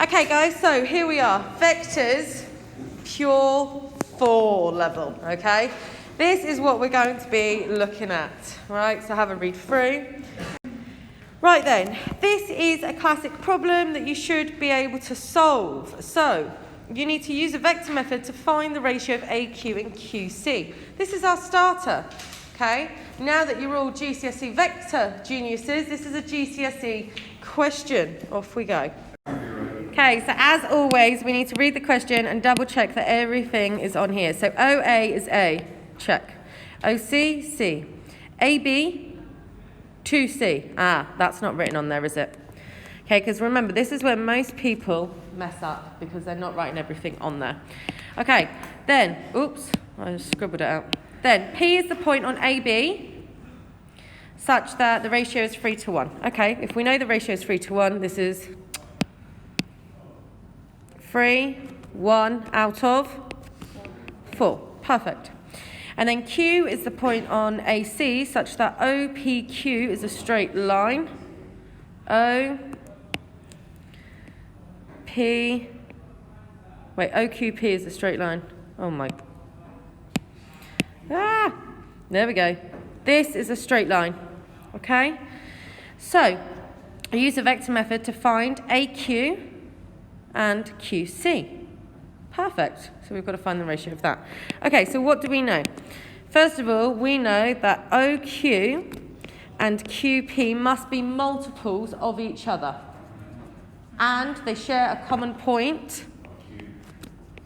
Okay, guys, so here we are. Vectors, pure 4 level, okay? This is what we're going to be looking at, right? So have a read through. Right then, this is a classic problem that you should be able to solve. So you need to use a vector method to find the ratio of AQ and QC. This is our starter, okay? Now that you're all GCSE vector geniuses, this is a GCSE question. Off we go. Okay, so as always, we need to read the question and double check that everything is on here. So OA is A, check. OC, C. AB, 2C. That's not written on there, is it? Okay, because remember, this is where most people mess up because they're not writing everything on there. Okay, then, oops, I just scribbled it out. Then, P is the point on AB such that the ratio is 3 to 1. Okay, if we know the ratio is 3 to 1, this is 3, 1 out of 4. Perfect. And then Q is the point on AC such that OPQ is a straight line. OQP is a straight line. Oh my. There we go. This is a straight line. Okay? So, I use the vector method to find AQ and QC. Perfect. So we've got to find the ratio of that. Okay, so what do we know? First of all, we know that OQ and QP must be multiples of each other. And they share a common point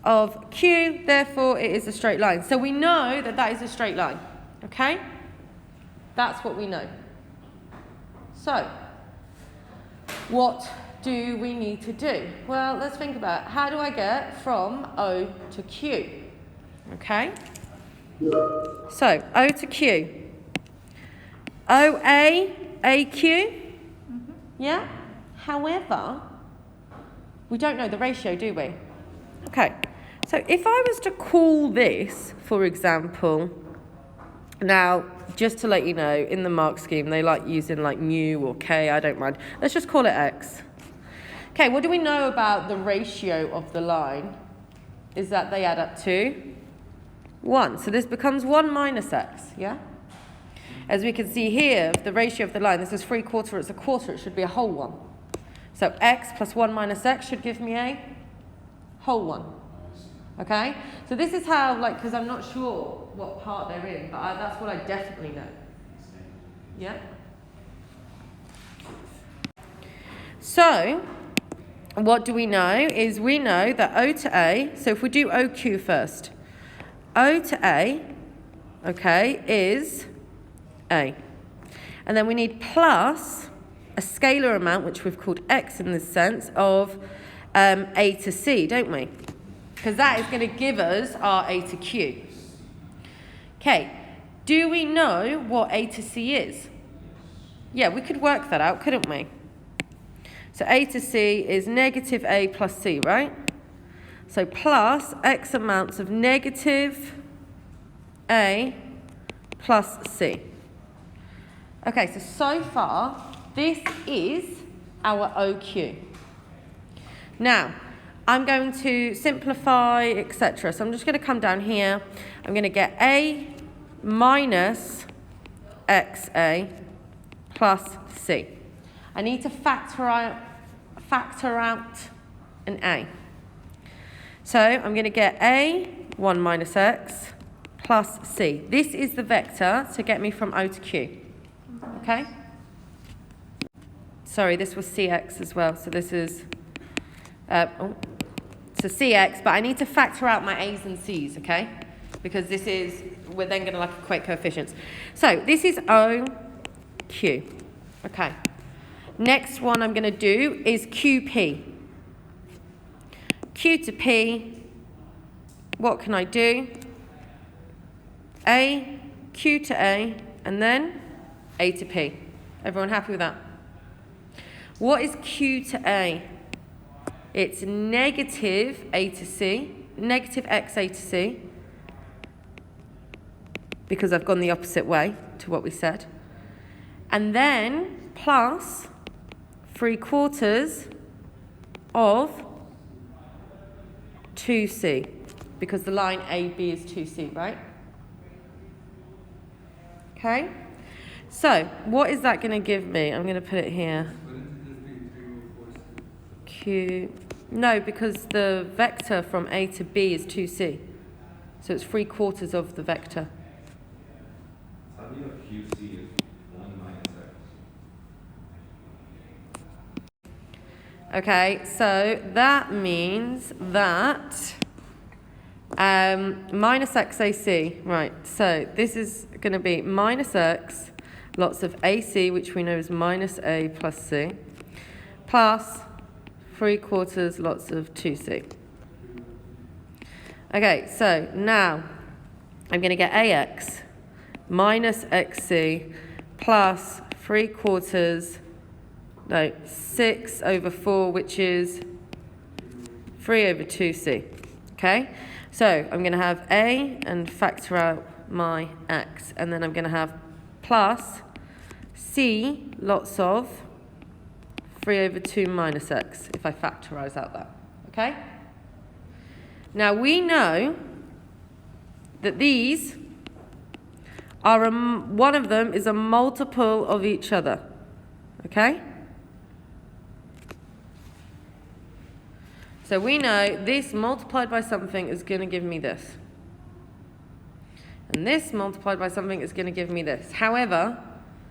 of Q, therefore it is a straight line. So we know that that is a straight line. Okay? That's what we know. So, what do we need to do? Well, let's think about it. How do I get from O to Q? Okay? So, O to Q. OA, AQ? Yeah? However, we don't know the ratio, do we? Okay. So, if I was to call this, for example, now, just to let you know, in the mark scheme, they like using like mu or k, I don't mind. Let's just call it x. Okay, what do we know about the ratio of the line? Is that they add up to 1. So this becomes 1 minus x, yeah? As we can see here, the ratio of the line, this is 3/4, it's a quarter, it should be a whole 1. So x plus 1 minus x should give me a whole 1. Okay? So this is how, because I'm not sure what part they're in, but that's what I definitely know. Yeah? So, what do we know is we know that O to A, so if we do OQ first, O to A, okay, is A. And then we need plus a scalar amount, which we've called X in this sense, of A to C, don't we? Because that is going to give us our A to Q. Okay, do we know what A to C is? Yeah, we could work that out, couldn't we? So A to C is negative A plus C, right? So plus X amounts of negative A plus C. Okay, so far, this is our OQ. Now, I'm going to simplify, etc. So I'm just going to come down here. I'm going to get A minus XA plus C. I need to factor out an A. So I'm going to get A, 1 minus X, plus C. This is the vector to get me from O to Q. Okay? Sorry, this was CX as well. So this is... So CX, but I need to factor out my A's and C's, okay? Because we're then going to equate coefficients. So this is OQ, okay? Next one I'm going to do is QP. Q to P, what can I do? A, Q to A, and then A to P. Everyone happy with that? What is Q to A? It's negative A to C, negative XA to C, because I've gone the opposite way to what we said. And then plus 3/4 of 2c, because the line AB is 2c, right? Okay? So, what is that going to give me? I'm going to put it here. Q. No, because the vector from A to B is 2c. So it's 3/4 of the vector. How do you have QC is 1 minus X? Okay, so that means that minus XAC, right, so this is going to be minus X, lots of AC, which we know is minus A plus C, plus 3/4 lots of 2C. Okay, so now I'm going to get AX minus XC plus 3/4, no, 6 over 4, which is 3 over 2C. Okay, so I'm going to have A and factor out my X, and then I'm going to have plus C lots of 3 over 2 minus X, if I factorize out that. Okay? Now we know that these are, one of them is a multiple of each other. Okay? So we know this multiplied by something is going to give me this. And this multiplied by something is going to give me this. However,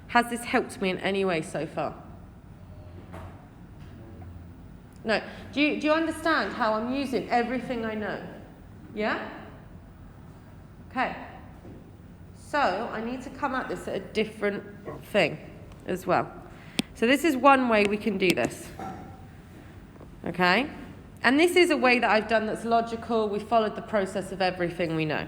has this helped me in any way so far? No. Do you understand how I'm using everything I know? Yeah? Okay. So I need to come at this at a different thing as well. So this is one way we can do this. Okay? And this is a way that I've done that's logical. We followed the process of everything we know.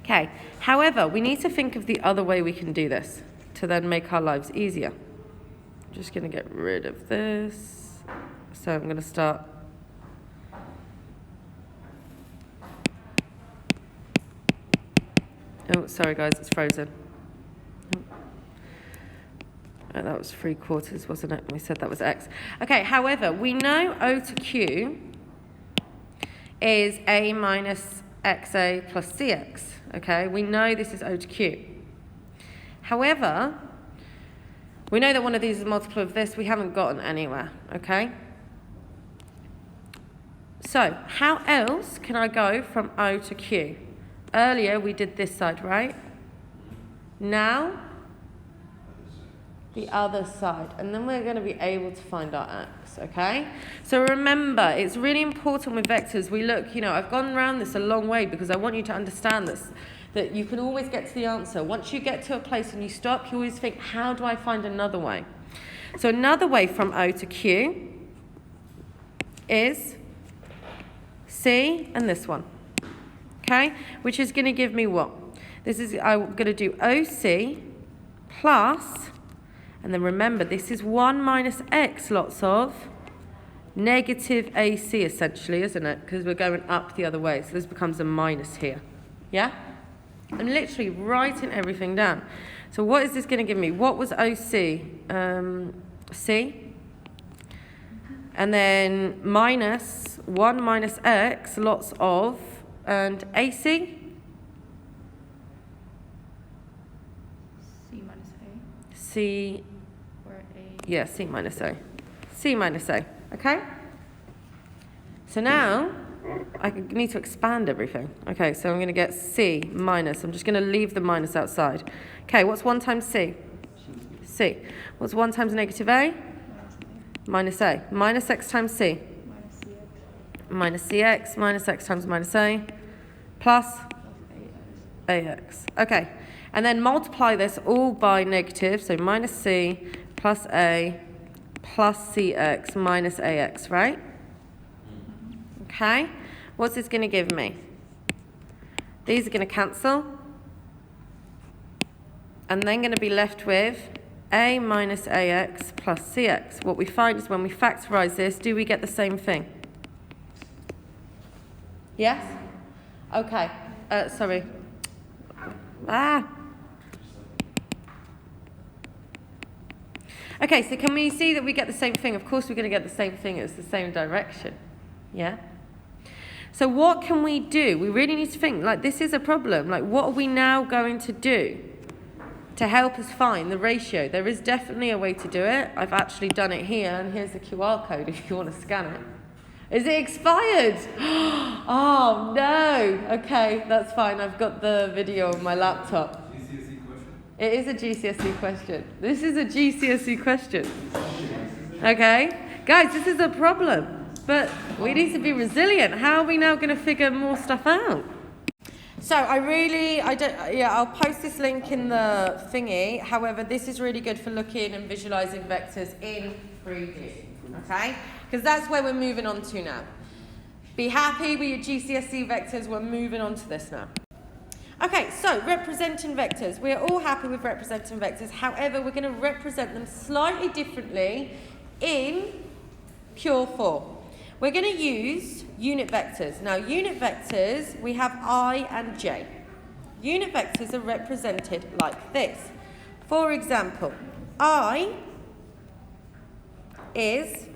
Okay. However, we need to think of the other way we can do this to then make our lives easier. I'm just going to get rid of this. So I'm going to start. Oh, sorry guys, it's frozen. Oh, that was 3/4, wasn't it? We said that was X. Okay, however, we know O to Q is A minus XA plus CX. Okay, we know this is O to Q. However, we know that one of these is a multiple of this. We haven't gotten anywhere. Okay? So, how else can I go from O to Q? Earlier, we did this side, right? Now, the other side. And then we're going to be able to find our X, okay? So remember, it's really important with vectors. We look, I've gone around this a long way because I want you to understand this, that you can always get to the answer. Once you get to a place and you stop, you always think, how do I find another way? So another way from O to Q is C and this one, okay? Which is going to give me what? I'm going to do OC plus, and then remember, this is 1 minus X lots of negative AC, essentially, isn't it? Because we're going up the other way. So this becomes a minus here. Yeah? I'm literally writing everything down. So what is this going to give me? What was OC? C. And then minus 1 minus X lots of, and AC? C minus A. C. Or A. Yeah, C minus A. C minus A, okay? So now, I need to expand everything. Okay, so I'm going to get C minus. I'm just going to leave the minus outside. Okay, what's 1 times C? C. What's 1 times negative A? Minus A. Minus X times C? Minus CX. Minus X times minus A. Plus? AX. Okay. And then multiply this all by negative, so minus C plus A plus CX minus AX, right? Okay. What's this going to give me? These are going to cancel. And then going to be left with A minus AX plus CX. What we find is when we factorize this, do we get the same thing? Yes? Okay. Sorry. Okay, so can we see that we get the same thing? Of course we're going to get the same thing. It's the same direction. Yeah? So what can we do? We really need to think, like, this is a problem. Like, what are we now going to do to help us find the ratio? There is definitely a way to do it. I've actually done it here, and here's the QR code if you want to scan it. Is it expired? Oh, no. Okay, that's fine. I've got the video on my laptop. GCSE question? It is a GCSE question. This is a GCSE question. Okay? Guys, this is a problem. But we need to be resilient. How are we now going to figure more stuff out? So I'll post this link in the thingy. However, this is really good for looking and visualizing vectors in 3D. Okay? Because that's where we're moving on to now. Be happy with your GCSE vectors. We're moving on to this now. Okay, so representing vectors. We're all happy with representing vectors. However, we're going to represent them slightly differently in pure form. We're going to use unit vectors. Now, unit vectors, we have I and j. Unit vectors are represented like this. For example, I is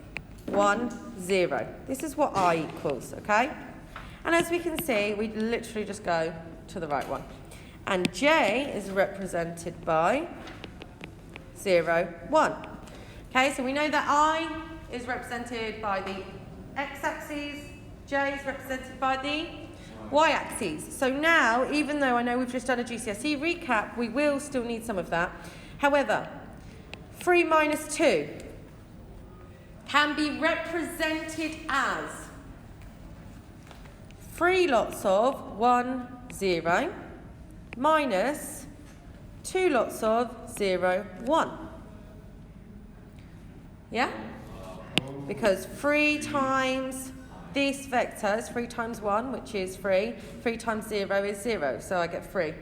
1, 0. This is what I equals, okay? And as we can see, we literally just go to the right one. And j is represented by 0, 1. Okay, so we know that I is represented by the x-axis, j is represented by the y-axis. So now, even though I know we've just done a GCSE recap, we will still need some of that. However, 3 minus 2 can be represented as 3 lots of 1, 0 minus 2 lots of 0, 1. Yeah? Because 3 times this vector is 3 times 1, which is 3. 3 times 0 is 0, so I get 3,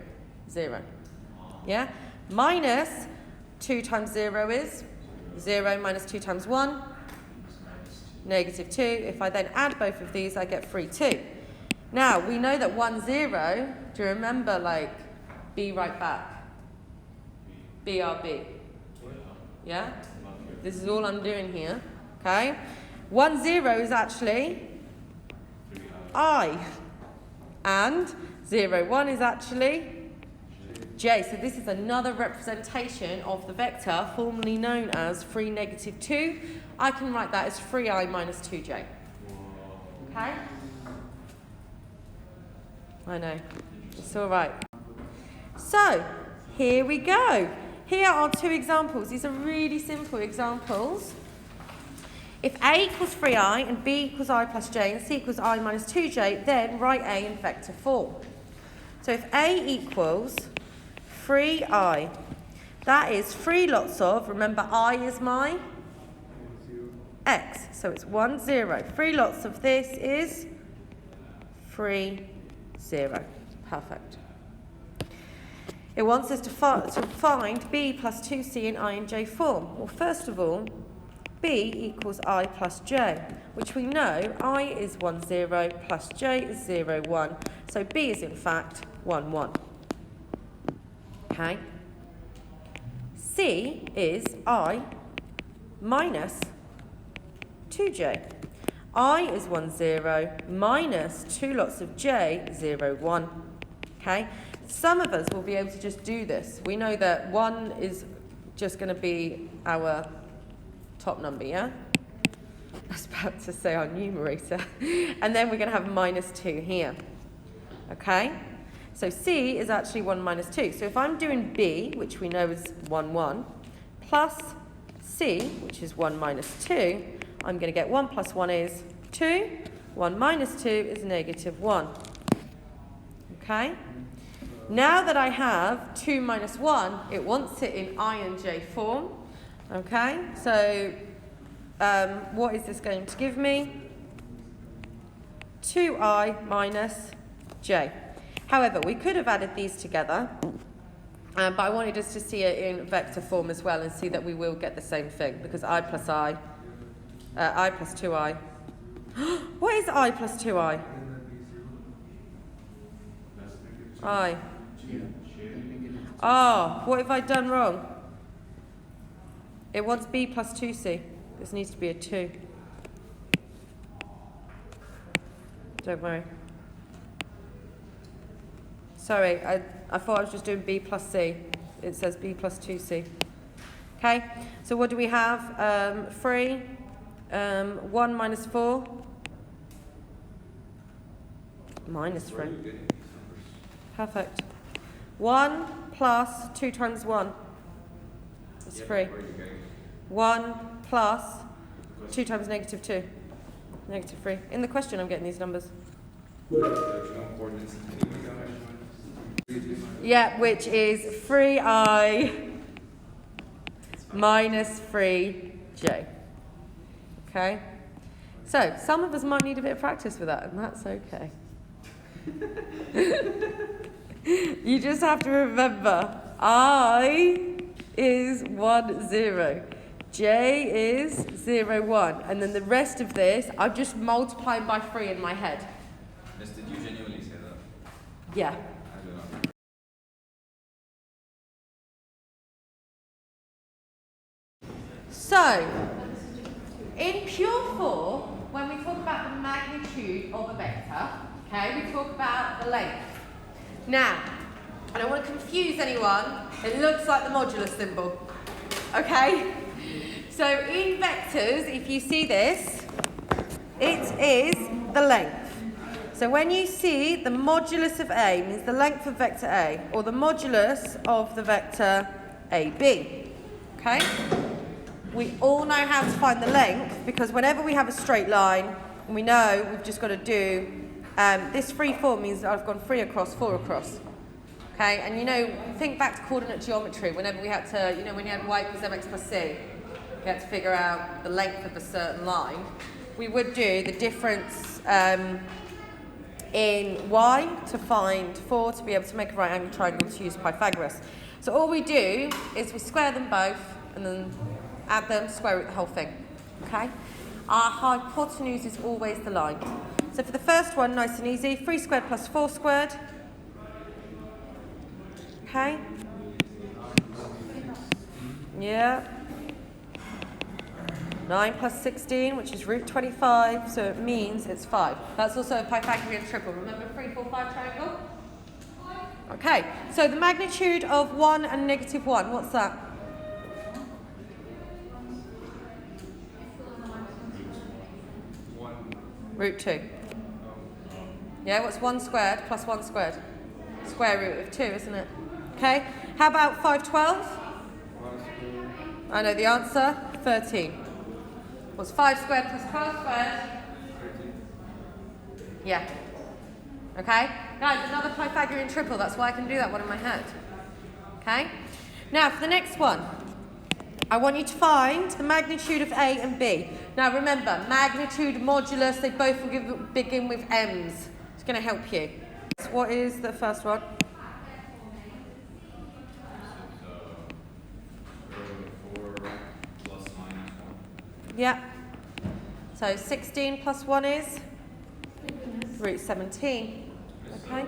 0. Yeah? Minus 2 times 0 is 0 minus 2 times 1, negative 2. If I then add both of these, I get 3, 2. Now, we know that 1, 0, do you remember, like, B right back? BRB. Yeah? This is all I'm doing here. Okay? 1, 0 is actually I. And 0, 1 is actually j. So this is another representation of the vector formerly known as 3, negative 2. I can write that as 3i minus 2j. Okay? I know. It's all right. So, here we go. Here are 2 examples. These are really simple examples. If A equals 3i and B equals I plus j and C equals I minus 2j, then write A in vector form. So if A equals 3i, that is 3 lots of, remember I is my x, so it's 1, 0. 3 lots of this is 3, 0. Perfect. It wants us to find B plus 2C in I and J form. Well, first of all, B equals I plus J, which we know I is 1, 0 plus J is 0, 1. So B is in fact 1, 1. Okay. C is I minus 2J. I is 1, 0 minus 2 lots of J, 0, 1. Okay. Some of us will be able to just do this. We know that 1 is just going to be our top number, yeah? I was about to say our numerator. And then we're going to have minus 2 here. Okay? So C is actually 1 minus 2. So if I'm doing B, which we know is 1, 1, plus C, which is 1 minus 2, I'm going to get 1 plus 1 is 2. 1 minus 2 is negative 1. Okay? Now that I have 2 minus 1, it wants it in I and J form. Okay, so what is this going to give me? 2i minus j. However, we could have added these together, but I wanted us to see it in vector form as well and see that we will get the same thing, because I plus 2i. What is I plus 2i? I. Oh, what have I done wrong? It wants B plus 2C. This needs to be a 2. Don't worry. Sorry, I thought I was just doing B plus C. It says B plus 2C. Okay, so what do we have? 3, 1 minus 4. Minus 3. Perfect. 1 plus 2 times 1 is 3. 1 plus 2 times negative 2. Negative 3. In the question I'm getting these numbers. Yeah, which is 3i minus 3j. Okay? So, some of us might need a bit of practice with that, and that's okay. You just have to remember, I is 1, 0. J is 0, 1. And then the rest of this, I'm just multiplying by 3 in my head. Miss, did you genuinely say that? Yeah. I don't know. So, in pure form, when we talk about the magnitude of a vector, okay, we talk about the length. Now, I don't want to confuse anyone, it looks like the modulus symbol, okay? So in vectors, if you see this, it is the length. So when you see the modulus of A, means the length of vector A, or the modulus of the vector AB, okay? We all know how to find the length, because whenever we have a straight line, we know we've just got to do, this free form means that I've gone 3 across, 4 across. Okay, and you know, think back to coordinate geometry, whenever we had to, you know, when you had y equals mx plus c, we had to figure out the length of a certain line. We would do the difference in y to find 4 to be able to make a right angle triangle to use Pythagoras. So all we do is we square them both and then add them, square root the whole thing. Okay? Our hypotenuse is always the line. So for the first one, nice and easy, 3 squared plus 4 squared. Okay? Yeah. 9 plus 16, which is root 25, so it means it's 5. That's also a Pythagorean triple. Remember 3, 4, 5 triangle? Okay, so the magnitude of 1 and negative 1, what's that? Root 2. Yeah, what's 1 squared plus 1 squared? Square root of 2, isn't it? Okay, how about 512? I know the answer, 13. What's 5 squared plus 12 squared? 13. Yeah. Okay, guys, another Pythagorean triple, that's why I can do that one in my head. Okay, now for the next one, I want you to find the magnitude of A and B. Now remember, magnitude, modulus, they both will begin with M's. It's going to help you. So what is the first one? Yeah. So 16 plus 1 is? Root 17. Okay.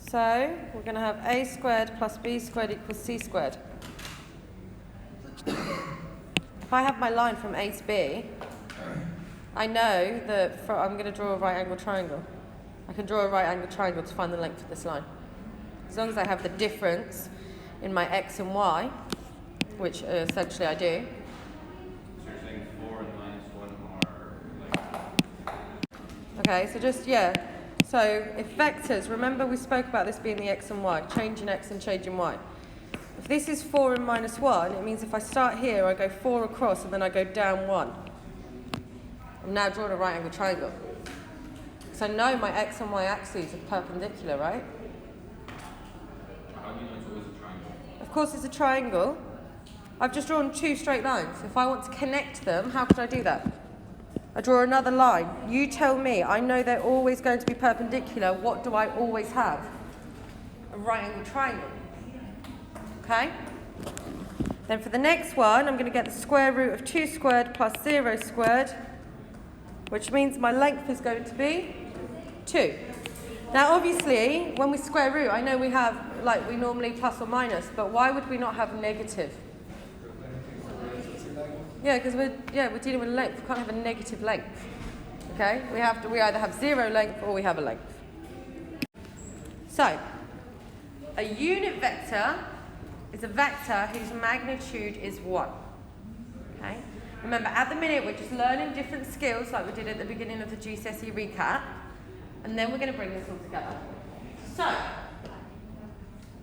So we're going to have a squared plus b squared equals c squared. If I have my line from A to B, I know that I'm going to draw a right angle triangle. I can draw a right angle triangle to find the length of this line. As long as I have the difference in my x and y, which essentially I do. So you're saying 4 and minus 1 are like... Okay, so just, yeah. So if vectors, remember we spoke about this being the x and y, change in x and change in y. If this is 4 and minus 1, it means if I start here, I go 4 across and then I go down 1. I'm now drawing a right angle triangle. So I know my x and y axes are perpendicular, right? How do you know it's always a triangle? Of course it's a triangle. I've just drawn 2 straight lines. If I want to connect them, how could I do that? I draw another line. You tell me. I know they're always going to be perpendicular. What do I always have? A right angle triangle. Okay? Then for the next one, I'm going to get the square root of 2 squared plus 0 squared, which means my length is going to be 2. Now obviously, when we square root, I know we have, like we normally plus or minus, but why would we not have negative? Yeah, because we're dealing with length. We can't have a negative length. Okay, we either have 0 length or we have a length. So, a unit vector is a vector whose magnitude is 1. Okay? Remember, at the minute we're just learning different skills like we did at the beginning of the GCSE recap, and then we're going to bring this all together. So,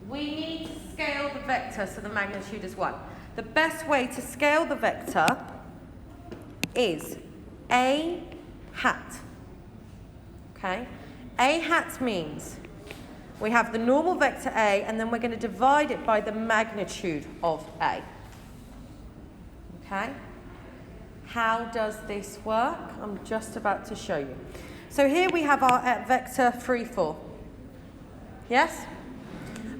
we need to scale the vector so the magnitude is 1. The best way to scale the vector is A hat. Okay? A hat means we have the normal vector A, and then we're going to divide it by the magnitude of A. Okay? How does this work? I'm just about to show you. So here we have our vector 3, 4. Yes?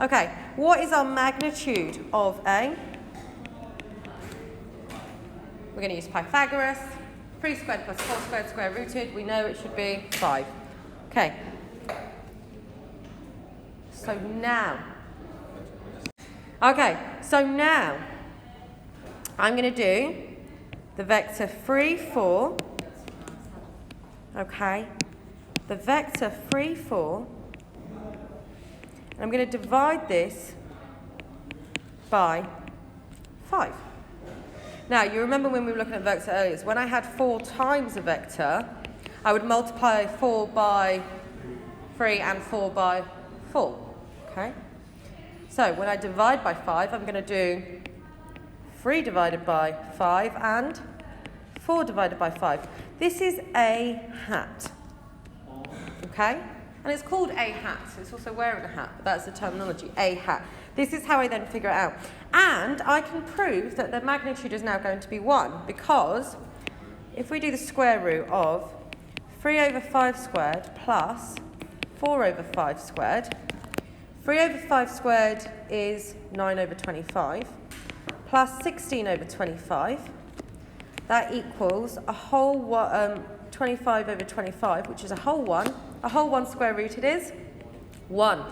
Okay, what is our magnitude of A? We're going to use Pythagoras. 3 squared plus 4 squared square rooted. We know it should be 5. Okay. So now I'm going to do the vector 3, 4. Okay. The vector 3, 4. And I'm going to divide this by 5. Now, you remember when we were looking at vector earlier, when I had 4 times a vector, I would multiply 4 by 3 and 4 by 4. Okay? So, when I divide by 5, I'm going to do 3 divided by 5 and 4 divided by 5. This is A hat. Okay? And it's called A hat. It's also wearing a hat, but that's the terminology, A hat. This is how I then figure it out. And I can prove that the magnitude is now going to be 1, because if we do the square root of 3 over 5 squared plus 4 over 5 squared, 3 over 5 squared is 9 over 25, plus 16 over 25. That equals a whole 25 over 25, which is a whole 1. A whole 1 square rooted is 1.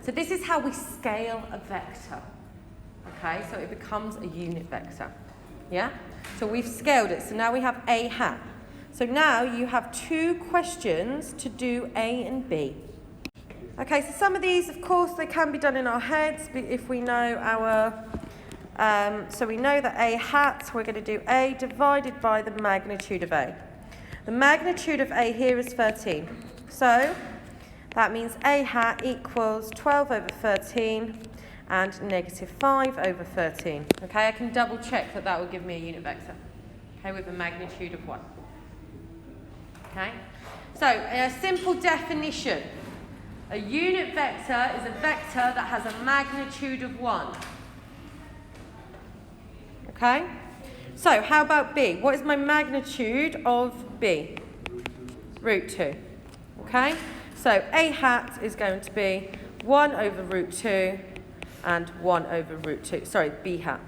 So this is how we scale a vector. Okay, so it becomes a unit vector. Yeah? So we've scaled it. So now we have A hat. So now you have 2 questions to do A and B. Okay, so some of these, of course, they can be done in our heads if we know our... so we know that A hat, we're going to do A divided by the magnitude of A. The magnitude of A here is 13. So that means A hat equals 12 over 13 and negative 5 over 13. Okay, I can double check that that will give me a unit vector. Okay, with a magnitude of 1. Okay, so a simple definition. A unit vector is a vector that has a magnitude of 1. Okay, so how about B? What is my magnitude of B? Root 2. Okay, so A hat is going to be 1 over root 2 and 1 over root 2. Sorry, B hat.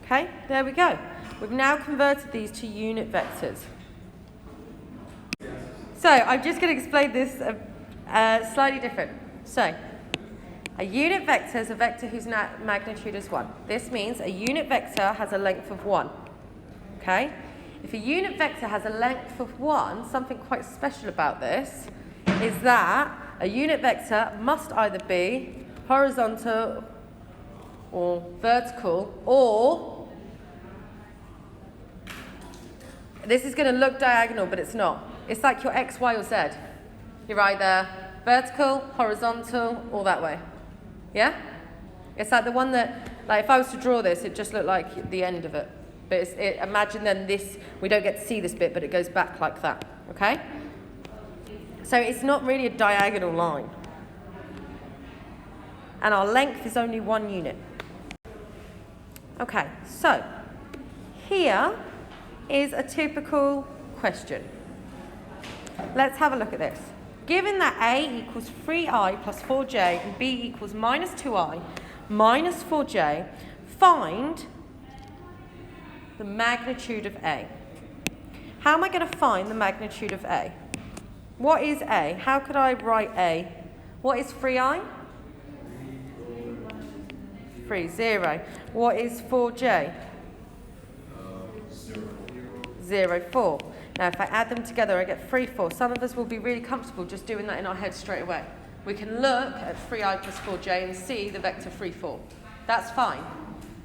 Okay, there we go. We've now converted these to unit vectors. So I'm just going to explain this slightly different. So a unit vector is a vector whose magnitude is 1. This means a unit vector has a length of 1. Okay? If a unit vector has a length of 1, something quite special about this is that a unit vector must either be horizontal or vertical, or this is going to look diagonal, but it's not. It's like your X, Y, or Z. You're either vertical, horizontal, or that way. Yeah? It's like the one that, like if I was to draw this, it just looked like the end of it. But imagine then this, we don't get to see this bit, but it goes back like that. Okay? So it's not really a diagonal line. And our length is only 1 unit. Okay, so here is a typical question. Let's have a look at this. Given that A equals 3i plus 4j and B equals minus 2i minus 4j, find the magnitude of A. How am I going to find the magnitude of A? What is A? How could I write A? What is 3i? 3, 0. What is 4j? 0. 0, 4. Now, if I add them together, I get 3, 4. Some of us will be really comfortable just doing that in our head straight away. We can look at 3i plus 4j and see the vector 3, 4. That's fine.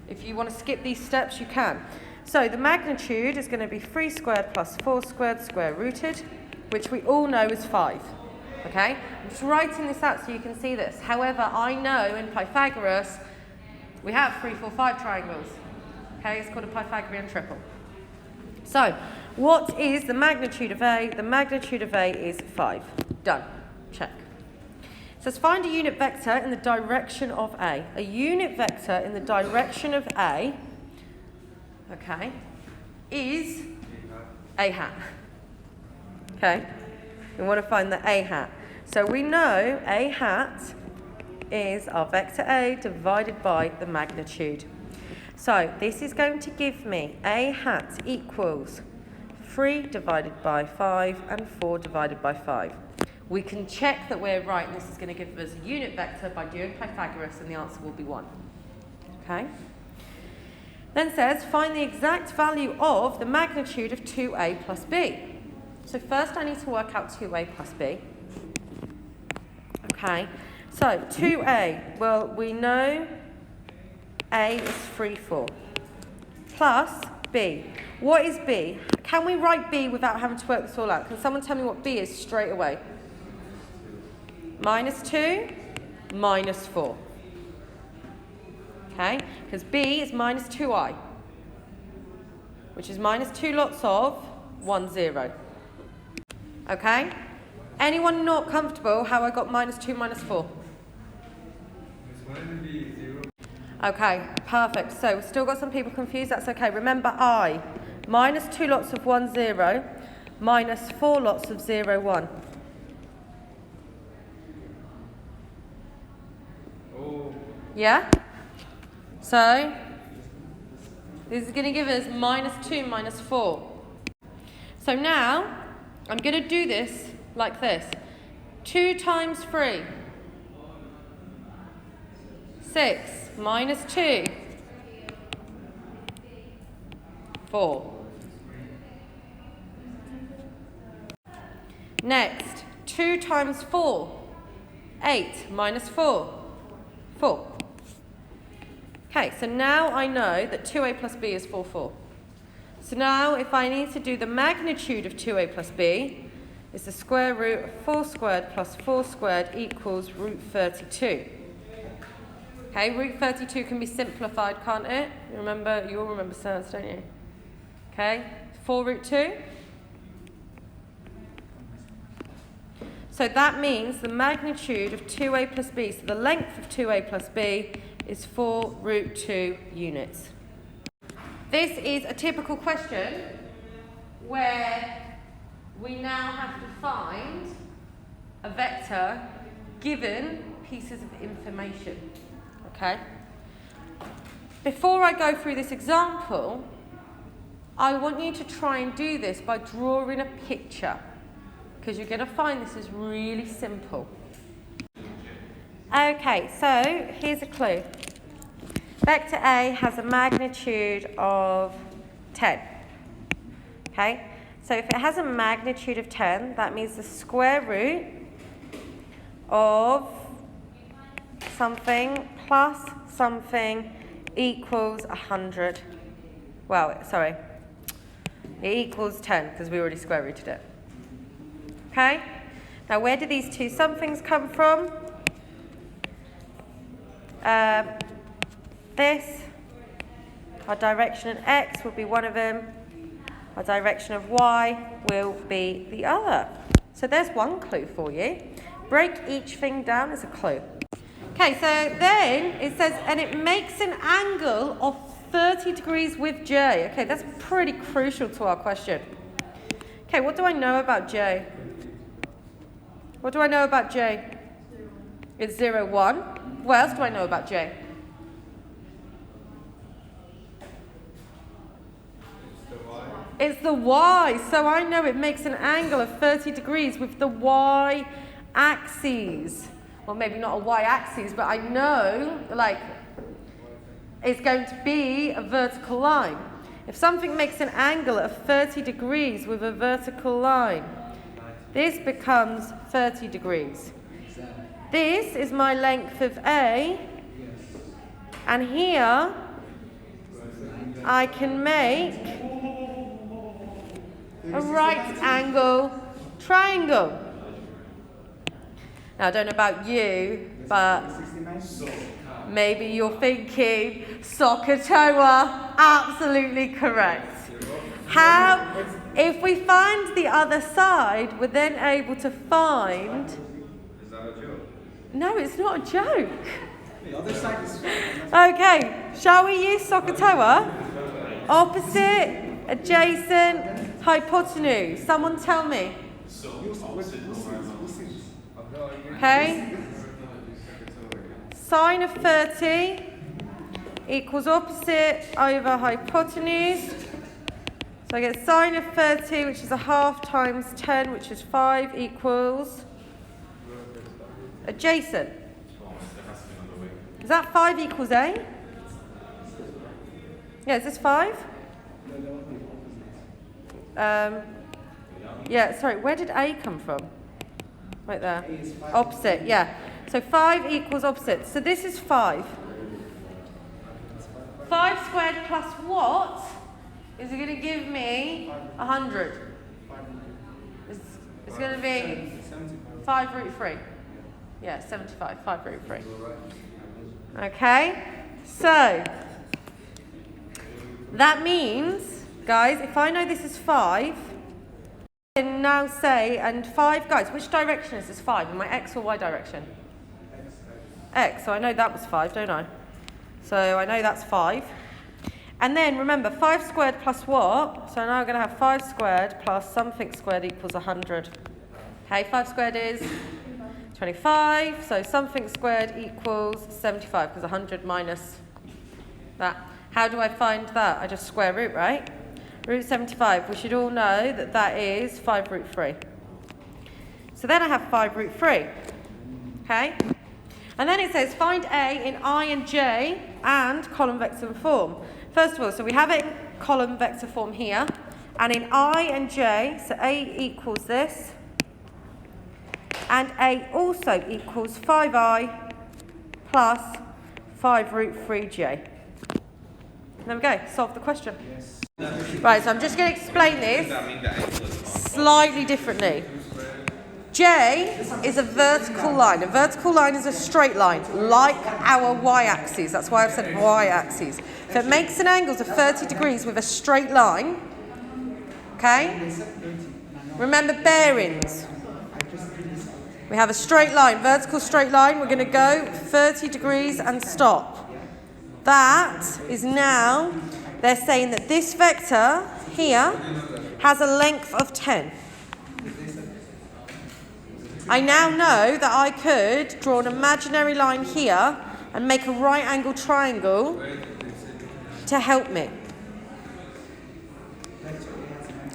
If you want to skip these steps, you can. So the magnitude is going to be 3 squared plus 4 squared square rooted, which we all know is 5. Okay? I'm just writing this out so you can see this. However, I know in Pythagoras, we have 3, 4, 5 triangles. Okay? It's called a Pythagorean triple. So, what is the magnitude of A? The magnitude of A is 5. Done. Check. So let's find a unit vector in the direction of A. A unit vector in the direction of A, okay, is A hat. Okay? We want to find the A hat. So we know A hat is our vector A divided by the magnitude. So this is going to give me A hat equals 3 divided by 5 and 4 divided by 5. We can check that we're right, and this is going to give us a unit vector by doing Pythagoras, and the answer will be 1. Okay? Then says, find the exact value of the magnitude of 2a plus b. So first I need to work out 2a plus b. Okay, so 2a, well, we know a is 3, 4, plus b. What is b? Can we write b without having to work this all out? Can someone tell me what b is straight away? Minus 2, minus 4. Okay, because b is minus 2i, which is minus 2 lots of 1, 0. Okay, anyone not comfortable how I got minus 2, minus 4? Okay, perfect. So we've still got some people confused. That's okay. Remember I, minus 2 lots of 1, 0, minus 4 lots of 0, 1. Yeah? So, this is going to give us minus 2, minus 4. So now, I'm going to do this like this. 2 times 3. 6 minus 2. 4. Next, 2 times 4. 8 minus 4. 4. Okay, so now I know that 2a plus b is 4, 4. So now if I need to do the magnitude of 2a plus b, it's the square root of 4 squared plus 4 squared equals root 32. Okay, root 32 can be simplified, can't it? You all remember science, don't you? Okay, 4 root 2. So that means the magnitude of 2a plus b, so the length of 2a plus b, is 4 root 2 units. This is a typical question where we now have to find a vector given pieces of information. Okay? Before I go through this example, I want you to try and do this by drawing a picture, because you're going to find this is really simple. Okay, so here's a clue. Vector A has a magnitude of 10. Okay, so if it has a magnitude of 10, that means the square root of something plus something equals 100. Well, sorry, it equals 10 because we already square rooted it. Okay, now where do these two somethings come from? This, our direction in x will be one of them, our direction of y will be the other. So there's one clue for you. Break each thing down as a clue. Okay, so then it says, and it makes an angle of 30 degrees with j. Okay, that's pretty crucial to our question. Okay, what do I know about j? What do I know about j? It's 0, 1. What else do I know about j? It's the y, so I know it makes an angle of 30 degrees with the y-axis. Well, maybe not a y-axis, but I know, like, it's going to be a vertical line. If something makes an angle of 30 degrees with a vertical line, this becomes 30 degrees. This is my length of A, and here I can make a right angle triangle. Now, I don't know about you, but maybe you're thinking Sokotoa, absolutely correct. How, if we find the other side, we're then able to find... Is that a joke? No, it's not a joke. The other side is... Okay, shall we use Sokotoa? Opposite, adjacent, hypotenuse. Someone tell me. Okay. Sine of 30 equals opposite over hypotenuse. So I get sine of 30, which is a half times 10, which is 5, equals adjacent. Is that 5 equals A? Yeah, is this 5? Yeah, sorry, where did A come from? Right there. Opposite, yeah. So 5 equals opposite. So this is 5. 5 squared plus what is it going to give me? 100. It's going to be 5 root 3. Yeah, 75, 5 root 3. Okay, so that means, guys, if I know this is 5, I can now say, and 5, guys, which direction is this 5? In my X or Y direction? X, so I know that was 5, don't I? So I know that's 5. And then remember, 5 squared plus what? So now I'm going to have 5 squared plus something squared equals 100. Okay, 5 squared is 25, so something squared equals 75, because 100 minus that. How do I find that? I just square root, right? Root 75, we should all know that that is 5 root 3. So then I have 5 root 3, okay? And then it says find A in I and J and column vector form. First of all, so we have a column vector form here, and in I and J, so A equals this, and A also equals 5I plus 5 root 3J. There we go, solve the question. Yes. Right, so I'm just going to explain this slightly differently. J is a vertical line. A vertical line is a straight line, like our y-axis. That's why I've said y-axis. So it makes an angle of 30 degrees with a straight line. Okay? Remember bearings. We have a straight line, vertical straight line. We're going to go 30 degrees and stop. That is now, they're saying that this vector here has a length of 10. I now know that I could draw an imaginary line here and make a right angle triangle to help me.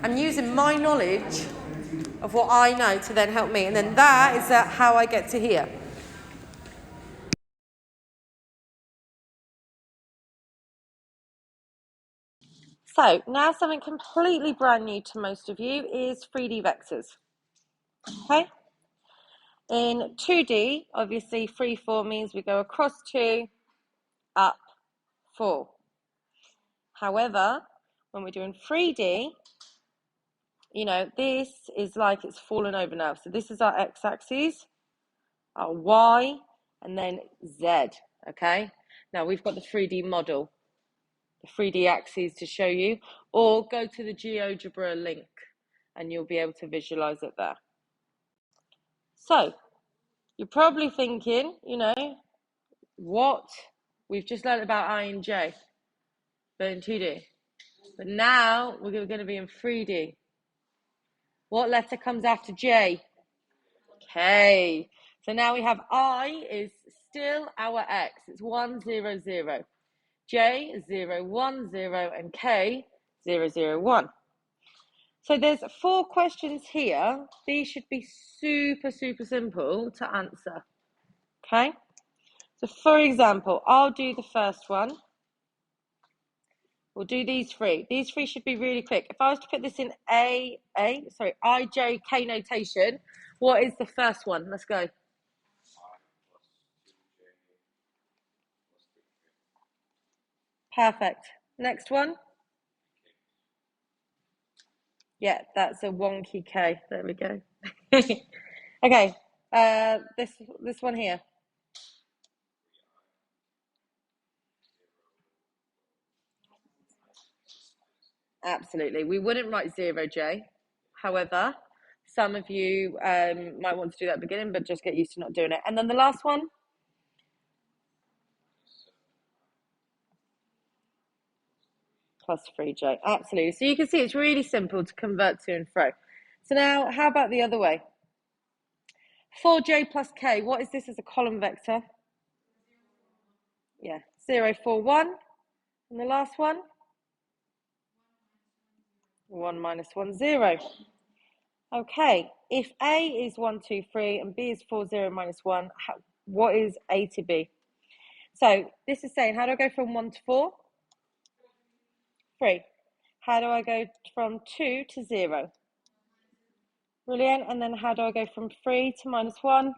I'm using my knowledge of what I know to then help me, and then that is how I get to here. So now something completely brand new to most of you is 3D vectors. Okay? In 2D, obviously, free form means we go across 2, up 4. However, when we're doing 3D, you know, this is like it's fallen over now. So this is our x-axis, our y, and then z, okay? Now we've got the 3D model, the 3D axes to show you, or go to the GeoGebra link and you'll be able to visualize it there. So, you're probably thinking, you know, what? We've just learned about I and J, but in 2D. But now we're going to be in 3D. What letter comes after J? K. So now we have I is still our X. It's 1, 0, 0. J is 0, 1, 0, and K 0, 0, 1. So there's 4 questions here. These should be super, super simple to answer. Okay? So for example, I'll do the first one. We'll do these three. These three should be really quick. If I was to put this in IJK notation, what is the first one? Let's go. Perfect. Next one. Yeah, that's a wonky K. There we go. Okay. This one here. Absolutely. We wouldn't write 0J. However, some of you might want to do that at the beginning, but just get used to not doing it. And then the last one. Plus 3J. Absolutely. So you can see it's really simple to convert to and fro. So now, how about the other way? 4J plus K. What is this as a column vector? Yeah, 0, 4, 1. And the last one? 1 minus 1, 0. Okay, if A is 1, 2, 3 and B is 4, 0 minus 1, what is A to B? So this is saying, how do I go from 1 to 4? 3. How do I go from 2 to 0? Brilliant. And then how do I go from 3 to minus 1?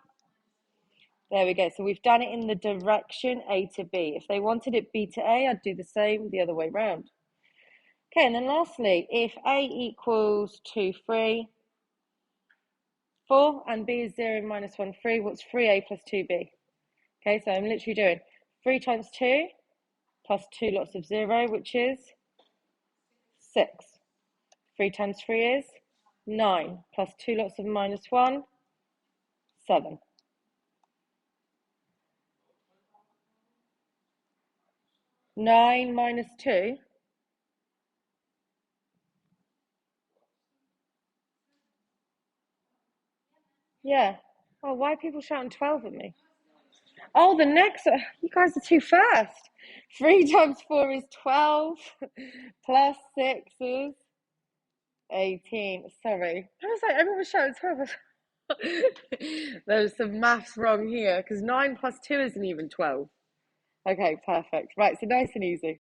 There we go. So we've done it in the direction A to B. If they wanted it B to A, I'd do the same the other way round. Okay, and then lastly, if A equals 2, 3, 4, and B is 0 minus 1, 3, what's 3A plus 2B? Okay, so I'm literally doing 3 times 2 plus 2 lots of 0, which is 6. 3 times 3 is 9, plus 2 lots of minus 1, 7. Nine minus 2. Yeah. Oh, why are people shouting 12 at me? Oh, the next, you guys are too fast. 3 times 4 is 12, plus 6 is 18. Sorry. I was like, everyone was shouting 12. There's some maths wrong here, because 9 plus 2 isn't even 12. Okay, perfect. Right, so nice and easy.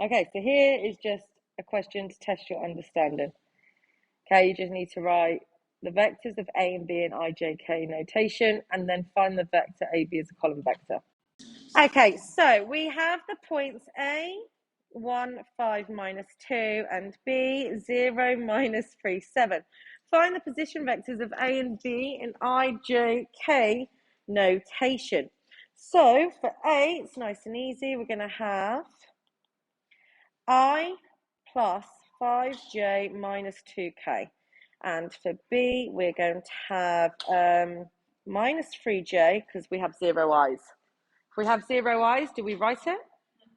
Okay, so here is just a question to test your understanding. Okay, you just need to write the vectors of A and B in IJK notation, and then find the vector AB as a column vector. Okay, so we have the points A, 1, 5, minus 2, and B, 0, minus 3, 7. Find the position vectors of A and B in IJK notation. So for A, it's nice and easy. We're going to have I plus 5J minus 2K. And for B, we're going to have minus 3J, because we have 0 I's. If we have 0 I's, do we write it?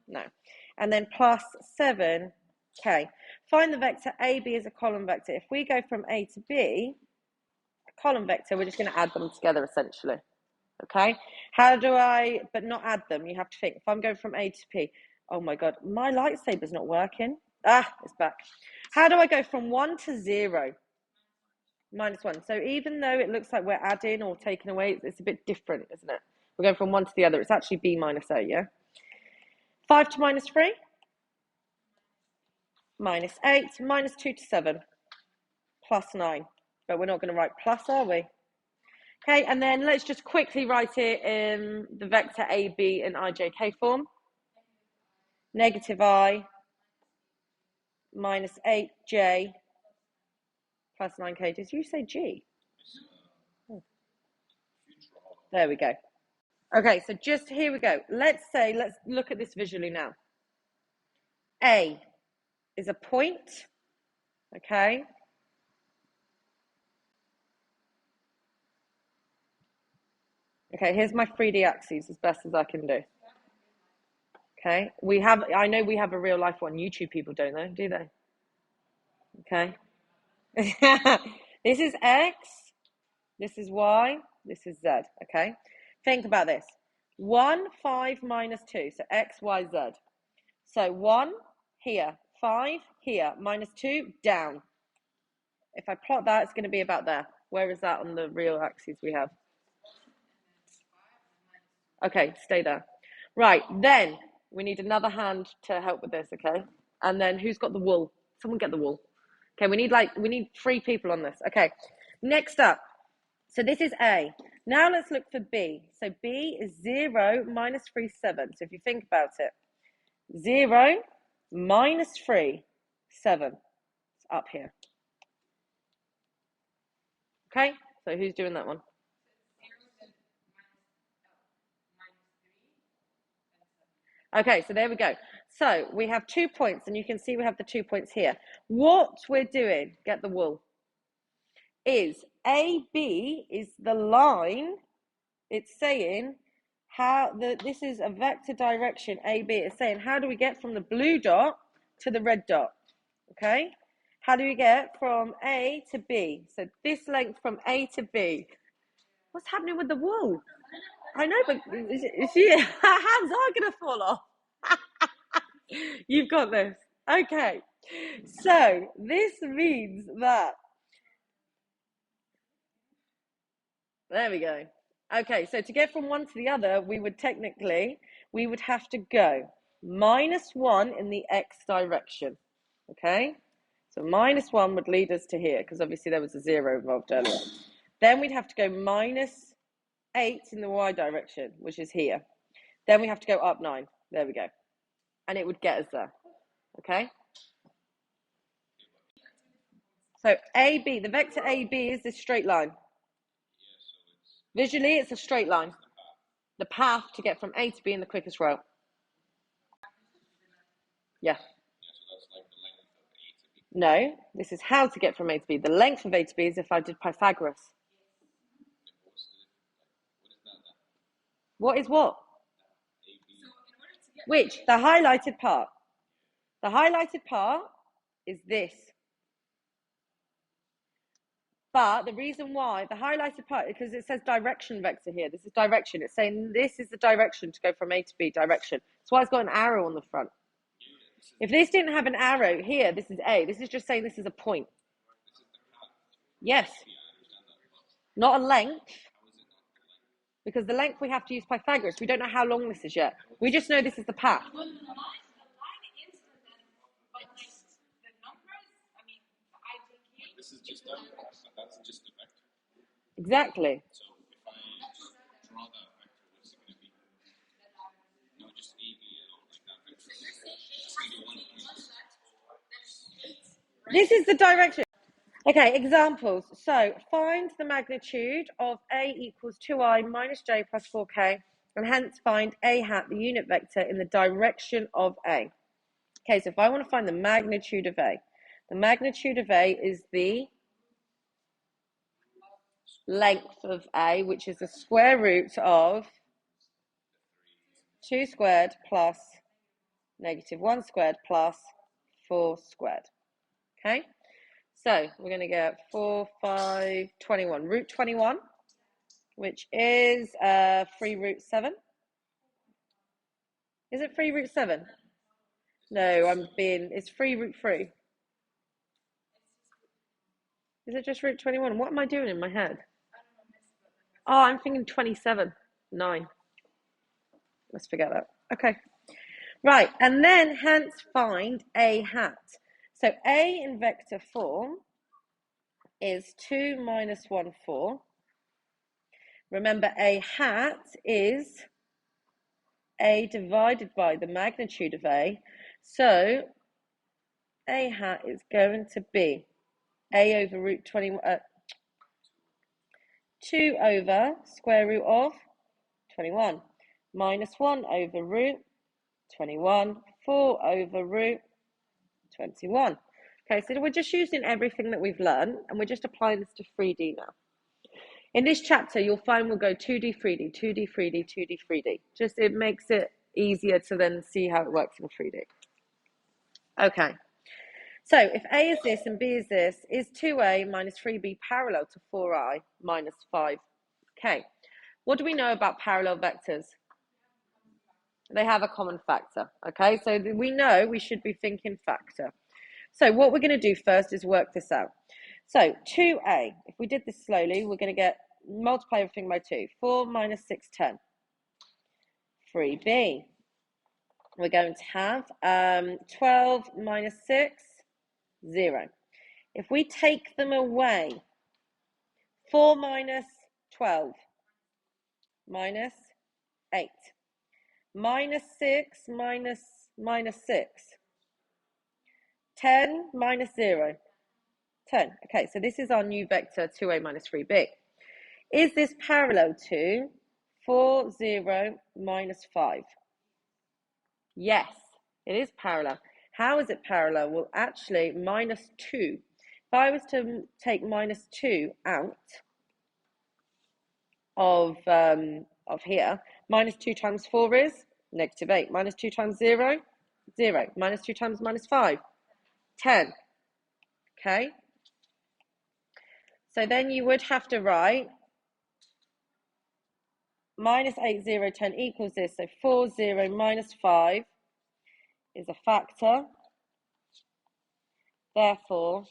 No. And then plus 7K. Find the vector AB as a column vector. If we go from A to B, a column vector, we're just going to add them together, essentially. Okay? How do I, but not add them? You have to think. If I'm going from A to P, oh my God, my lightsaber's not working. Ah, it's back. How do I go from 1 to 0? Minus 1. So even though it looks like we're adding or taking away, it's a bit different, isn't it? We're going from one to the other. It's actually B minus A, yeah? 5 to minus 3? Minus 8. Minus 2 to 7? Plus 9. But we're not going to write plus, are we? Okay, and then let's just quickly write it in the vector AB in IJK form. Negative I minus 8J plus 9K. Did you say G? Oh. There we go. Okay, so just here we go. Let's look at this visually now. A is a point, okay? Okay, here's my 3D axes as best as I can do. Okay, I know we have a real life one. YouTube people don't know, do they? Okay. This is X, this is Y, this is Z, okay? Think about this. 1, 5, minus 2, so X, Y, Z. So 1 here, 5 here, minus 2 down. If I plot that, it's going to be about there. Where is that on the real axes we have? Okay, stay there. Right, then We need another hand to help with this, okay? And then who's got the wool? Someone get the wool. Okay, we need 3 people on this. Okay, next up. So this is A. Now let's look for B. So B is 0 minus 3, 7. So if you think about it, 0 minus 3, 7. It's up here. Okay, so who's doing that one? Okay, so there we go. So we have 2 points, and you can see we have the 2 points here. What we're doing, get the wool, is AB is the line. It's saying this is a vector direction AB. It's saying how do we get from the blue dot to the red dot? Okay, how do we get from A to B? So this length from A to B. What's happening with the wool? I know, but her hands are gonna fall off. You've got this. Okay, so this means that. There we go. Okay, so to get from one to the other, we would have to go -1 in the x direction. Okay, so -1 would lead us to here, because obviously there was a 0 involved earlier. Then we'd have to go -8 in the y direction, which is here. Then we have to go up 9. There we go. And it would get us there. Okay? So AB, the vector AB is this straight line. Visually, it's a straight line. The path to get from A to B in the quickest route. Yeah. No, this is how to get from A to B. The length of A to B is if I did Pythagoras. What is what? Which? The highlighted part. The highlighted part is this. But the reason why, the highlighted part, because it says direction vector here. This is direction. It's saying this is the direction to go from A to B, direction. That's why it's got an arrow on the front. If this didn't have an arrow here, this is A. This is just saying this is a point. Yes. Not a length. Because the length we have to use Pythagoras. We don't know how long this is yet. We just know this is the path. This is just that's just a vector. Exactly. So if I draw that vector, what's it going to be? No, just AB like that vector. It's going to be 1 point. This is the direction. Okay, examples. So find the magnitude of A equals 2i minus j plus 4k, and hence find A hat, the unit vector, in the direction of A. Okay, so if I want to find the magnitude of A, the magnitude of A is the length of A, which is the square root of 2 squared plus -1 squared plus 4 squared. Okay, so we're going to get 4, 5, 21. Root 21, which is 3 root 7. Is it 3 root 7? No, it's 3 root 3. Is it just root 21? What am I doing in my head? Oh, I'm thinking 27. 9. Let's forget that. Okay. Right, and then hence find A hat. So A in vector form is 2 minus 1, 4. Remember, A hat is A divided by the magnitude of A. So A hat is going to be A over root 21, 2 over square root of 21, minus 1 over root 21, 4 over root 21. Okay, so we're just using everything that we've learned, and we're just applying this to 3D now. In this chapter, you'll find we'll go 2D, 3D, 2D, 3D, 2D, 3D. Just it makes it easier to then see how it works in 3D. Okay. So if A is this and B is this, is 2A minus 3B parallel to 4I minus 5K? What do we know about parallel vectors? They have a common factor, okay? So we know we should be thinking factor. So what we're going to do first is work this out. So 2A, if we did this slowly, we're going to multiply everything by 2. 4 minus 6, 10. 3B. we're going to have 12 minus 6, 0. If we take them away, 4 minus 12, minus 8. Minus 6 minus 6. 10 minus 0. 10. Okay, so this is our new vector 2a minus 3b. Is this parallel to 4, 0, minus 5? Yes, it is parallel. How is it parallel? Well, actually, minus 2. If I was to take minus 2 out of here, minus 2 times 4 is negative 8. Minus 2 times 0, 0. Minus 2 times minus 5, 10. Okay? So then you would have to write minus 8, 0, 10 equals this. So 4, 0, minus 5 is a factor. Therefore,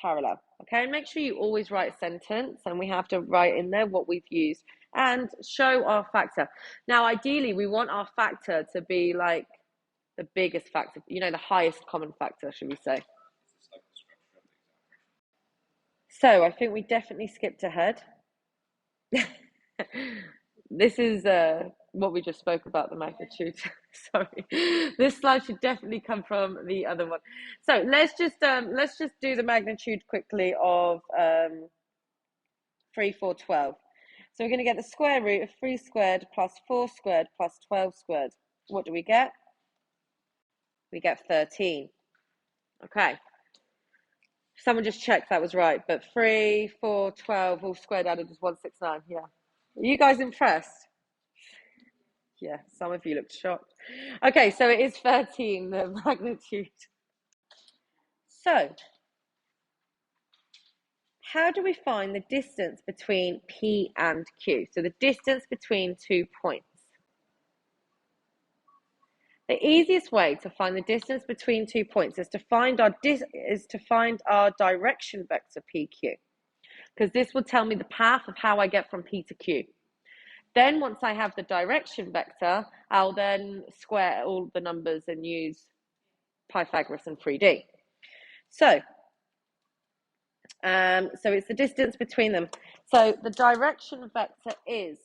parallel. Okay, and make sure you always write a sentence, and we have to write in there what we've used and show our factor. Now, ideally, we want our factor to be like the biggest factor, you know, the highest common factor, should we say. So I think we definitely skipped ahead. This is what we just spoke about, the magnitude. Sorry, this slide should definitely come from the other one. So let's just do the magnitude quickly of 3, 4, 12. So we're going to get the square root of 3 squared plus 4 squared plus 12 squared. What do we get? We get 13. Okay. Someone just checked that was right. But 3, 4, 12 all squared added is 169. Yeah. Are you guys impressed? Yeah, some of you looked shocked. Okay, so it is 13, the magnitude. So, how do we find the distance between P and Q? So the distance between 2 points. The easiest way to find the distance between 2 points is to find our direction vector PQ, because this will tell me the path of how I get from P to Q. Then once I have the direction vector, I'll then square all the numbers and use Pythagoras and 3D. So it's the distance between them. So the direction vector is,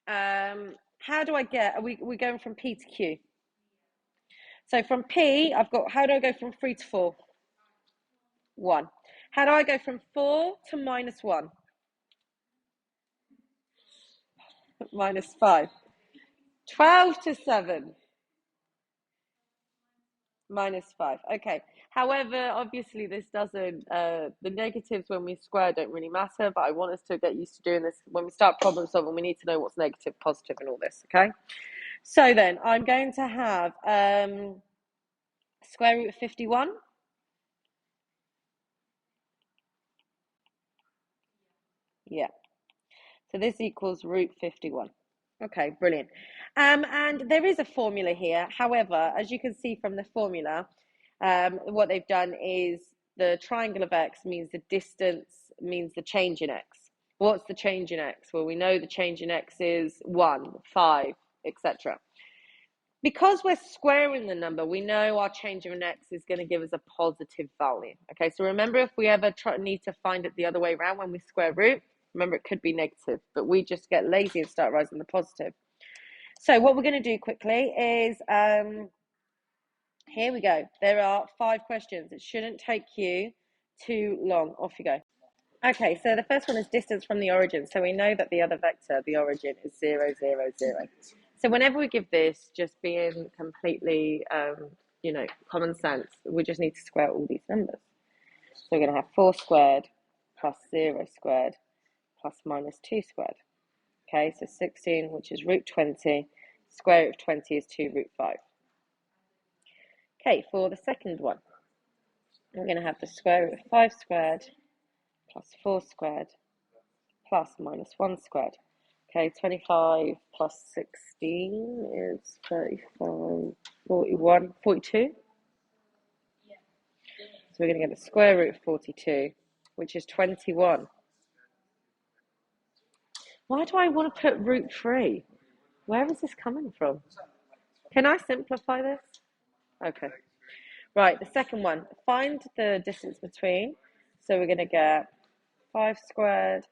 how do I get, we're going from P to Q. So from P, I've got, how do I go from 3 to 4? 1. How do I go from 4 to minus 1? Minus 5. 12 to 7. Minus 5. Okay. However, obviously this doesn't, the negatives when we square don't really matter, but I want us to get used to doing this. When we start problem solving, we need to know what's negative, positive, and all this, okay? So then I'm going to have square root of 51. Yeah. So this equals root 51. Okay, brilliant. And there is a formula here. However, as you can see from the formula, what they've done is the triangle of x means the distance means the change in x. What's the change in x? Well, we know the change in x is 1, 5, etc. Because we're squaring the number, we know our change in x is going to give us a positive value. Okay, so remember, if we ever need to find it the other way around when we square root, remember it could be negative, but we just get lazy and start writing the positive. So what we're going to do quickly is, here we go. There are 5 questions. It shouldn't take you too long. Off you go. Okay, so the first one is distance from the origin. So we know that the other vector, the origin, is 0, 0, 0. So whenever we give this, just being completely, common sense, we just need to square all these numbers. So we're going to have 4 squared plus 0 squared plus minus 2 squared. Okay, so 16, which is root 20. Square root of 20 is 2 root 5. Okay, for the second one, we're going to have the square root of 5 squared plus 4 squared plus minus 1 squared. Okay, 25 plus 16 is 35, 41, 42. So we're going to get the square root of 42, which is 21. Why do I want to put root 3? Where is this coming from? Can I simplify this? Okay. Right, the second one. Find the distance between. So we're going to get 5 squared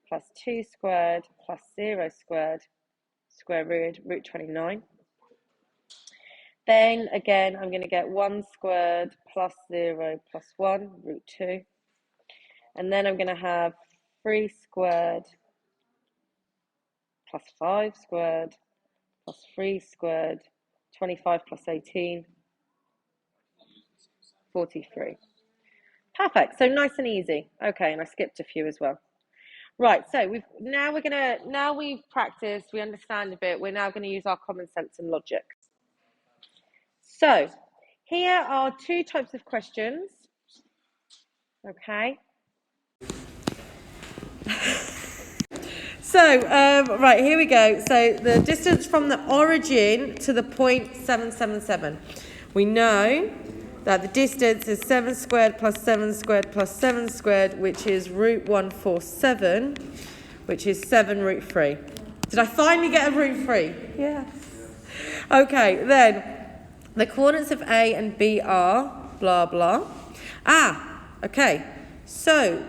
plus 2 squared plus 0 squared, square root 29. Then again, I'm going to get 1 squared plus 0 plus 1, root 2. And then I'm going to have 3 squared plus 5 squared plus 3 squared, 25 plus 18, 43. Perfect. So nice and easy. Okay, and I skipped a few as well. Right, so now we've practiced, we understand a bit, we're now going to use our common sense and logic. So, here are 2 types of questions. Okay. So, right, here we go. So, the distance from the origin to the point 777. We know that the distance is 7 squared plus 7 squared plus 7 squared, which is root 147, which is 7 root 3. Did I finally get a root 3? Yes. Okay, then the coordinates of A and B are blah, blah. Okay. So,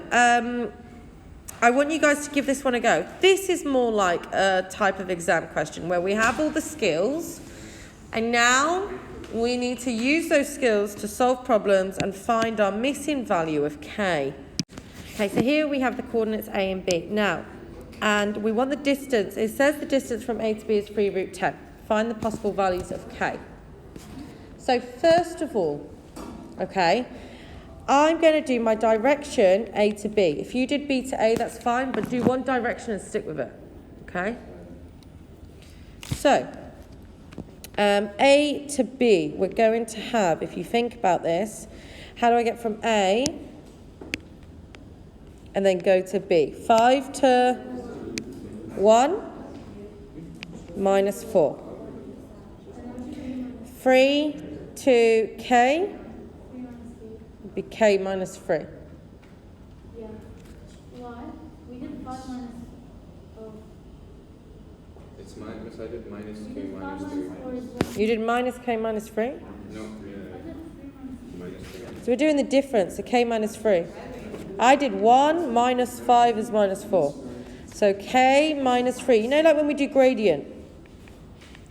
I want you guys to give this one a go. This is more like a type of exam question where we have all the skills, and now we need to use those skills to solve problems and find our missing value of k. Okay, so here we have the coordinates A and B. Now, and we want the distance. It says the distance from A to B is 3 root 10. Find the possible values of k. So first of all, okay, I'm going to do my direction A to B. If you did B to A, that's fine, but do one direction and stick with it, okay? So, A to B, we're going to have, if you think about this, how do I get from A and then go to B? 5 to 1 minus 4. 3 to K would be K minus 3. Yeah. Why? We did 5 minus 4. It's minus, I did minus We 2 did 5 minus minus 4 is 3. 1. You did minus K minus 3? No, yeah. I did 3 minus 4. Minus 3. So we're doing the difference, so K minus 3. I did 1 minus 5 is minus 4. So K minus 3. You know, like when we do gradient?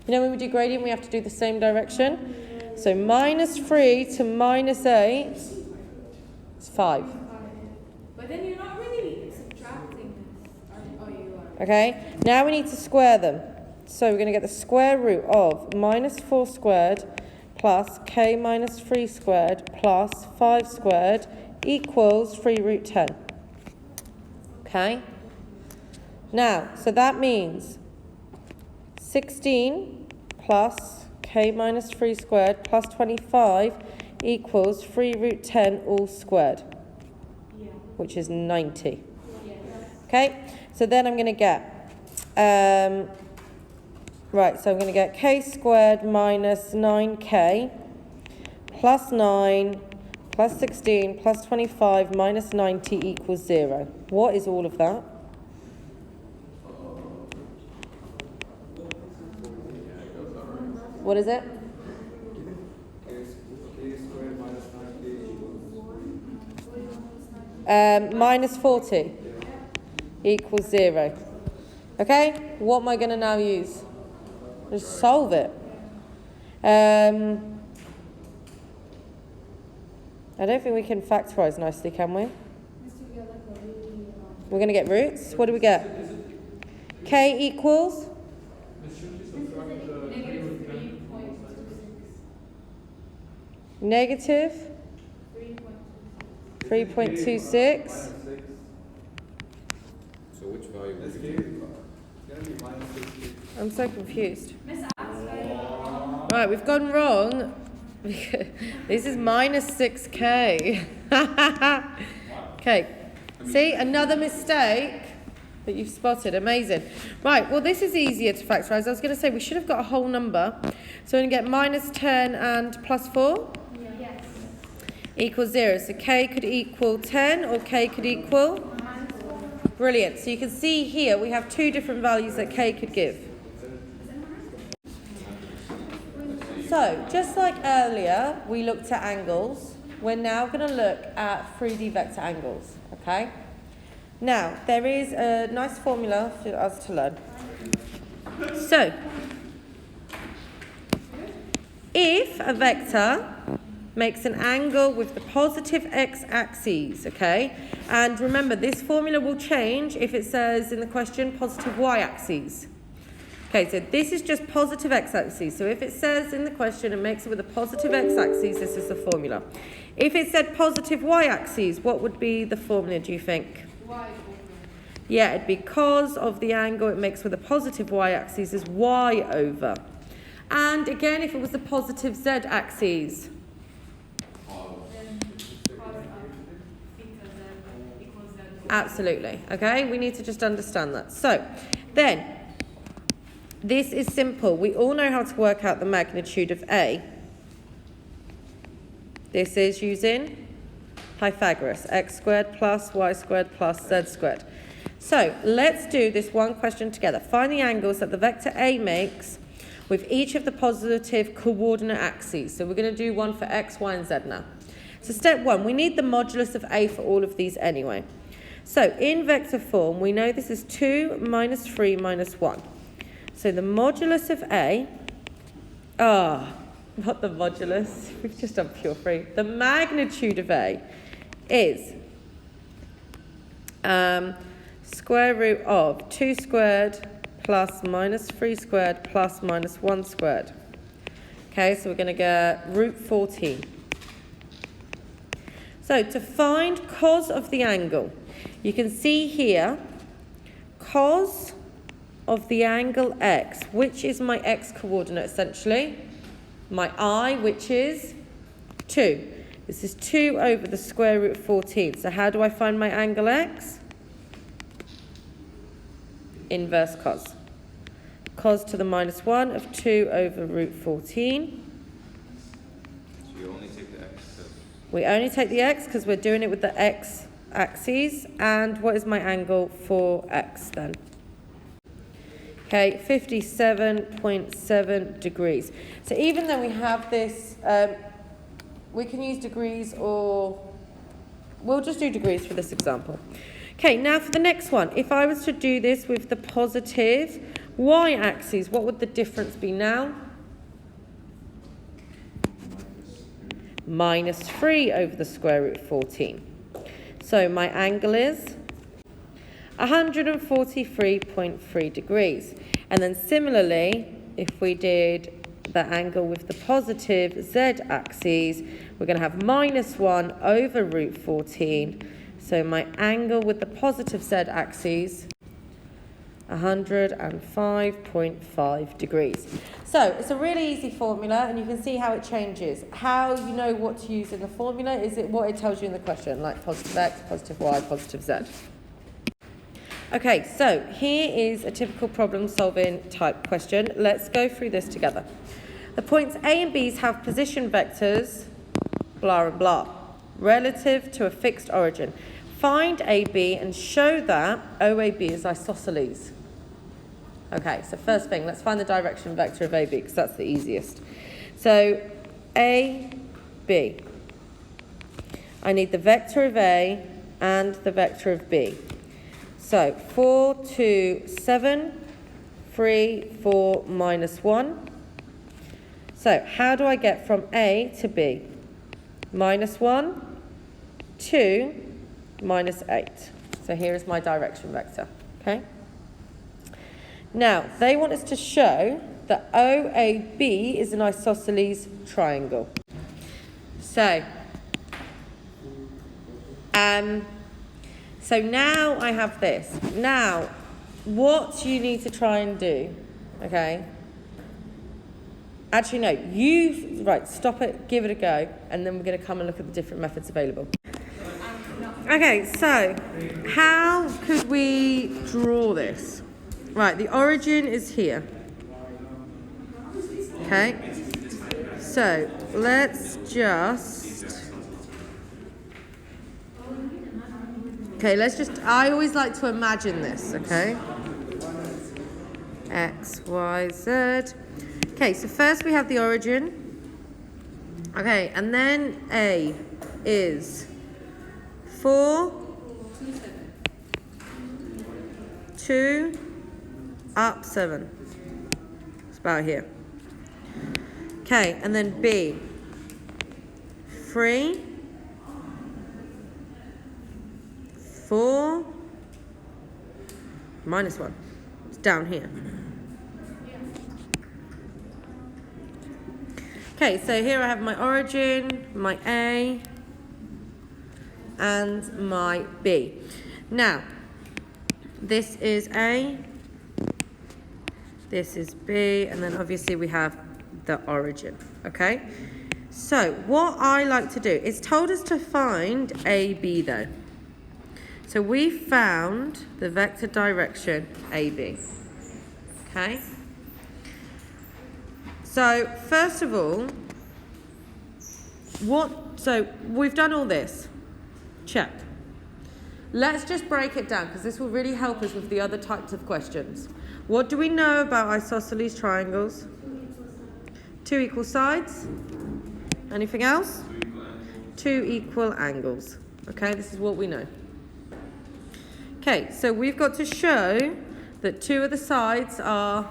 You know, when we do gradient, we have to do the same direction? So minus 3 to minus 8 is 5. But then you're not really subtracting this. Oh, you are. Okay, now we need to square them. So we're going to get the square root of minus 4 squared plus K minus 3 squared plus 5 squared equals 3 root 10. Okay? Now, so that means 16 plus K minus 3 squared plus 25 equals 3 root 10 all squared, which is 90. Okay, so then I'm going to get, right, so I'm going to get K squared minus 9K plus 9 plus 16 plus 25 minus 90 equals 0. What is all of that? What is it? Minus 40 equals 0. Okay, what am I going to now use? Just solve it. I don't think we can factorize nicely, can we? We're going to get roots. What do we get? K equals? Negative 3.26. So which value is it? I'm so confused. Right, we've gone wrong. This is minus 6K. Okay. See, another mistake that you've spotted. Amazing. Right, well, this is easier to factorize. I was going to say we should have got a whole number. So we're going to get minus 10 and plus 4. Yes. Equals 0. So K could equal 10 or K could equal? Brilliant. So you can see here we have 2 different values that K could give. So, just like earlier, we looked at angles, we're now going to look at 3D vector angles, okay? Now, there is a nice formula for us to learn. So, if a vector makes an angle with the positive x-axis, okay? And remember, this formula will change if it says in the question positive y-axis. Okay, so this is just positive x-axis. So if it says in the question and makes it with a positive x-axis, this is the formula. If it said positive y-axis, what would be the formula, do you think? Y. Yeah, it'd be cos of the angle it makes with a positive y-axis is y over. And again, if it was the positive z-axis, absolutely, okay? We need to just understand that. So, then, this is simple. We all know how to work out the magnitude of A. This is using Pythagoras, x squared plus y squared plus z squared. So, let's do this one question together. Find the angles that the vector A makes with each of the positive coordinate axes. So, we're going to do one for x, y, and z now. So, step one, we need the modulus of A for all of these anyway. So, in vector form, we know this is 2 minus 3 minus 1. So, the modulus of A, not the modulus, we've just done pure 3. The magnitude of A is square root of 2 squared plus minus 3 squared plus minus 1 squared. Okay, so we're going to get root 14. So, to find cos of the angle, you can see here, cos of the angle x, which is my x coordinate essentially, my I, which is 2. This is 2 over the square root of 14. So how do I find my angle x? Inverse cos. Cos to the minus 1 of 2 over root 14. So you only take the x. We only take the x because we're doing it with the x axes. And what is my angle for x then? Okay, 57.7 degrees. So even though we have this, we can use degrees or we'll just do degrees for this example. Okay, now for the next one. If I was to do this with the positive y-axis, what would the difference be now? Minus 3 over the square root of 14. So my angle is 143.3 degrees. And then similarly, if we did the angle with the positive z-axis, we're going to have minus 1 over root 14. So my angle with the positive z-axis, 105.5 degrees. So it's a really easy formula, and you can see how it changes. How you know what to use in the formula is it what it tells you in the question, like positive x, positive y, positive z. Okay, so here is a typical problem-solving type question. Let's go through this together. The points A and B have position vectors, blah and blah, relative to a fixed origin. Find AB and show that OAB is isosceles. Okay, so first thing, let's find the direction vector of AB because that's the easiest. So AB. I need the vector of A and the vector of B. So 4, 2, 7, 3, 4, minus 1. So how do I get from A to B? Minus 1, 2, minus 8. So here is my direction vector. Okay. Now, they want us to show that OAB is an isosceles triangle. So now I have this. Now, what you need to try and do, okay? Actually, no, right, stop it, give it a go, and then we're going to come and look at the different methods available. Okay, so how could we draw this? Right, the origin is here. Okay, so let's I always like to imagine this, okay? X, Y, Z. Okay, so first we have the origin. Okay, and then A is 4, 2, up 7. It's about here. Okay, and then B, 3, 4, minus 1. It's down here. Okay, so here I have my origin, my A, and my B. Now, this is A, this is B, and then obviously we have the origin, okay? So, what I like to do, it's told us to find AB though. So we found the vector direction AB, okay? So, first of all, so we've done all this, check. Let's just break it down because this will really help us with the other types of questions. What do we know about isosceles triangles? 2 equal sides. Anything else? 2 equal angles. Okay, this is what we know. Okay, so we've got to show that 2 of the sides are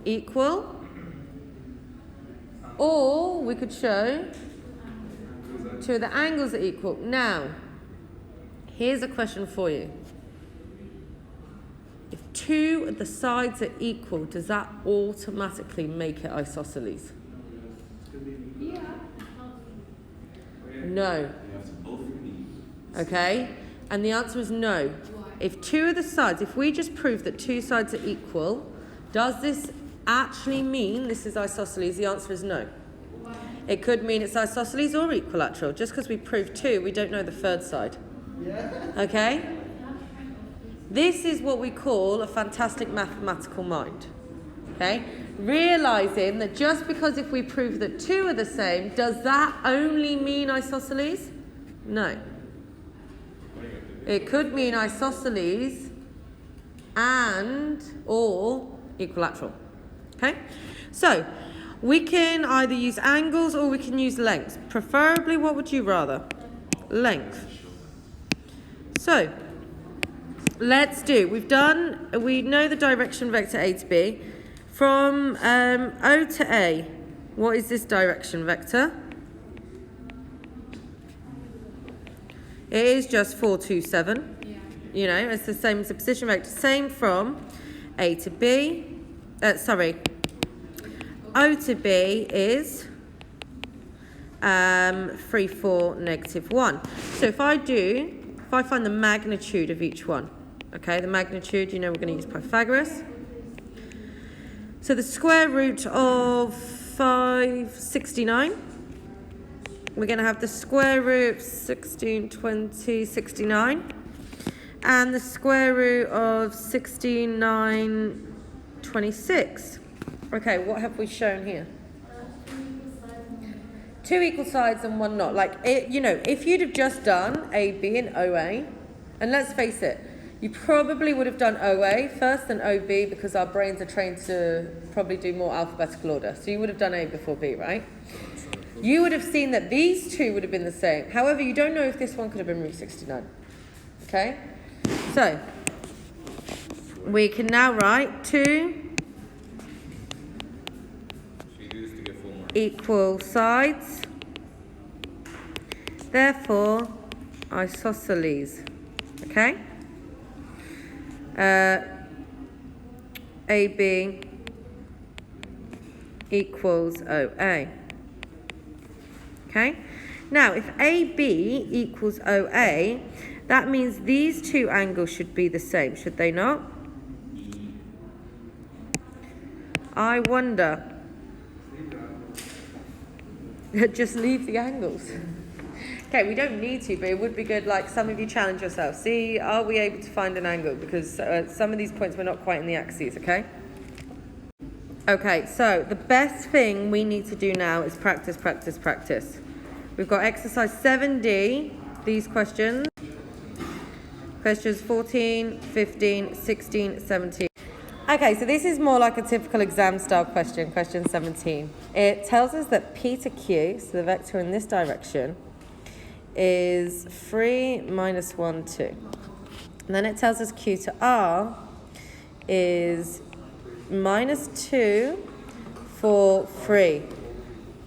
equal, or we could show 2 of the angles are equal. Now, here's a question for you. If 2 of the sides are equal, does that automatically make it isosceles? Yeah. No. Okay? And the answer is no. If 2 of the sides, if we just prove that 2 sides are equal, does this actually mean this is isosceles? The answer is no. It could mean it's isosceles or equilateral. Just because we proved 2, we don't know the third side. Okay? This is what we call a fantastic mathematical mind. Okay? Realizing that just because if we prove that 2 are the same, does that only mean isosceles? No. It could mean isosceles and or equilateral. Okay? So, we can either use angles or we can use lengths. Preferably, what would you rather? Length. So, let's do. We know the direction vector A to B. From O to A, what is this direction vector? It is just 4, 2, 7. Yeah. You know, it's the same as the position vector. Same from A to B. O to B is 3, 4, negative 1. So if I find the magnitude of each one, okay, the magnitude, you know we're going to use Pythagoras. So the square root of 569, we're going to have the square root 16, 20, 69, and the square root of 16, 9, 26. Okay, what have we shown here? 2 equal sides and 1 not. Like, you know, if you'd have just done AB and OA, and let's face it, you probably would have done OA first and OB because our brains are trained to probably do more alphabetical order. So you would have done A before B, right? You would have seen that these 2 would have been the same. However, you don't know if this one could have been root 69. Okay? So, we can now write 2 equal sides, therefore isosceles. Okay? AB equals OA. Okay? Now, if AB equals OA, that means these 2 angles should be the same, should they not? I wonder. Just leave the angles. Okay, we don't need to, but it would be good, like some of you challenge yourself. See, are we able to find an angle? Because some of these points we're not quite in the axes, okay? Okay, so the best thing we need to do now is practice, practice, practice. We've got exercise 7D, these questions. Questions 14, 15, 16, 17. Okay, so this is more like a typical exam style question, question 17. It tells us that P to Q, so the vector in this direction, is 3, minus 1, 2. And then it tells us Q to R is minus 2, 4, 3.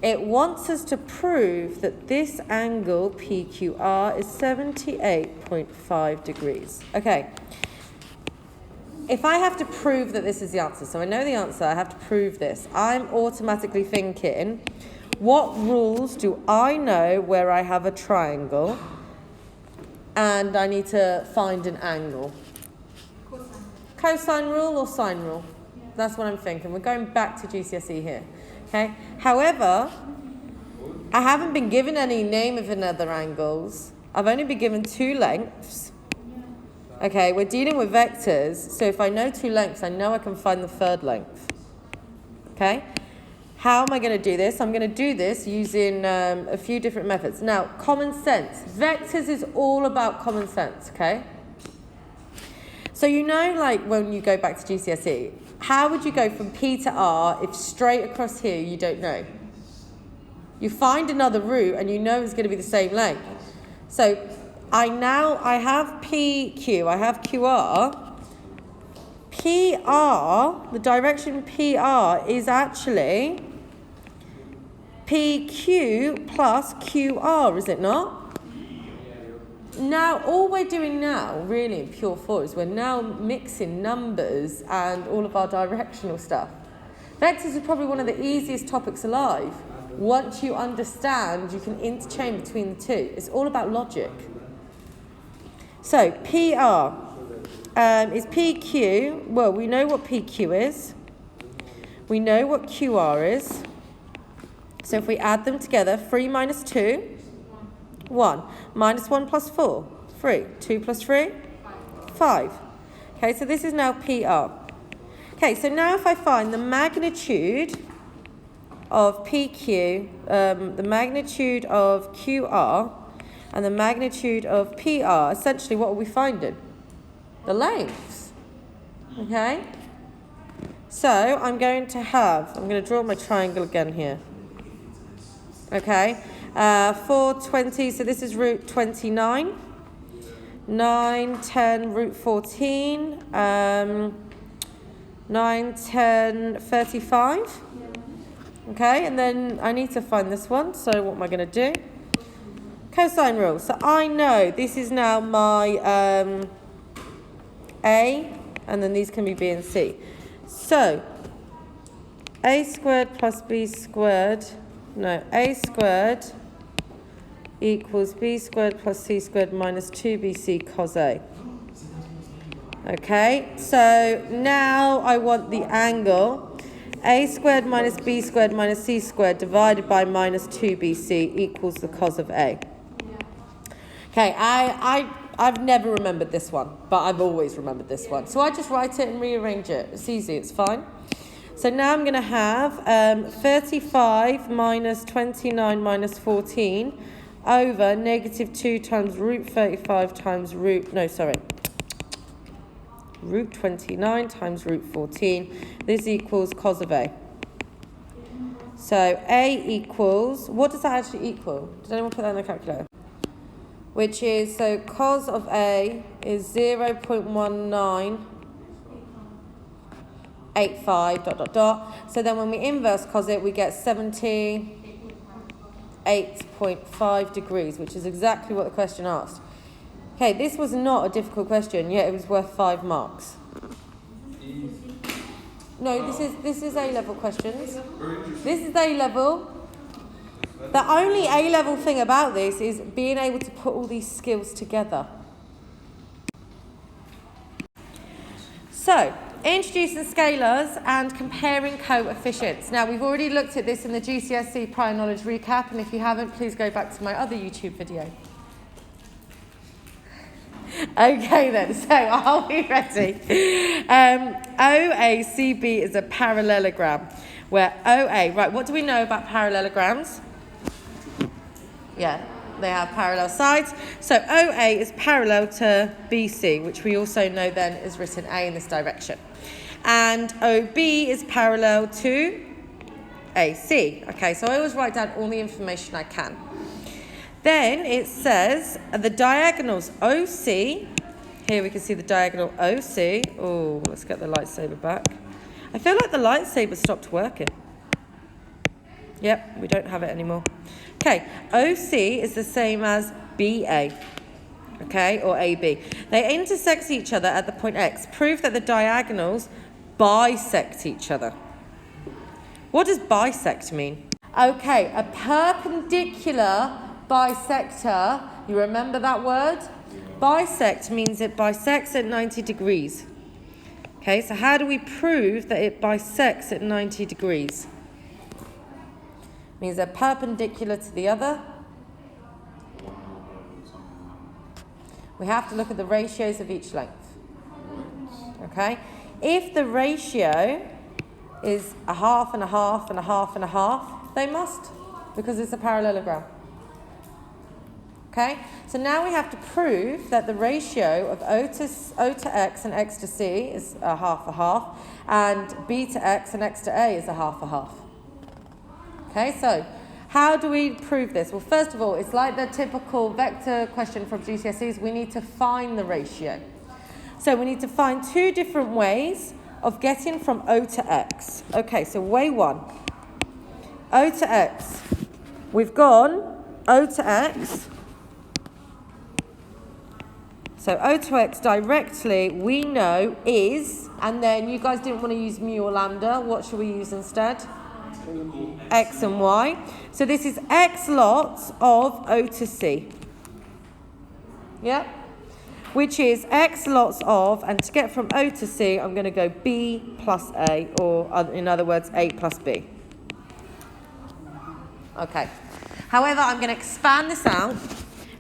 It wants us to prove that this angle PQR is 78.5 degrees. Okay. If I have to prove that this is the answer, so I know the answer, I have to prove this, I'm automatically thinking, what rules do I know where I have a triangle and I need to find an angle? Cosine rule or sine rule? That's what I'm thinking. We're going back to GCSE here. Okay. However, I haven't been given any name of another angles. I've only been given 2 lengths. Okay, we're dealing with vectors, so if I know 2 lengths, I know I can find the third length. Okay? How am I going to do this? I'm going to do this using a few different methods. Now, common sense. Vectors is all about common sense, okay? So you know, like, when you go back to GCSE, how would you go from P to R if straight across here you don't know? You find another route and you know it's going to be the same length. So I have PQ, I have QR. PR, the direction PR is actually PQ plus QR, is it not? Now, all we're doing now, really in pure 4, is we're now mixing numbers and all of our directional stuff. Vectors is probably one of the easiest topics alive. Once you understand, you can interchange between the two. It's all about logic. So, PR is PQ. Well, we know what PQ is. We know what QR is. So if we add them together, 3 minus 2, 1. Minus 1 plus 4, 3. 2 plus 3, 5. Okay, so this is now PR. Okay, so now if I find the magnitude of PQ, the magnitude of QR, and the magnitude of PR, essentially what are we finding? The lengths. Okay? So I'm going to draw my triangle again here. Okay? 420, so this is root 29. 9, 10, root 14. 9, 10, 35. Okay, and then I need to find this one, so what am I going to do? Cosine rule. So I know this is now my A, and then these can be B and C. So A squared plus B squared, no, A squared equals B squared plus C squared minus 2BC cos A. Okay, so now I want the angle A squared minus B squared minus C squared divided by minus 2BC equals the cos of A. Okay, I've never remembered this one, but I've always remembered this one. So I just write it and rearrange it. It's easy, it's fine. So now I'm going to have 35 minus 29 minus 14 over negative 2 times root 35 times root 29 times root 14. This equals cos of A. So A equals, what does that actually equal? Did anyone put that in the calculator? Which is, so cos of A is 0.1985 ... So then when we inverse cos it, we get 78.5 degrees, which is exactly what the question asked. Okay, this was not a difficult question, yet it was worth 5 marks. No, this is A-level questions. This is A-level. The only A-level thing about this is being able to put all these skills together. So, introducing scalars and comparing coefficients. Now, we've already looked at this in the GCSE prior knowledge recap, and if you haven't, please go back to my other YouTube video. Okay then, so are we ready? OACB is a parallelogram, where OA, right, what do we know about parallelograms? Yeah, they have parallel sides. So OA is parallel to BC, which we also know then is written A in this direction. And OB is parallel to AC. Okay, so I always write down all the information I can. Then it says the diagonals OC. Here we can see the diagonal OC. Oh, let's get the lightsaber back. I feel like the lightsaber stopped working. Yep, we don't have it anymore. Okay, OC is the same as BA. Okay, or AB. They intersect each other at the point X. Prove that the diagonals bisect each other. What does bisect mean? Okay, a perpendicular bisector. You remember that word? Bisect means it bisects at 90 degrees. Okay, so how do we prove that it bisects at 90 degrees? Means they're perpendicular to the other. We have to look at the ratios of each length. Okay? If the ratio is a half and a half and a half and a half, they must, because it's a parallelogram. Okay? So now we have to prove that the ratio of O to X and X to C is a half, and B to X and X to A is a half. Okay, so how do we prove this? Well, first of all, it's like the typical vector question from GCSEs. We need to find the ratio. So we need to find two different ways of getting from O to X. Okay, so way one. O to X. We've gone O to X. So O to X directly, we know is, and then you guys didn't want to use mu or lambda. What should we use instead? X and Y. So this is X lots of O to C. Yep. Which is X lots of, and to get from O to C, I'm going to go B plus A, or in other words, A plus B. Okay. However, I'm going to expand this out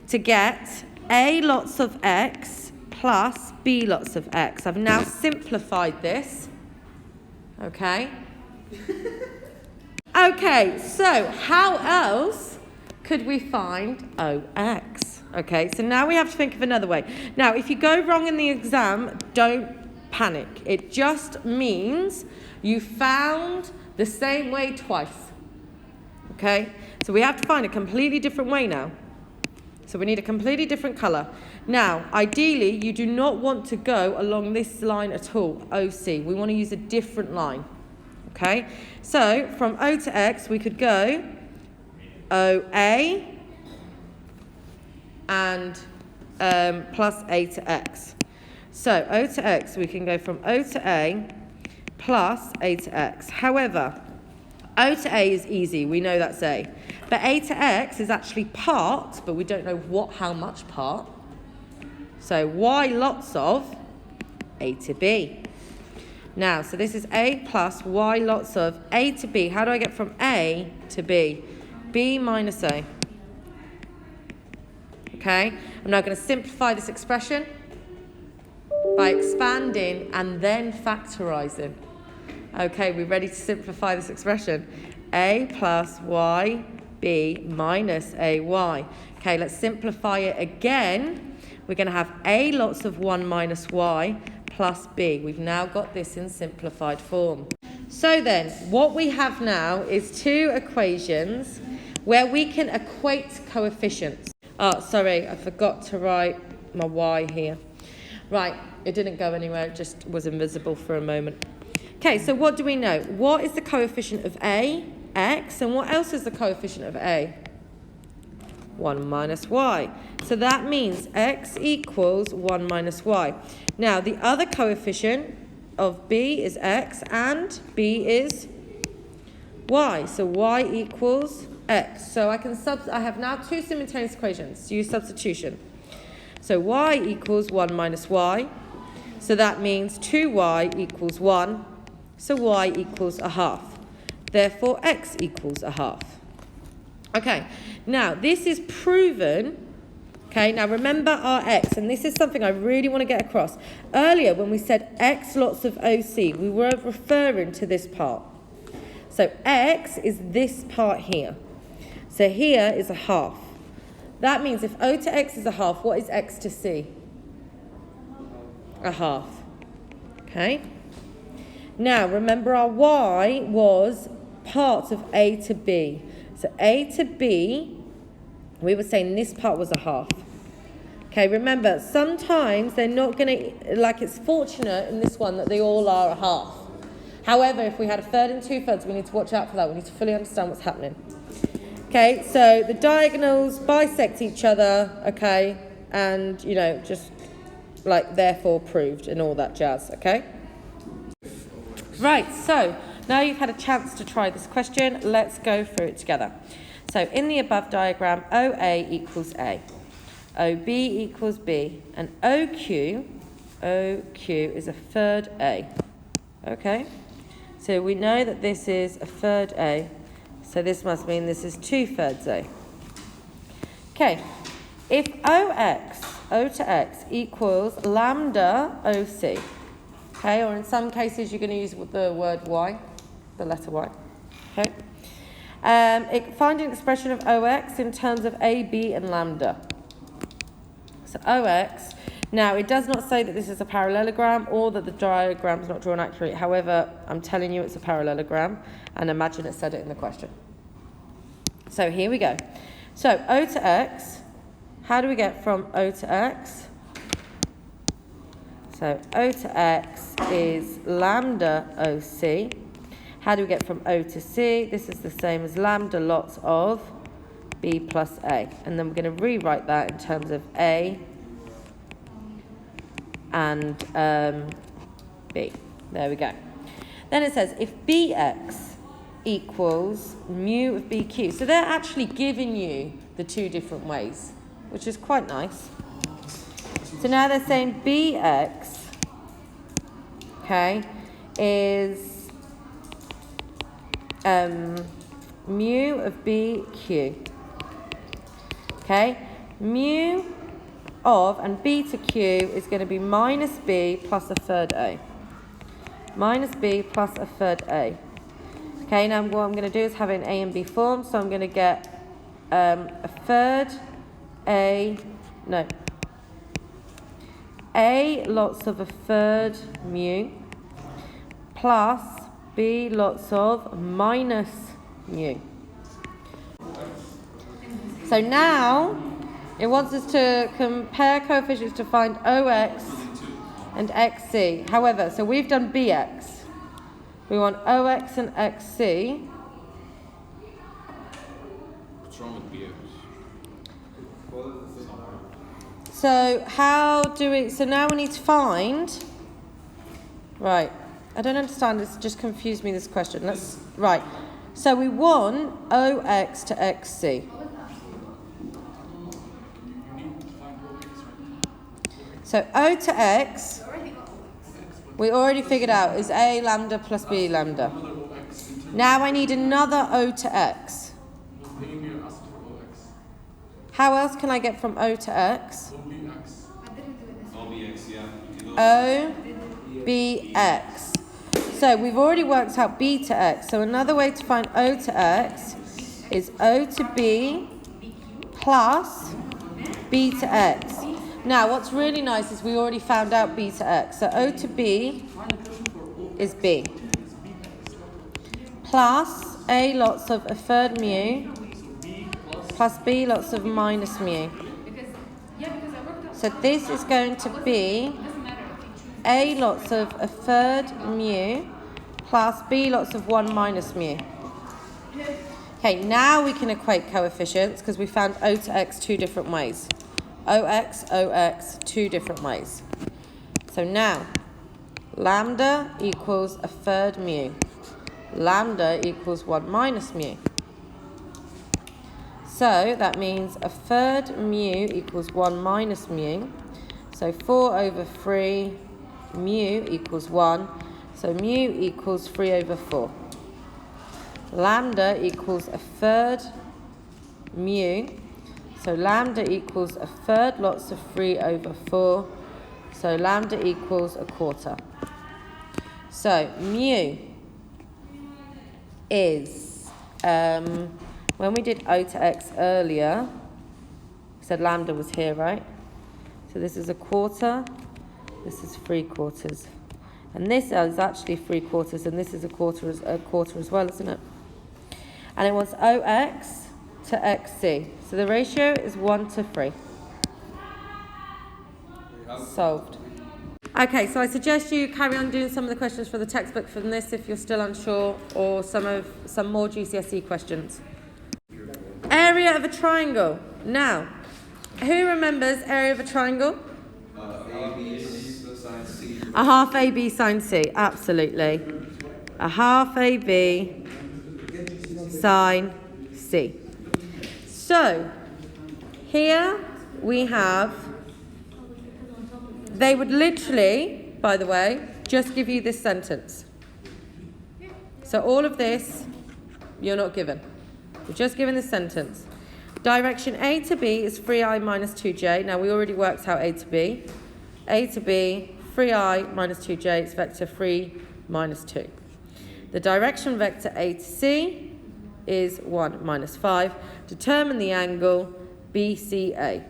to get A lots of X plus B lots of X. I've now simplified this. Okay. Okay, so how else could we find OX? Okay, so now we have to think of another way. Now, if you go wrong in the exam, don't panic. It just means you found the same way twice. Okay, so we have to find a completely different way now. So we need a completely different colour. Now, ideally, you do not want to go along this line at all, OC. We want to use a different line. Okay, so from O to X, we could go OA and plus A to X. So O to X, we can go from O to A plus A to X. However, O to A is easy. We know that's A. But A to X is actually part, but we don't know how much part. So Y lots of A to B. Now, so this is A plus Y lots of A to B. How do I get from A to B? B minus A. Okay, I'm now going to simplify this expression by expanding and then factorizing. Okay, we're ready to simplify this expression. A plus Y B minus AY. Okay, let's simplify it again. We're going to have A lots of 1 minus Y plus B. We've now got this in simplified form. So then, what we have now is two equations where we can equate coefficients. Oh, sorry, I forgot to write my Y here. Right, it didn't go anywhere, it just was invisible for a moment. Okay, so what do we know? What is the coefficient of A? X. And what else is the coefficient of A? 1 minus Y. So that means X equals 1 minus Y. Now, the other coefficient of B is X and B is Y. So Y equals X. So I have now two simultaneous equations. Use substitution. So Y equals 1 minus Y. So that means 2Y equals 1. So Y equals a half. Therefore, X equals a half. Okay, now this is proven. Okay, now remember our X, and this is something I really want to get across. Earlier, when we said X lots of OC, we were referring to this part. So X is this part here. So here is a half. That means if O to X is a half, what is X to C? A half. Okay. Now, remember our y was parts of A to B. So A to B, we were saying this part was a half. Okay, remember, sometimes they're not going to, like it's fortunate in this one that they all are a half. However, if we had a third and 2/3, we need to watch out for that. We need to fully understand what's happening. Okay, so the diagonals bisect each other, okay, and, you know, just like therefore proved and all that jazz, okay? Right, so now you've had a chance to try this question. Let's go through it together. So in the above diagram, OA equals A, OB equals B, and OQ is a third A, okay? So we know that this is a third A, so this must mean this is 2/3 A. Okay, if O to X equals lambda OC, okay, or in some cases you're going to use the word Y, the letter Y, okay? Find an expression of OX in terms of AB and lambda. So OX, now it does not say that this is a parallelogram or that the diagram is not drawn accurately. However, I'm telling you it's a parallelogram, and imagine it said it in the question. So here we go. So O to X, how do we get from O to X? So O to X is lambda OC. How do we get from O to C? This is the same as lambda lots of B plus A. And then we're going to rewrite that in terms of A and B. There we go. Then it says if BX equals mu of BQ. So they're actually giving you the two different ways, which is quite nice. So now they're saying BX, okay, is mu of BQ. Okay, mu of, and B to Q is going to be minus B plus a third A. Minus B plus a third A. Okay, now what I'm going to do is have an A and B form, so I'm going to get a third A lots of a third mu plus B lots of minus mu. So now it wants us to compare coefficients to find OX and XC. However, so we've done BX. We want OX and XC. What's wrong with BX? So how do we, so now we need to find, right, I don't understand, this just confused me, this question. Right, so we want OX to XC. So O to X, we already figured out, is A lambda plus B lambda. Now I need another O to X. How else can I get from O to X? OBX, yeah. OBX. So we've already worked out B to X. So another way to find O to X is O to B plus B to X. Now what's really nice is we already found out B to X. So O to B is B. Plus A lots of a third mu plus B lots of minus mu. So this is going to be A lots of a third mu plus B lots of 1 minus mu. Okay, now we can equate coefficients because we found O to X two different ways. OX, two different ways. So now, lambda equals a third mu. Lambda equals 1 minus mu. So that means a third mu equals 1 minus mu. So 4 over 3 mu equals 1. So mu equals 3 over 4. Lambda equals a third mu. So lambda equals a third lots of 3 over 4. So lambda equals a quarter. So mu is, when we did O to X earlier, we said lambda was here, right? So this is a quarter, this is 3/4. And this is actually 3/4, and this is a quarter as well, isn't it? And it wants OX to XC. So the ratio is 1 to 3. Solved. Okay, so I suggest you carry on doing some of the questions from the textbook from this if you're still unsure, or some more GCSE questions. Area of a triangle. Now, who remembers area of a triangle? A half AB sine C, absolutely. A half AB sine C. So, here we have, they would literally, by the way, just give you this sentence. So all of this, you're not given. You're just given this sentence. Direction A to B is 3i minus 2j. Now, we already worked out A to B. A to B, 3i minus 2j, it's vector 3 minus 2. The direction vector A to C is 1 minus 5. Determine the angle BCA.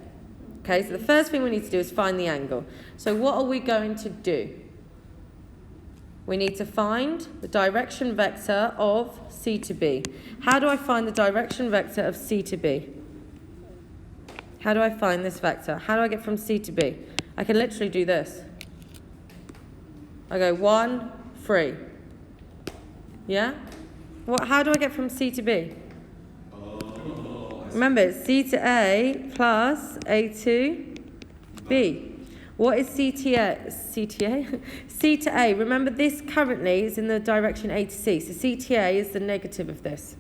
Okay, so the first thing we need to do is find the angle. So what are we going to do? We need to find the direction vector of C to B. How do I find the direction vector of C to B? How do I find this vector? How do I get from C to B? I can literally do this. I go 1, 3. Yeah? How do I get from C to B? Remember, it's C to A plus A to B. What is C to A? C to A. Remember, this currently is in the direction A to C. So C to A is the negative of this.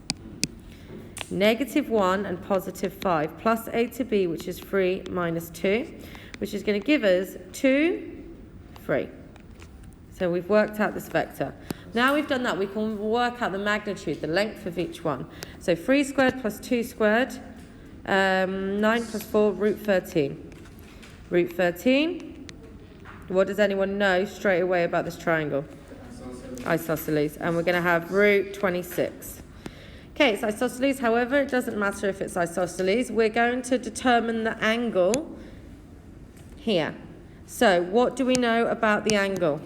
-1 and +5 plus A to B, which is 3 minus 2, which is going to give us 2, 3. So we've worked out this vector. Now we've done that, we can work out the magnitude, the length of each one. So 3 squared plus 2 squared, 9 plus 4, root 13. Root 13. What does anyone know straight away about this triangle? Isosceles. And we're going to have root 26. Okay, it's isosceles. However, it doesn't matter if it's isosceles. We're going to determine the angle here. So what do we know about the angle?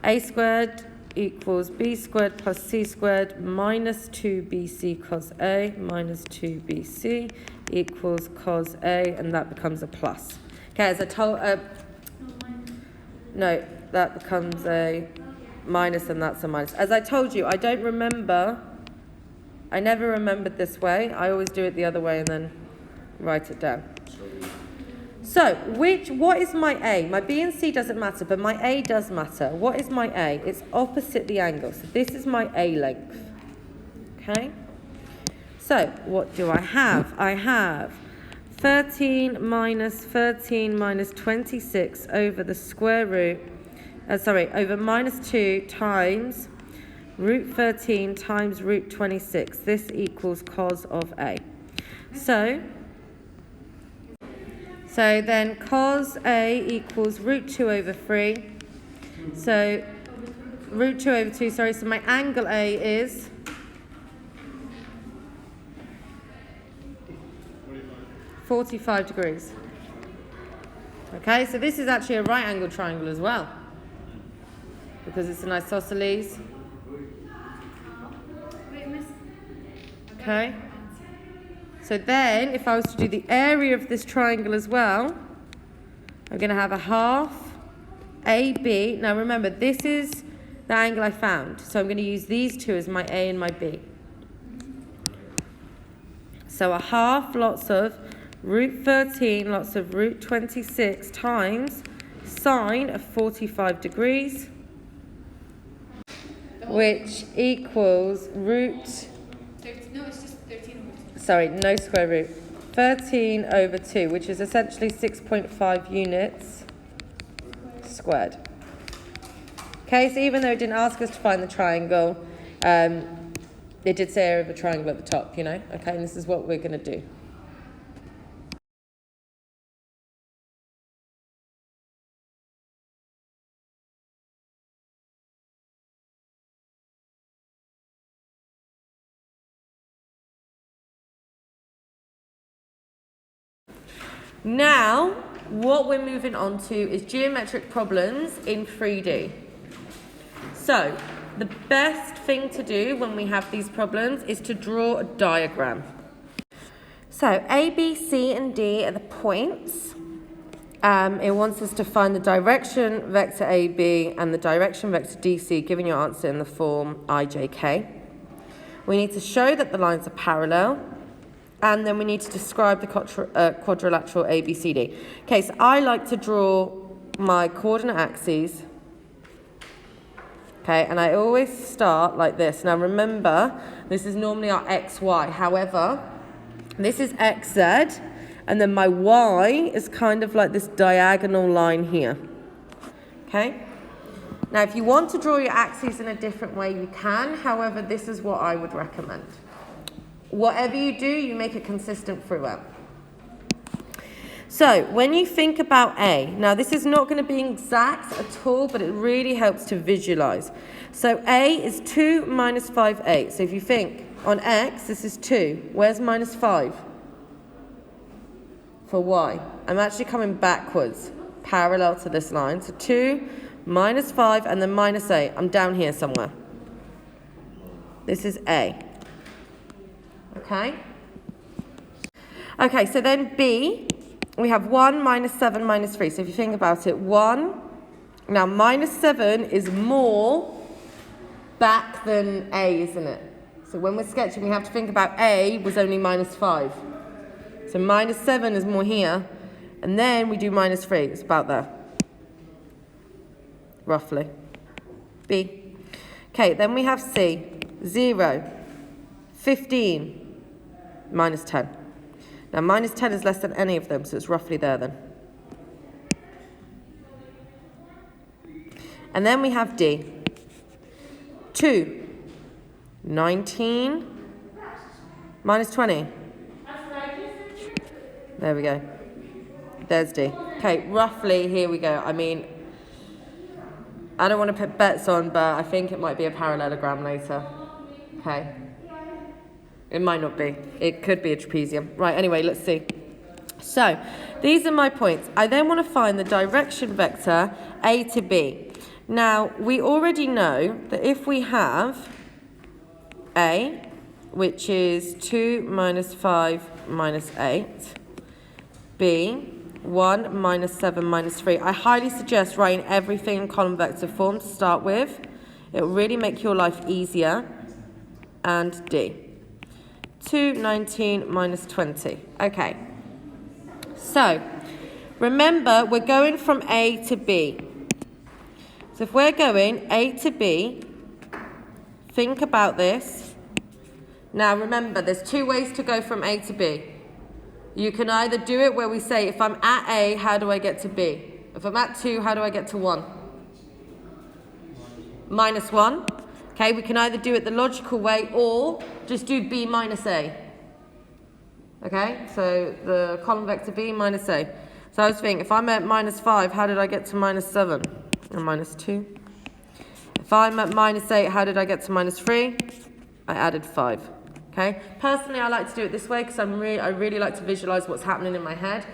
A squared equals B squared plus C squared minus 2BC cos A minus 2BC equals cos A, and that becomes a plus. Okay, as I told, no, that becomes a minus, and that's a minus. As I told you, I never remembered this way. I always do it the other way and then write it down. So, what is my A? My B and C doesn't matter, but my A does matter. What is my A? It's opposite the angle. So this is my A length. Okay? So, what do I have? I have 13 minus 26 over the square root, over minus 2 times root 13 times root 26. This equals cos of A. So then cos A equals root 2 over 3. So root 2 over 2, so my angle A is 45 degrees. Okay, so this is actually a right angle triangle as well, because it's an isosceles. Okay. So then, if I was to do the area of this triangle as well, I'm going to have a half AB. Now remember, this is the angle I found. So I'm going to use these two as my A and my B. So a half, lots of root 13, lots of root 26 times sine of 45 degrees, which equals root... No, it's just 13 over 2. Sorry, no square root. 13 over 2, which is essentially 6.5 units squared. Okay, so even though it didn't ask us to find the triangle, it did say area of a triangle at the top, you know? Okay, and this is what we're going to do. Now, what we're moving on to is geometric problems in 3D. So, the best thing to do when we have these problems is to draw a diagram. So, A, B, C, and D are the points. It wants us to find the direction vector AB and the direction vector DC, giving your answer in the form IJK. We need to show that the lines are parallel, and then we need to describe the quadrilateral ABCD. Okay, so I like to draw my coordinate axes. Okay, and I always start like this. Now remember, this is normally our XY. However, this is XZ, and then my Y is kind of like this diagonal line here. Okay? Now, if you want to draw your axes in a different way, you can. However, this is what I would recommend. Whatever you do, you make it consistent throughout. So, when you think about A, now this is not going to be exact at all, but it really helps to visualize. So, A is 2 minus 5, 8. So, if you think on X, this is 2. Where's minus 5? For Y. I'm actually coming backwards, parallel to this line. So, 2 minus 5 and then minus 8. I'm down here somewhere. This is A. Okay? Okay, so then B, we have 1 minus 7 minus 3. So if you think about it, 1, now minus 7 is more back than A, isn't it? So when we're sketching, we have to think about A was only minus 5. So minus 7 is more here, and then we do minus 3. It's about there, roughly. B. Okay, then we have C, 0, 15, minus 10. Now, minus 10 is less than any of them, so it's roughly there then. And then we have D. 2, 19, minus 20. There we go. There's D. Okay, roughly, here we go. I mean, I don't want to put bets on, but I think it might be a parallelogram later. Okay. It might not be. It could be a trapezium. Right, anyway, let's see. So, these are my points. I then want to find the direction vector A to B. Now, we already know that if we have A, which is 2 minus 5 minus 8, B, 1 minus 7 minus 3. I highly suggest writing everything in column vector form to start with. It will really make your life easier. And D. 2, 19 minus 20. Okay. So, remember, we're going from A to B. So if we're going A to B, think about this. Now remember, there's two ways to go from A to B. You can either do it where we say, if I'm at A, how do I get to B? If I'm at 2, how do I get to 1? Minus 1. Okay, we can either do it the logical way or just do B minus A. Okay, so the column vector B minus A. So I was thinking, if I'm at minus 5, how did I get to minus 7? And minus 2. If I'm at minus 8, how did I get to minus 3? I added 5. Okay, personally I like to do it this way because I really like to visualize what's happening in my head.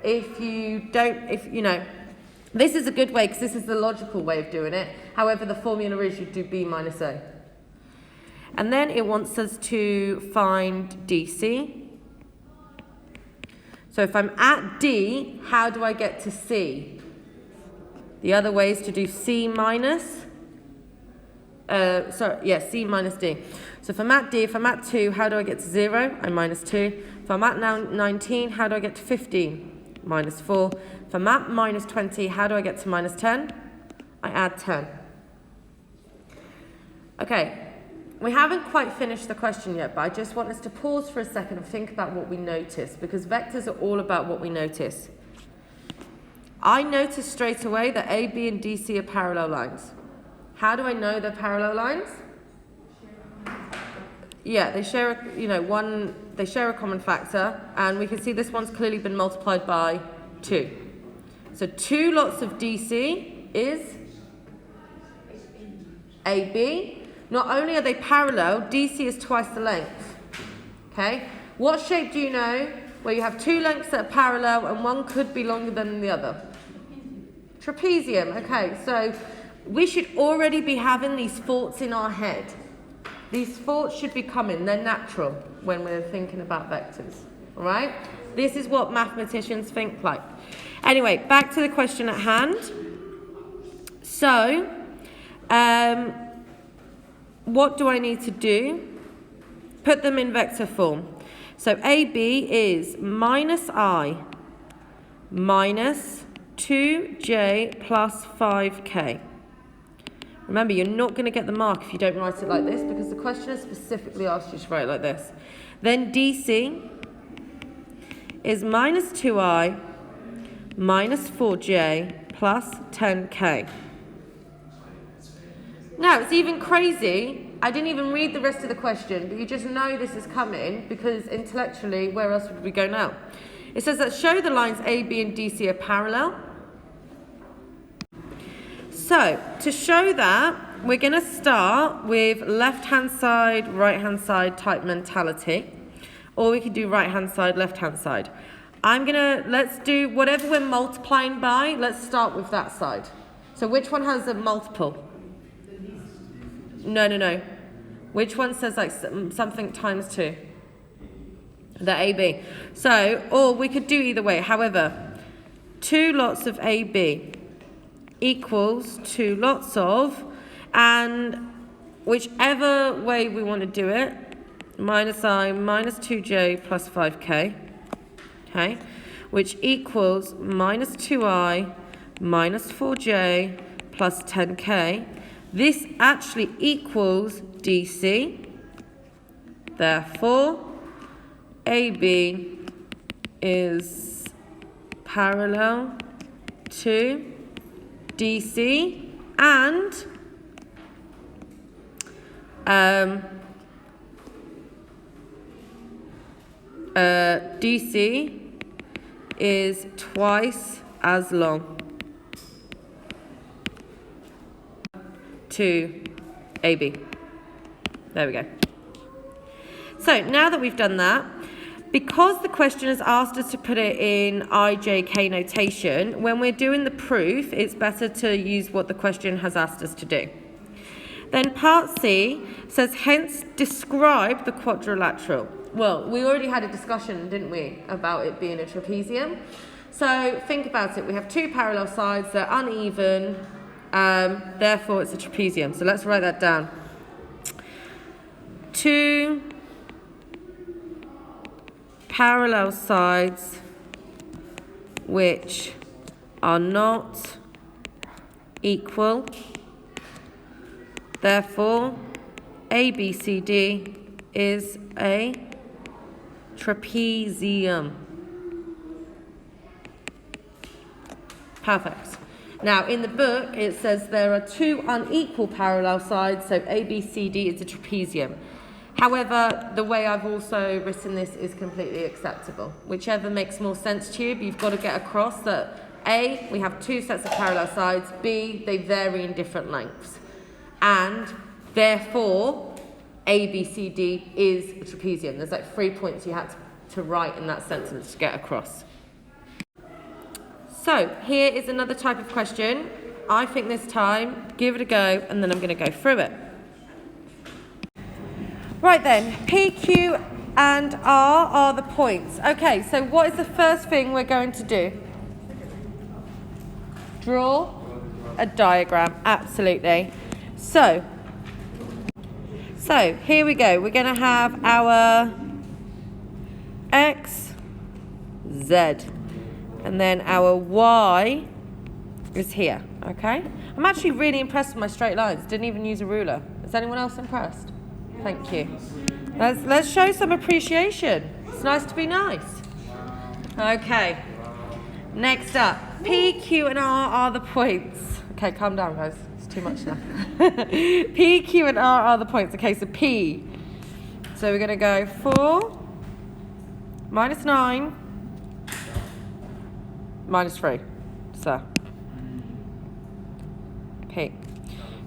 If you know, this is a good way because this is the logical way of doing it. However, the formula is you do B minus A. And then it wants us to find DC. So if I'm at D, how do I get to C? The other way is to do C minus. C minus D. So if I'm at D, if I'm at 2, how do I get to 0? I minus 2. If I'm at now 19, how do I get to 15? Minus 4. If I'm at minus 20, how do I get to minus 10? I add 10. Okay, we haven't quite finished the question yet, but I just want us to pause for a second and think about what we notice, because vectors are all about what we notice. I noticed straight away that A, B, and DC are parallel lines. How do I know they're parallel lines? Yeah, they share a common factor, and we can see this one's clearly been multiplied by 2. So 2 lots of DC is AB. Not only are they parallel, DC is twice the length. Okay? What shape do you know where you have two lengths that are parallel and one could be longer than the other? Trapezium. Okay, so we should already be having these thoughts in our head. These thoughts should be coming. They're natural when we're thinking about vectors. All right? This is what mathematicians think like. Anyway, back to the question at hand. So, what do I need to do? Put them in vector form. So AB is minus I minus 2j plus 5k. Remember, you're not going to get the mark if you don't write it like this, because the question has specifically asked you to write it like this. Then DC is minus 2i minus 4j plus 10k. Now, it's even crazy. I didn't even read the rest of the question, but you just know this is coming because intellectually, where else would we go now? It says that show the lines A, B, and DC are parallel. So, to show that, we're going to start with left-hand side, right-hand side type mentality. Or we could do right-hand side, left-hand side. Let's do whatever we're multiplying by, let's start with that side. So which one has a multiple? No. Which one says like something times 2? The AB. So, or we could do either way. However, 2 lots of AB equals 2 lots of, and whichever way we want to do it, minus I minus 2j plus 5k, okay, which equals minus 2i minus 4j plus 10k. This actually equals DC. Therefore, AB is parallel to DC, and DC is twice as long to AB. There we go. So now that we've done that, because the question has asked us to put it in IJK notation, when we're doing the proof, it's better to use what the question has asked us to do. Then part C says, hence describe the quadrilateral. Well, we already had a discussion, didn't we, about it being a trapezium. So think about it. We have 2 parallel sides, they're uneven, therefore it's a trapezium. So let's write that down. 2 parallel sides which are not equal, therefore ABCD is a trapezium. Perfect. Now in the book it says there are 2 unequal parallel sides, so ABCD is a trapezium. However, the way I've also written this is completely acceptable. Whichever makes more sense to you, but you've got to get across that A, we have 2 sets of parallel sides, B, they vary in different lengths. And therefore, ABCD is a trapezium. There's like 3 points you had to write in that sentence to get across. So, here is another type of question. I think this time, give it a go, and then I'm going to go through it. Right then, P, Q, and R are the points. Okay, so what is the first thing we're going to do? Draw a diagram, absolutely. So here we go. We're going to have our X, Z, and then our Y is here, okay? I'm actually really impressed with my straight lines. Didn't even use a ruler. Is anyone else impressed? Thank you. Let's show some appreciation. It's nice to be nice. Okay. Next up, P, Q, and R are the points. Okay, calm down, guys. It's too much now. P, Q, and R are the points. Okay, so P. So we're going to go 4 minus 9 minus 3. So P.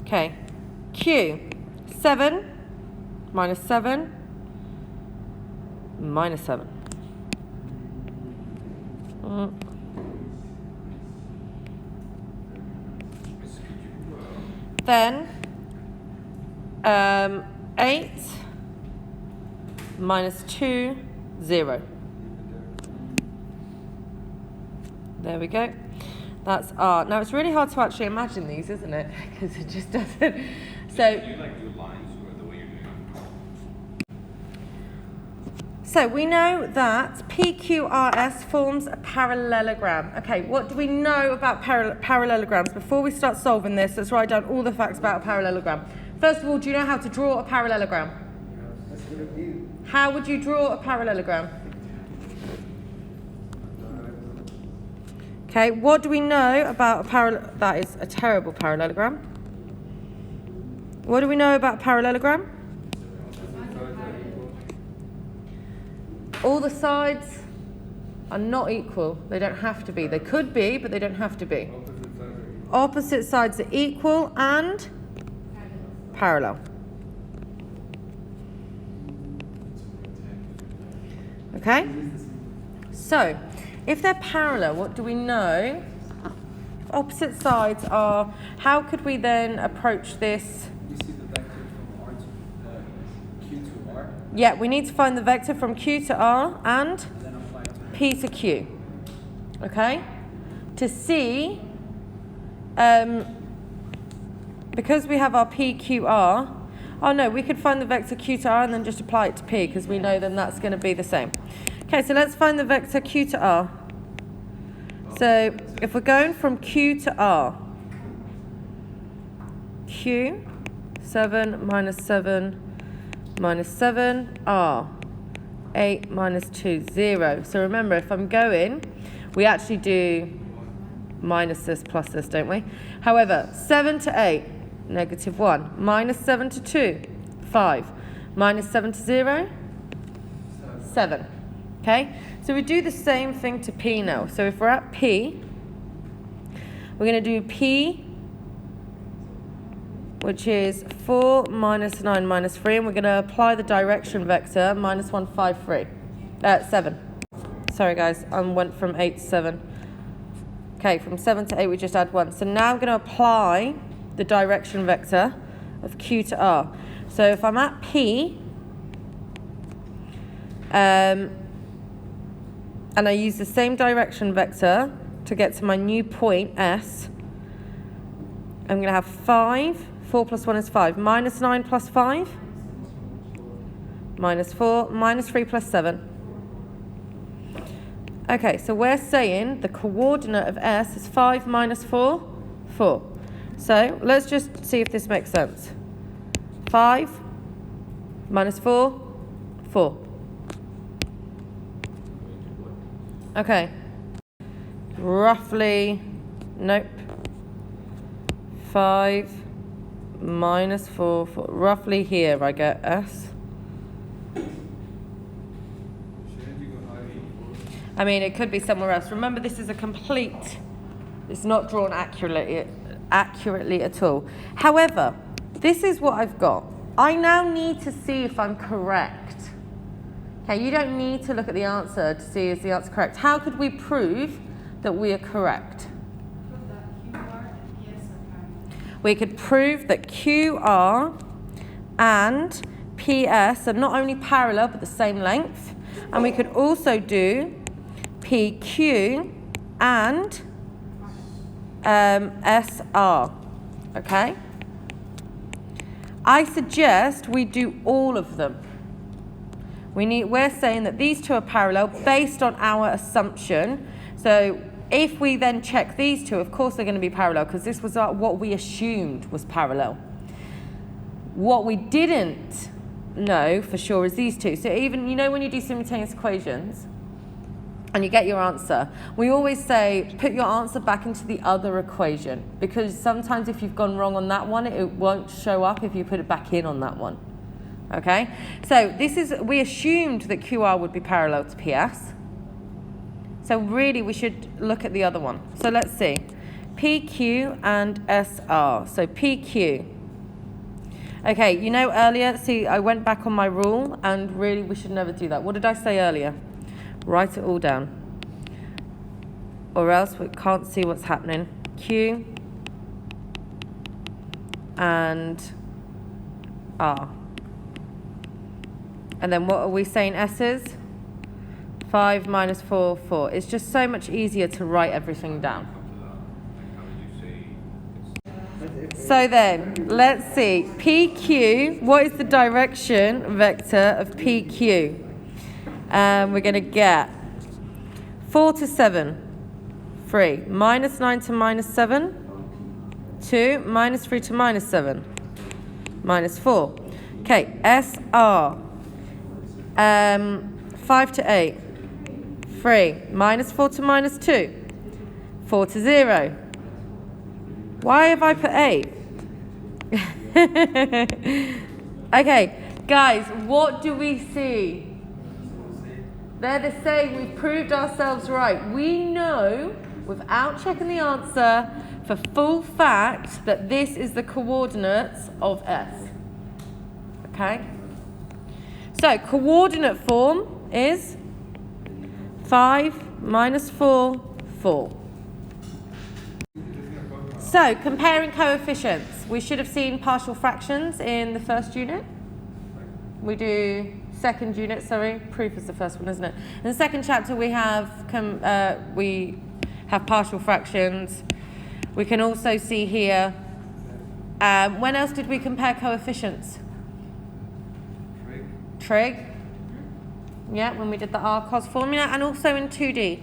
Okay. Q. 7 minus 7 minus 7. Mm. Then 8 minus 2, 0. There we go. That's R. Now, it's really hard to actually imagine these, isn't it? Because it just doesn't. So, Do you like do lines or the way you're doing it? so we know that PQRS forms a parallelogram. Okay, what do we know about parallelograms? Before we start solving this, let's write down all the facts about a parallelogram. First of all, do you know how to draw a parallelogram? How would you draw a parallelogram? Okay, what do we know about a that is a terrible parallelogram. What do we know about a parallelogram? All the sides are not equal. They don't have to be. They could be, but they don't have to be. Opposite sides are equal and parallel. Okay? So, if they're parallel, what do we know? If opposite sides are, how could we then approach this? We see the vector from R to Q to R. Yeah, we need to find the vector from Q to R and Then apply to P to Q. Okay? To see, because we have our PQR, oh no, we could find the vector Q to R and then just apply it to P because we know then that's going to be the same. Okay, so let's find the vector Q to R. So if we're going from Q to R, Q, 7 minus 7 minus 7, R, 8 minus 2, 0. So remember, if I'm going, we actually do minus this plus this, don't we? However, 7 to 8, negative 1. Minus 7 to 2, 5. Minus 7 to 0, 7. Okay? So we do the same thing to P now. So if we're at P, we're going to do P, which is 4 minus 9 minus 3, and we're going to apply the direction vector, minus 1, 5, 3. 7. Sorry guys, I went from 8 to 7. Okay, from 7 to 8 we just add 1. So now I'm going to apply the direction vector of Q to R. So if I'm at P, and I use the same direction vector to get to my new point, S, I'm going to have 5. 4 plus 1 is 5. Minus 9 plus 5? Minus 4. Minus 3 plus 7. Okay, so we're saying the coordinate of S is 5 minus 4? 4. So let's just see if this makes sense. 5 minus 4? 4. Okay. Roughly, nope. 5 minus 4, 4. Roughly here I get S. I mean, it could be somewhere else. Remember, this is a complete, it's not drawn accurately at all. However, this is what I've got. I now need to see if I'm correct. Okay, you don't need to look at the answer to see is the answer correct. How could we prove that we are correct? We could prove that QR and PS are not only parallel but the same length. And we could also do PQ and SR. Okay? I suggest we do all of them. We're saying that these two are parallel based on our assumption. So if we then check these two, of course they're going to be parallel because this was what we assumed was parallel. What we didn't know for sure is these two. So even, you know, when you do simultaneous equations and you get your answer, we always say put your answer back into the other equation because sometimes if you've gone wrong on that one, it won't show up if you put it back in on that one. Okay, so we assumed that QR would be parallel to PS. So really we should look at the other one. So let's see. PQ and SR. So PQ. Okay, you know earlier, see I went back on my rule and really we should never do that. What did I say earlier? Write it all down. or else we can't see what's happening. Q and R. And then what are we saying S is? 5 minus 4, 4. It's just so much easier to write everything down. So then, let's see. PQ, what is the direction vector of PQ? We're going to get 4 to 7, 3. Minus 9 to minus 7, 2. Minus 3 to minus 7, minus 4. Okay, SR, 5 to 8, 3. Minus 4 to minus 2, 4 to 0. Why have I put 8? Okay, guys, what do we see? They're the same. We've proved ourselves right. We know, without checking the answer, for full fact, that this is the coordinates of S. Okay? So, coordinate form is 5 minus 4, 4. So, comparing coefficients. We should have seen partial fractions in the first unit. We do second unit, sorry. Proof is the first one, isn't it? In the second chapter, we have partial fractions. We can also see here. When else did we compare coefficients? Trig. Yeah, when we did the R-cos formula, and also in 2D.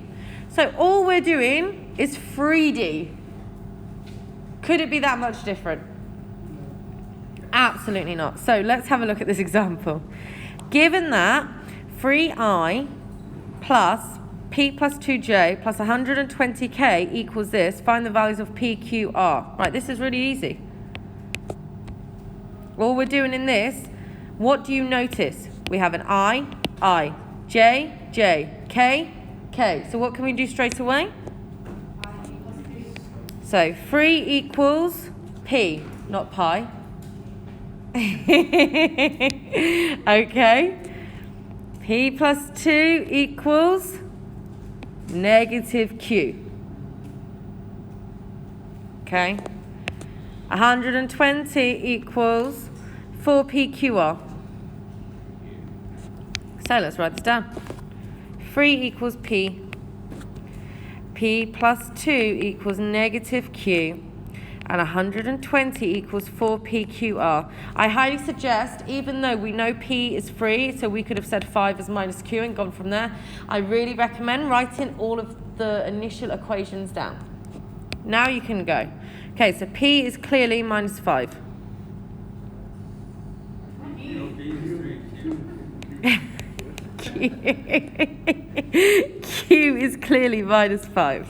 So all we're doing is 3D. Could it be that much different? Absolutely not. So let's have a look at this example. Given that 3i plus p plus 2j plus 120k equals this, find the values of p, q, r. Right, this is really easy. All we're doing in this, what do you notice? We have an I, j, k, k. So what can we do straight away? So 3 equals p, not pi. Okay. P plus 2 equals negative q. Okay. 120 equals 4pqr. So let's write this down. 3 equals p. P plus 2 equals negative q. And 120 equals 4pqr. I highly suggest, even though we know p is 3, so we could have said 5 as minus q and gone from there, I really recommend writing all of the initial equations down. Now you can go. Okay, so p is clearly minus 5. Q is clearly minus 5.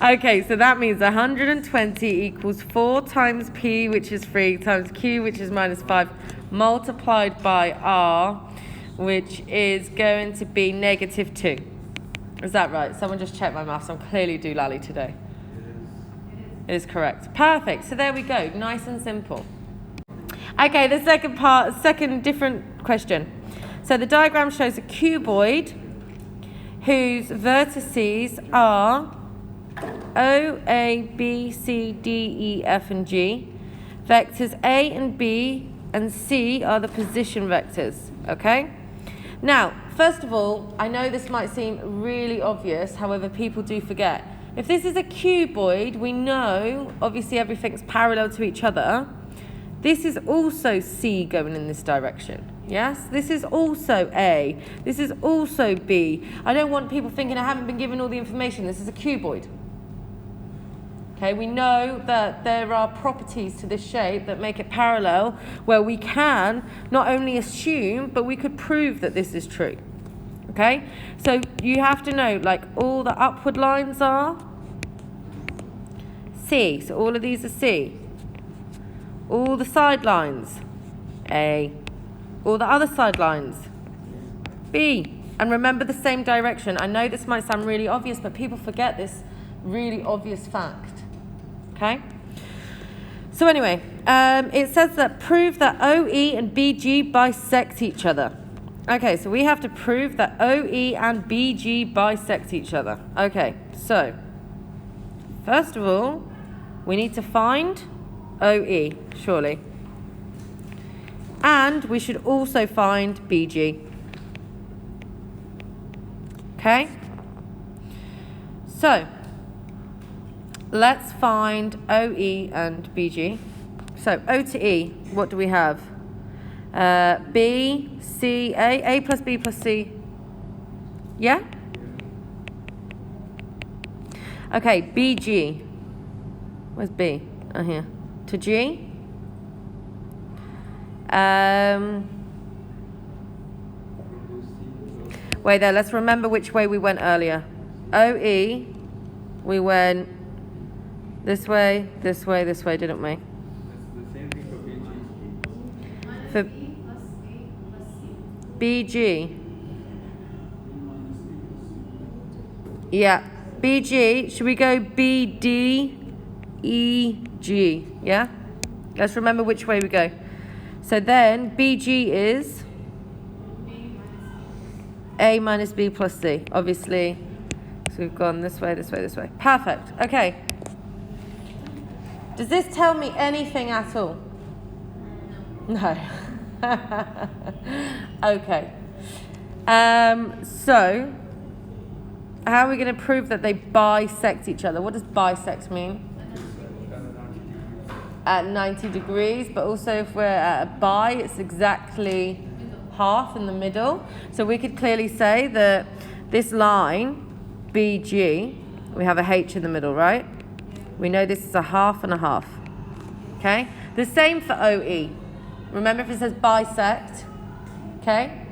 Okay, so that means 120 equals 4 times p, which is 3, times q, which is minus 5, multiplied by r, which is going to be negative 2. Is that right? Someone just check my maths. I'm clearly doolally today. It is correct. Perfect. So there we go. Nice and simple. Okay, the second different question. So the diagram shows a cuboid whose vertices are O, A, B, C, D, E, F, and G. Vectors A and B and C are the position vectors, okay? Now, first of all, I know this might seem really obvious, however, people do forget. If this is a cuboid, we know, obviously, everything's parallel to each other. This is also C going in this direction. Yes, this is also A. This is also B. I don't want people thinking I haven't been given all the information. This is a cuboid. Okay, we know that there are properties to this shape that make it parallel, where we can not only assume, but we could prove that this is true. Okay, so you have to know, like, all the upward lines are C. So all of these are C. All the side lines, A. All the other side lines, B. And remember the same direction. I know this might sound really obvious, but people forget this really obvious fact. Okay? So anyway, it says that prove that OE and BG bisect each other. Okay, so we have to prove that OE and BG bisect each other. Okay, so first of all, we need to find OE, surely. And we should also find BG. Okay? So, let's find OE and BG. So, O to E, what do we have? B, C, A plus B plus C. Yeah? Okay, BG. Where's B? Oh, here. To G. Wait there, let's remember which way we went earlier. OE, we went this way, this way, this way, didn't we? That's the same thing for BG. For BG. Yeah. BG, should we go B, D, E, G? Yeah? Let's remember which way we go. So then BG is A minus B plus C, obviously. So we've gone this way, this way, this way. Perfect. Okay. Does this tell me anything at all? No. Okay. So, how are we going to prove that they bisect each other? What does bisect mean? At 90 degrees, but also if we're at a bi, it's exactly half in the middle. So we could clearly say that this line, BG, we have a H in the middle, right? We know this is a half and a half. Okay? The same for OE. Remember if it says bisect, okay?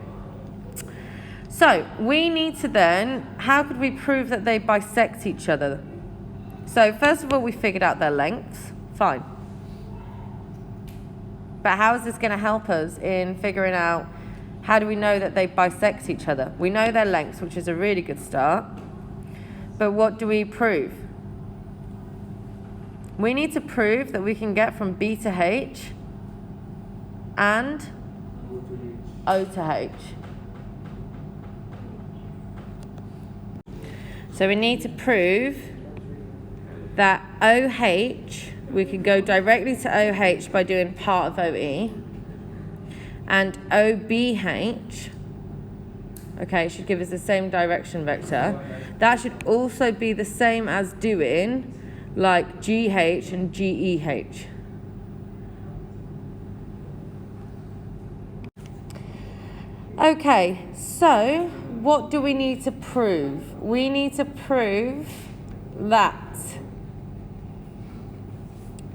So we need to then, how could we prove that they bisect each other? So first of all, we figured out their lengths. Fine. But how is this going to help us in figuring out how do we know that they bisect each other? We know their lengths, which is a really good start. But what do we prove? We need to prove that we can get from B to H and O to H. So we need to prove that OH, we can go directly to OH by doing part of OE, and OBH, okay, should give us the same direction vector. That should also be the same as doing like GH and GEH. Okay, so what do we need to prove? We need to prove that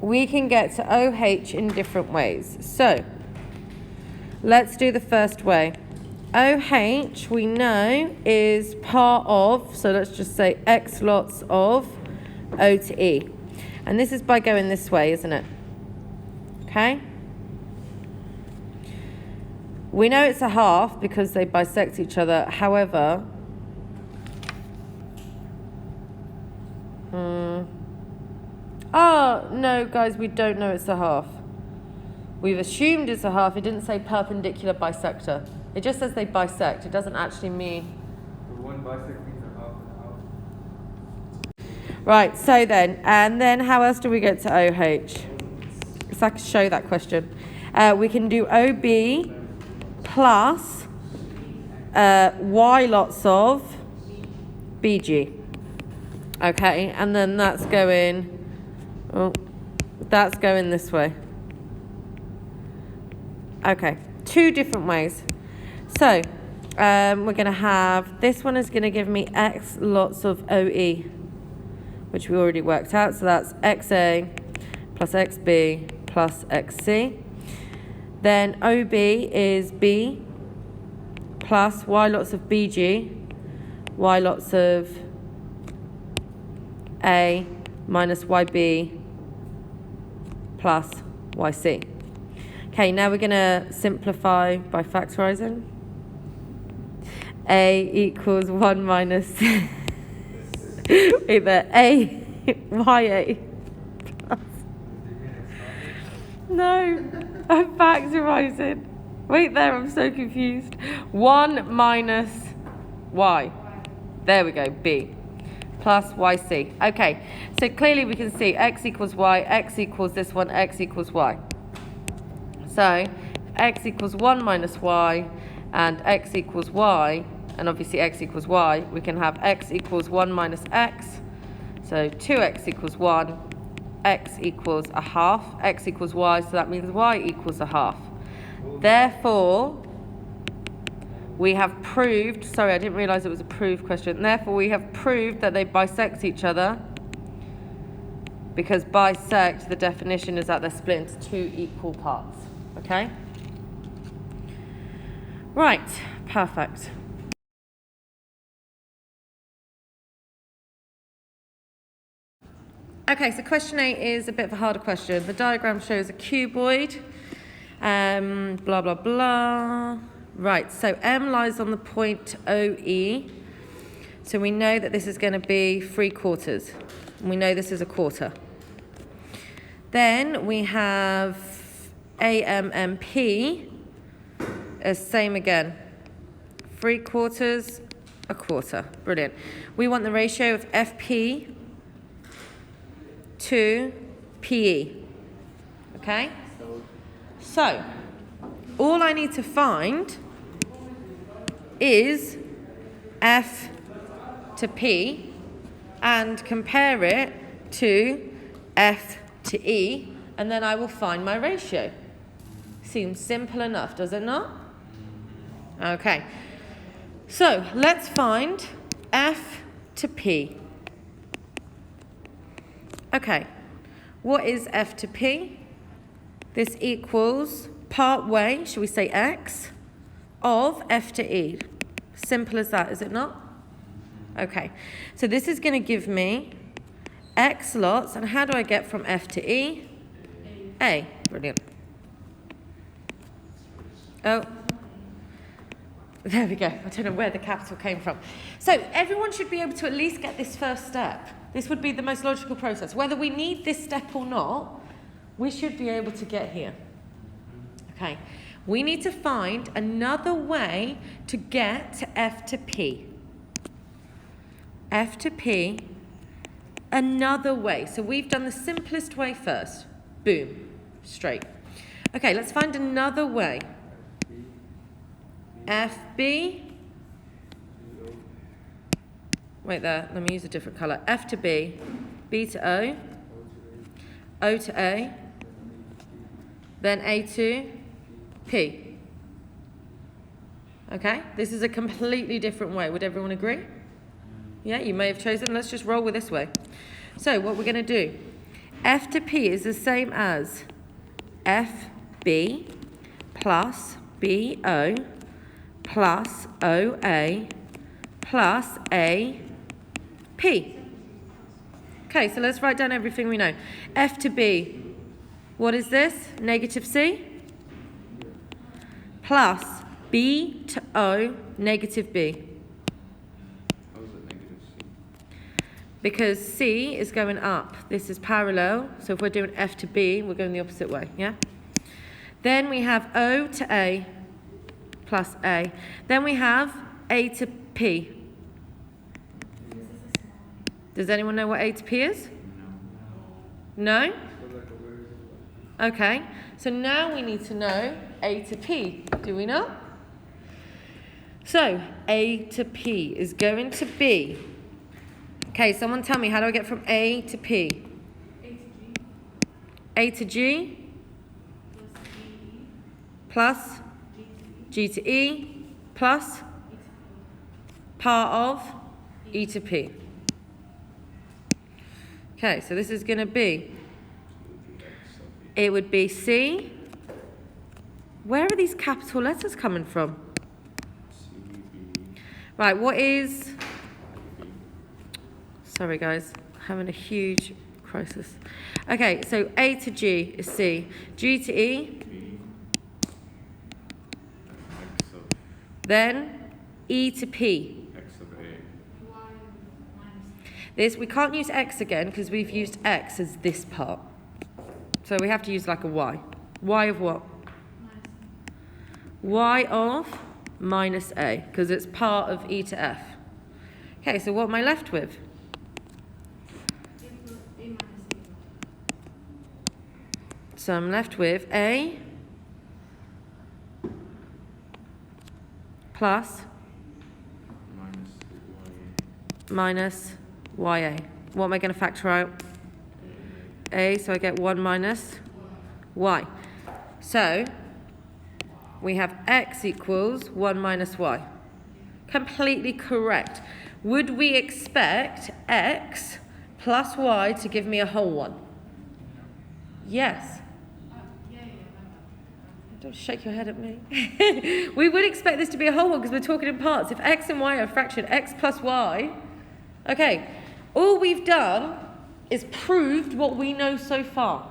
we can get to OH in different ways. So let's do the first way. OH, we know, is part of, so let's just say X lots of O to E. And this is by going this way, isn't it? Okay? We know it's a half because they bisect each other. However, oh, no, guys, we don't know it's a half. We've assumed it's a half. It didn't say perpendicular bisector. It just says they bisect. It doesn't actually mean. The one bisect means a half and a half. Right, so then, and then how else do we get to OH? So I can show that question. We can do OB plus Y lots of BG. Okay, and then that's going, oh, that's going this way. Okay, two different ways. So, we're going to have, this one is going to give me X lots of OE, which we already worked out. So that's XA plus XB plus XC. Then OB is B plus Y lots of BG, Y lots of A minus YB plus YC. Okay, now we're going to simplify by factorizing. A equals 1 minus either A, YA plus. No, I'm factorizing. Wait there, I'm so confused. 1 minus y. There we go, b. Plus yc. Okay, so clearly we can see x equals y, x equals this one, x equals y. So x equals 1 minus y and x equals y, and obviously x equals y, we can have x equals 1 minus x, so 2x equals 1, x equals a half, x equals y, so that means y equals a half. Therefore, we have proved, sorry, I didn't realise it was a proof question. Therefore, we have proved that they bisect each other, because bisect, the definition is that they're split into 2 equal parts. Okay? Right, perfect. Okay, so question 8 is a bit of a harder question. The diagram shows a cuboid, blah, blah, blah. Right, so M lies on the point OE. So we know that this is going to be 3/4. And we know this is a quarter. Then we have AMMP, same again. 3/4, a quarter. Brilliant. We want the ratio of FP to PE. Okay? So, all I need to find is F to P and compare it to F to E, and then I will find my ratio. Seems simple enough, does it not? Okay. So, let's find F to P. Okay. What is F to P? This equals part way, shall we say x, of F to E. Simple as that, is it not? Okay, so this is going to give me x lots, and how do I get from F to E? A. Brilliant. Oh, there we go. I don't know where the capital came from. So everyone should be able to at least get this first step. This would be the most logical process. Whether we need this step or not, we should be able to get here. Okay, we need to find another way to get to F to P. F to P, another way. So we've done the simplest way first. Boom, straight. Okay, let's find another way. FB, wait there, let me use a different colour. F to B, B to O, O to A, then A to P. Okay, this is a completely different way. Would everyone agree? Yeah, you may have chosen. Let's just roll with this way. So what we're going to do, F to P is the same as FB plus BO plus OA plus AP. Okay, so let's write down everything we know. F to B, what is this? Negative C? Plus B to O, negative B. How is it negative C? Because C is going up. This is parallel. So if we're doing F to B, we're going the opposite way, yeah? Then we have O to A plus A. Then we have A to P. Does anyone know what A to P is? No? Okay. So now we need to know A to P. Do we know? So A to P is going to be... Okay, someone tell me, how do I get from A to P? A to G plus G to E plus part of E to P. Okay, so this is going to be, it would be C. Where are these capital letters coming from? Right, what is... Sorry guys, having a huge crisis. Okay, so A to G is C. G to E. Then E to P. X of A. This, we can't use X again because we've used X as this part. So we have to use like a Y. Y of what? y of minus a, because it's part of e to f. Okay, so what am I left with? So I'm left with a plus minus ya. What am I going to factor out? A, so I get 1 minus y. So we have x equals 1 minus y. Completely correct. Would we expect x plus y to give me a whole one? Yes. Don't shake your head at me. We would expect this to be a whole one because we're talking in parts. If x and y are a fraction, x plus y. Okay, all we've done is proved what we know so far.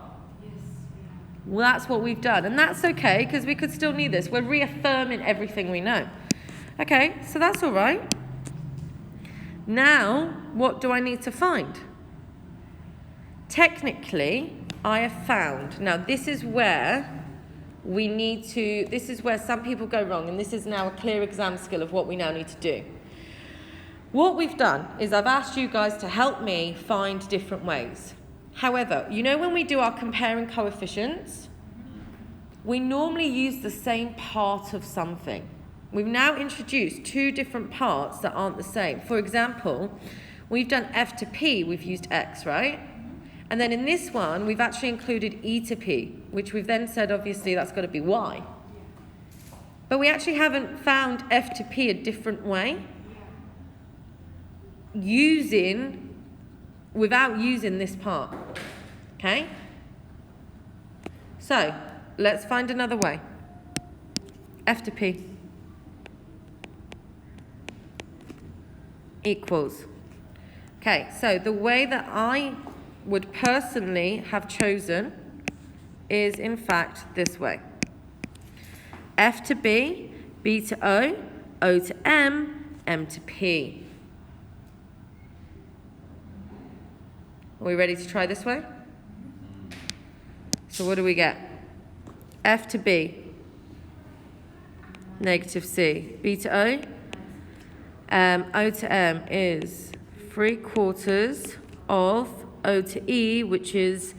Well, that's what we've done. And that's okay because we could still need this. We're reaffirming everything we know. Okay, so that's all right. Now, what do I need to find? Technically, I have found. Now, this is where this is where some people go wrong, and this is now a clear exam skill of what we now need to do. What we've done is I've asked you guys to help me find different ways. However, you know when we do our comparing coefficients, we normally use the same part of something. We've now introduced two different parts that aren't the same. For example, we've done f to p, we've used x, right? And then in this one, we've actually included e to p, which we've then said, obviously, that's got to be y. But we actually haven't found f to p a different way, without using this part. Okay? So, let's find another way. F to p equals. Okay, so the way that I would personally have chosen is in fact this way. F to B, B to O, O to M, M to P. Are we ready to try this way? So what do we get? F to B, negative C. B to O, O to M is 3/4 of O to E, which is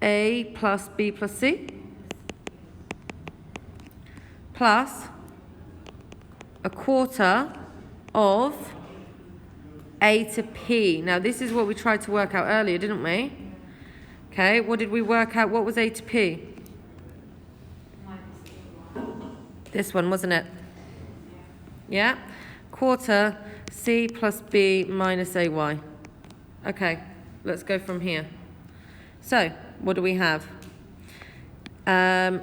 A plus B plus C, plus 1/4 of A to P. Now, this is what we tried to work out earlier, didn't we? Okay, what did we work out? What was A to P? This one, wasn't it? Yeah? 1/4 C plus B minus AY. Okay. Let's go from here. So, what do we have? Yeah,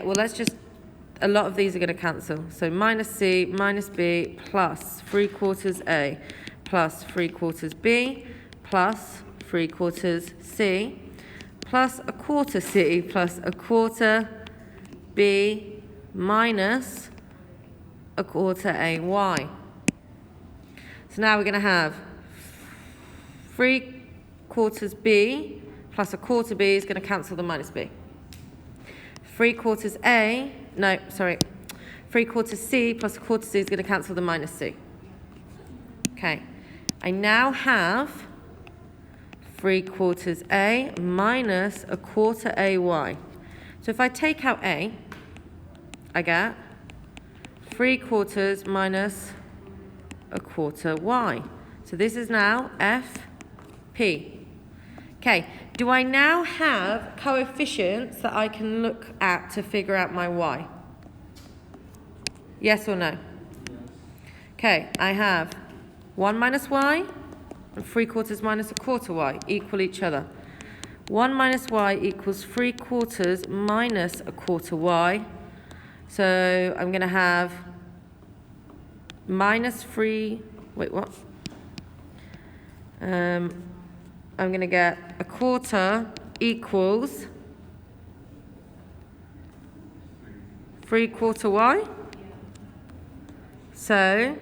well, a lot of these are going to cancel. So, minus C, minus B, plus 3/4 A, plus 3/4 B, plus 3/4 C, plus 1/4 C, plus 1/4 B, minus 1/4 AY. So now we're going to have 3/4 B plus 1/4 B is going to cancel the minus B. 3/4 A, no, sorry, 3/4 C plus 1/4 C is going to cancel the minus C. Okay, I now have 3/4 A minus 1/4 AY. So if I take out A, I get 3/4 minus 1/4 y. So this is now FP. Okay, do I now have coefficients that I can look at to figure out my y? Yes or no? Okay, I have 1 minus y and 3/4 minus 1/4 y equal each other. 1 minus y equals 3/4 minus 1/4 y. So I'm going to have minus 3, wait, what? I'm going to get 1/4 equals 3/4 y. So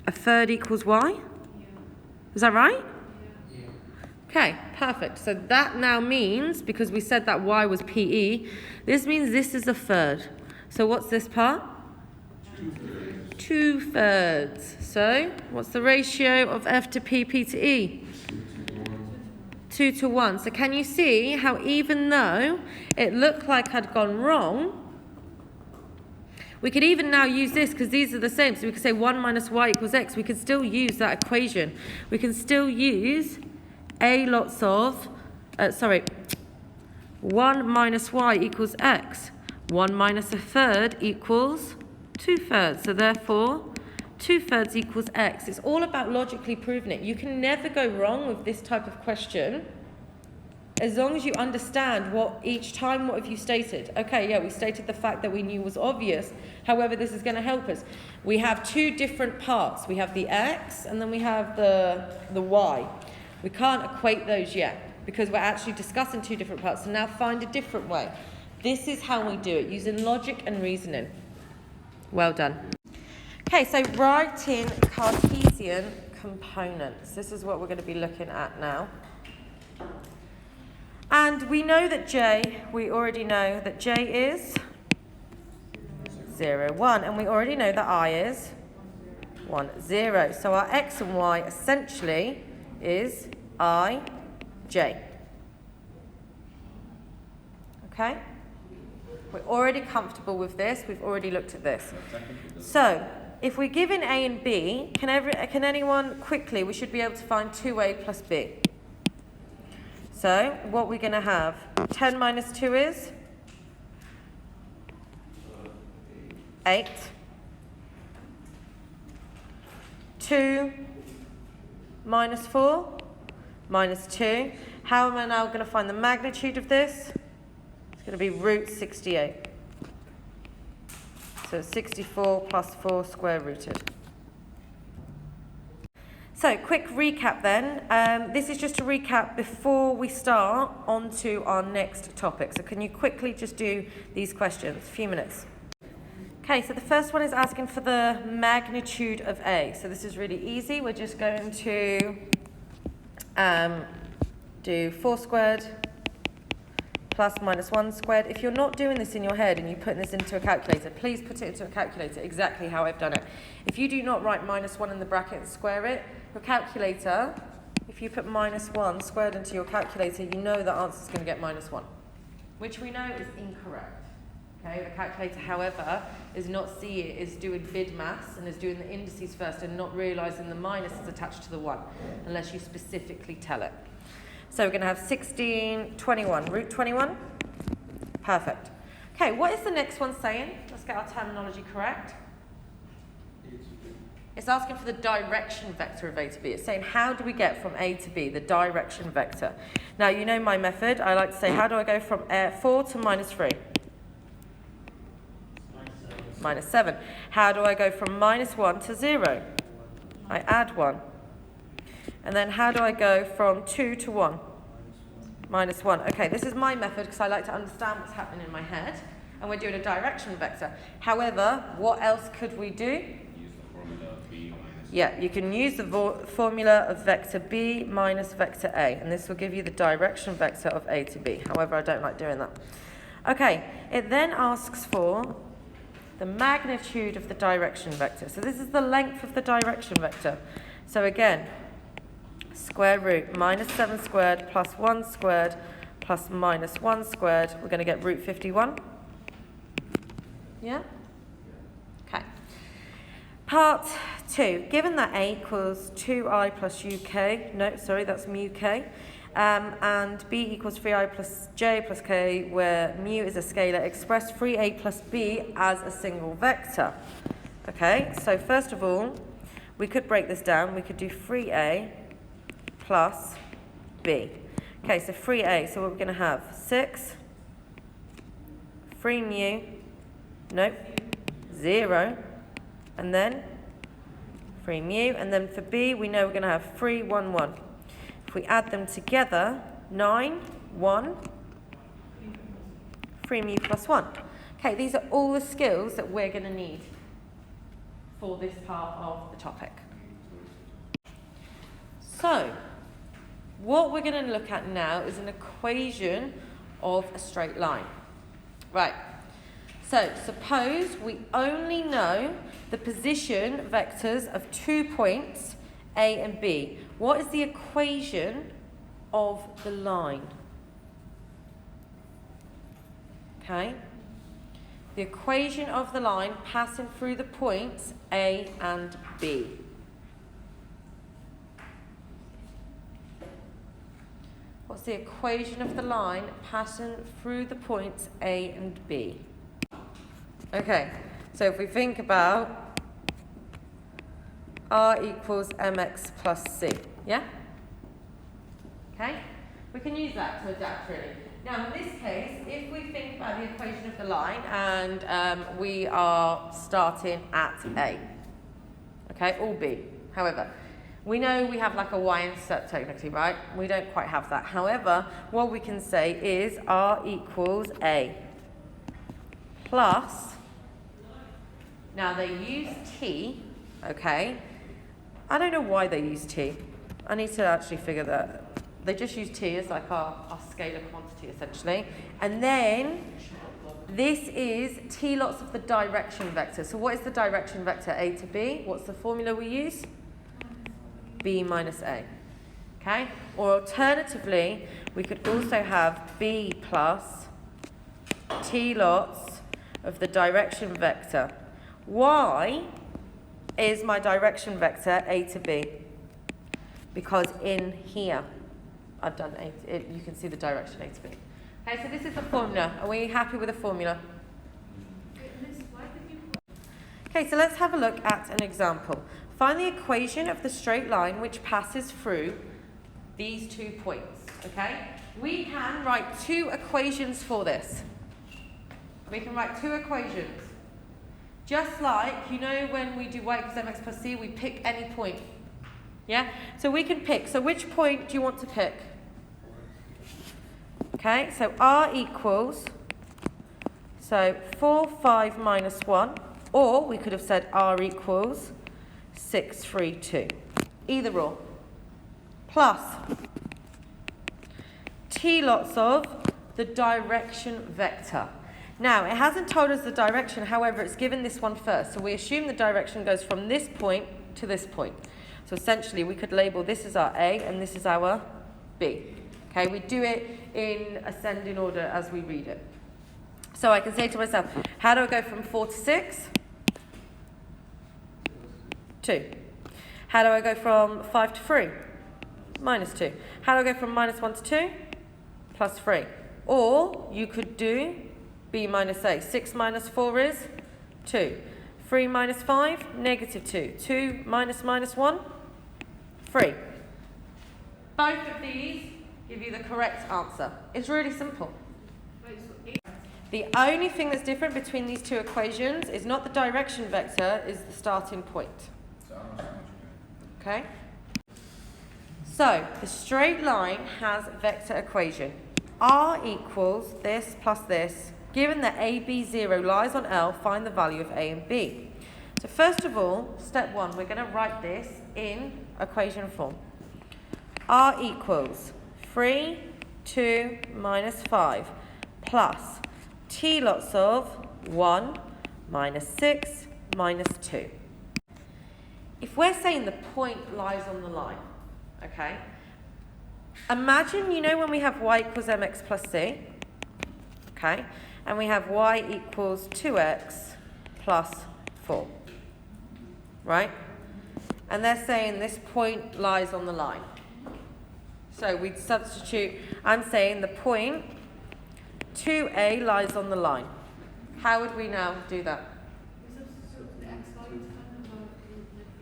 1/3 equals y. Is that right? Okay, perfect. So that now means, because we said that y was PE, this means this is a third. So what's this part? 2/3. So what's the ratio of F to P, P to E? 2 to 1. So can you see how even though it looked like I'd gone wrong, we could even now use this because these are the same. So we could say 1 minus y equals x. We could still use that equation. We can still use a lots of, 1 minus y equals x. 1 minus a third equals 2/3. So therefore, 2/3 equals x. It's all about logically proving it. You can never go wrong with this type of question as long as you understand what each time, what have you stated? Okay, yeah, we stated the fact that we knew was obvious. However, this is going to help us. We have two different parts. We have the x and then we have the y. We can't equate those yet because we're actually discussing two different parts. So now find a different way. This is how we do it, using logic and reasoning. Well done. Okay, so writing Cartesian components. This is what we're going to be looking at now. And we know that J, we already know that J is 0, 1. And we already know that I is 1, 0. So our x and y essentially is I, J. Okay? We're already comfortable with this. We've already looked at this. So, if we're given A and B, can anyone quickly, we should be able to find 2A plus B. So, what we're going to have, 10 minus 2 is 8. 2 minus 4 minus 2. How am I now going to find the magnitude of this? It's going to be root 68. So 64 plus 4 square rooted. So quick recap then. This is just a recap before we start on to our next topic. So can you quickly just do these questions? A few minutes. Okay, so the first one is asking for the magnitude of A. So this is really easy. We're just going to do 4 squared plus minus 1 squared. If you're not doing this in your head and you're putting this into a calculator, please put it into a calculator exactly how I've done it. If you do not write minus 1 in the bracket and square it, your calculator, if you put minus 1 squared into your calculator, you know the answer is going to get minus 1, which we know is incorrect. Okay, the calculator, however, is not is doing bid maths and is doing the indices first and not realising the minus is attached to the 1, unless you specifically tell it. So we're going to have 16, 21, root 21. Perfect. Okay, what is the next one saying? Let's get our terminology correct. It's asking for the direction vector of A to B. It's saying, how do we get from A to B, the direction vector? Now, you know my method. I like to say, how do I go from 4 to minus 3? Minus 7. How do I go from minus 1 to 0? I add 1. And then how do I go from 2 to 1? Minus 1. Okay, this is my method because I like to understand what's happening in my head. And we're doing a direction vector. However, what else could we do? Use the formula B minus. Yeah, you can use the formula of vector B minus vector A. And this will give you the direction vector of A to B. However, I don't like doing that. Okay, it then asks for the magnitude of the direction vector. So this is the length of the direction vector. So again, square root minus 7 squared plus 1 squared plus minus 1 squared. We're going to get root 51. Yeah? Okay. Part 2. Given that A equals 2i plus uk, no, sorry, that's mu k, and B equals 3i plus j plus k, where mu is a scalar, express 3a plus b as a single vector. Okay, so first of all, we could break this down. We could do 3a plus b. Okay, so 3a, so what we're going to have 6, 3 mu, nope, 0, and then 3 mu, and then for b, we know we're going to have 3, 1, 1. If we add them together, 9, 1, 3 mu plus 1. Okay, these are all the skills that we're going to need for this part of the topic. So, what we're going to look at now is an equation of a straight line. Right. So suppose we only know the position vectors of 2 points, A and B. What is the equation of the line? Okay. The equation of the line passing through the points A and B. What's the equation of the line passing through the points A and B? Okay, so if we think about R equals mx plus c, yeah? Okay, we can use that to adapt really. Now in this case, if we think about the equation of the line and we are starting at A, okay, or B, however, we know we have like a y-intercept technically, right? We don't quite have that. However, what we can say is R equals A plus, now they use T, okay? I don't know why they use T. I need to actually figure that. They just use T as like our scalar quantity essentially. And then this is T lots of the direction vector. So what is the direction vector A to B? What's the formula we use? B minus A. Okay? Or alternatively, we could also have B plus T lots of the direction vector. Y is my direction vector A to B. Because in here, I've done A, you can see the direction A to B. Okay, so this is the formula. Are we happy with the formula? Okay, so let's have a look at an example. Find the equation of the straight line which passes through these 2 points. Okay? We can write 2 equations for this. We can write 2 equations. Just like, you know, when we do y equals mx plus c, we pick any point. Yeah? So we can pick. So which point do you want to pick? Okay, so R equals, so 4, 5 minus 1. Or we could have said R equals 6, 3, 2. Either or. Plus T lots of the direction vector. Now, it hasn't told us the direction, however, it's given this one first. So we assume the direction goes from this point to this point. So essentially, we could label this as our A and this is our B. Okay, we do it in ascending order as we read it. So I can say to myself, how do I go from 4 to 6? 2. How do I go from 5 to 3? Minus 2. How do I go from minus 1 to 2? Plus 3. Or you could do B minus A. 6 minus 4 is 2. 3 minus 5, negative 2. 2 minus minus 1, 3. Both of these give you the correct answer. It's really simple. The only thing that's different between these 2 equations is not the direction vector, is the starting point. Okay? So, the straight line has vector equation. R equals this plus this. Given that AB0 lies on L, find the value of A and B. So first of all, step 1, we're going to write this in equation form. R equals 3, 2 minus 5 plus T lots of 1 minus 6 minus 2. If we're saying the point lies on the line, okay, imagine, you know, when we have y equals mx plus c, okay, and we have y equals 2x plus 4, right? And they're saying this point lies on the line. So we'd substitute, I'm saying the point 2a lies on the line. How would we now do that?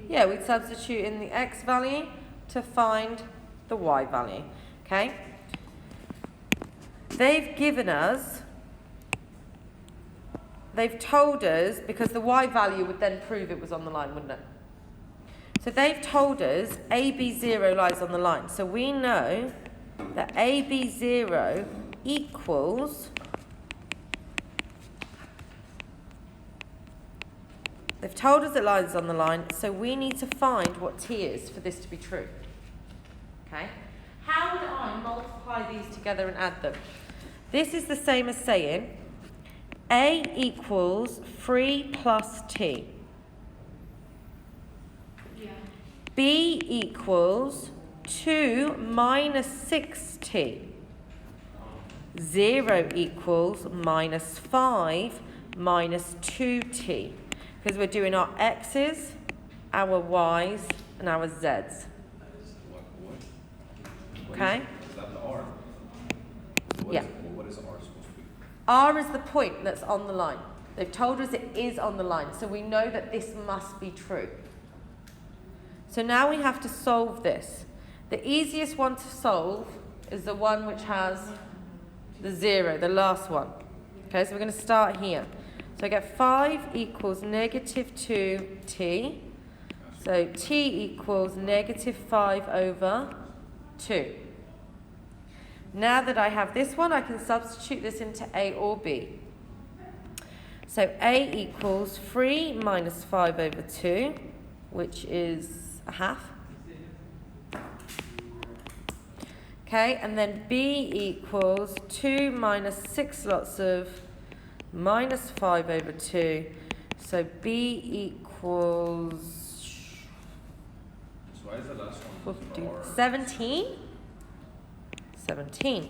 Yeah, we'd substitute in the x value to find the y value, okay? They've given us, they've told us, because the y value would then prove it was on the line, wouldn't it? So they've told us AB0 lies on the line. So we know that AB0 equals, they've told us it lies on the line, so we need to find what t is for this to be true. Okay? How how would I multiply these together and add them? This is the same as saying A equals 3 plus T. Yeah. B equals 2 minus 6T. 0 equals minus 5 minus 2T. Because we're doing our X's, our Y's, and our Z's. That is what Okay? is that the R? So Yeah. What is R supposed to be? R is the point that's on the line. They've told us it is on the line, so we know that this must be true. So now we have to solve this. The easiest one to solve is the one which has the 0, the last one. Okay, so we're going to start here. So I get 5 equals negative 2t. So t equals negative 5 over 2. Now that I have this one, I can substitute this into A or B. So A equals 3 minus 5 over 2, which is a half. Okay, and then B equals 2 minus 6 lots of minus 5 over 2. So B equals So why is the last one 17? 17.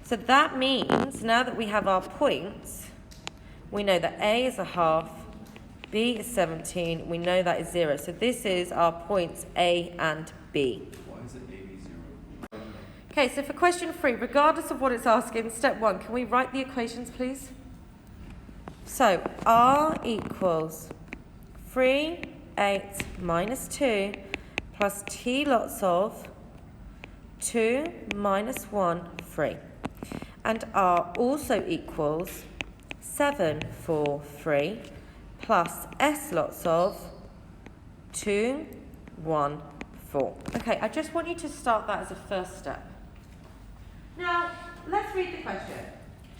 So that means now that we have our points, we know that A is a half, B is 17, we know that is 0. So this is our points A and B. Why is it A, B, 0? Okay, so for question 3, regardless of what it's asking, step 1, can we write the equations, please? So, R equals 3, 8 minus 2 plus T lots of 2 minus 1, 3. And R also equals 7, 4, 3 plus S lots of 2, 1, 4. Okay, I just want you to start that as a first step. Now, let's read the question.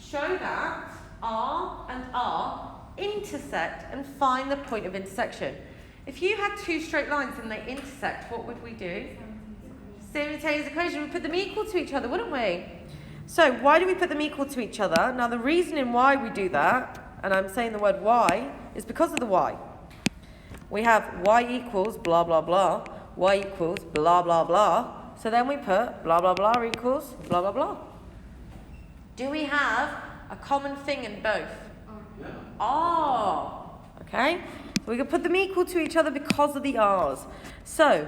Show that R and R intersect and find the point of intersection. If you had two straight lines and they intersect, what would we do? Simultaneous equation. We'd put them equal to each other, wouldn't we? So, why do we put them equal to each other? Now, the reasoning why we do that, and I'm saying the word why, is because of the y. We have y equals blah, blah, blah. Y equals blah, blah, blah. So then we put blah, blah, blah equals blah, blah, blah. Do we have a common thing in both? Yeah. R. Okay? We can put them equal to each other because of the r's. So,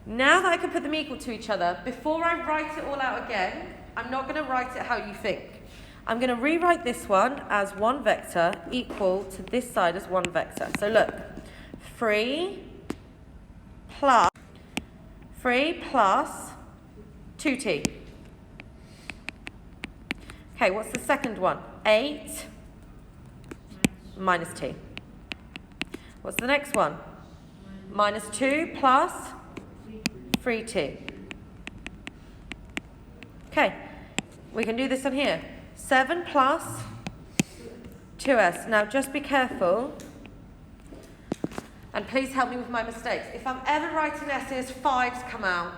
now that I can put them equal to each other, before I write it all out again, I'm not going to write it how you think. I'm going to rewrite this one as one vector equal to this side as one vector. So look, 3 plus 2t. Okay, what's the second one? 8 minus t. What's the next one? Minus 2 plus 3t. Okay, we can do this on here. 7 plus 2s. Now, just be careful. And please help me with my mistakes. If I'm ever writing essays, 5s come out.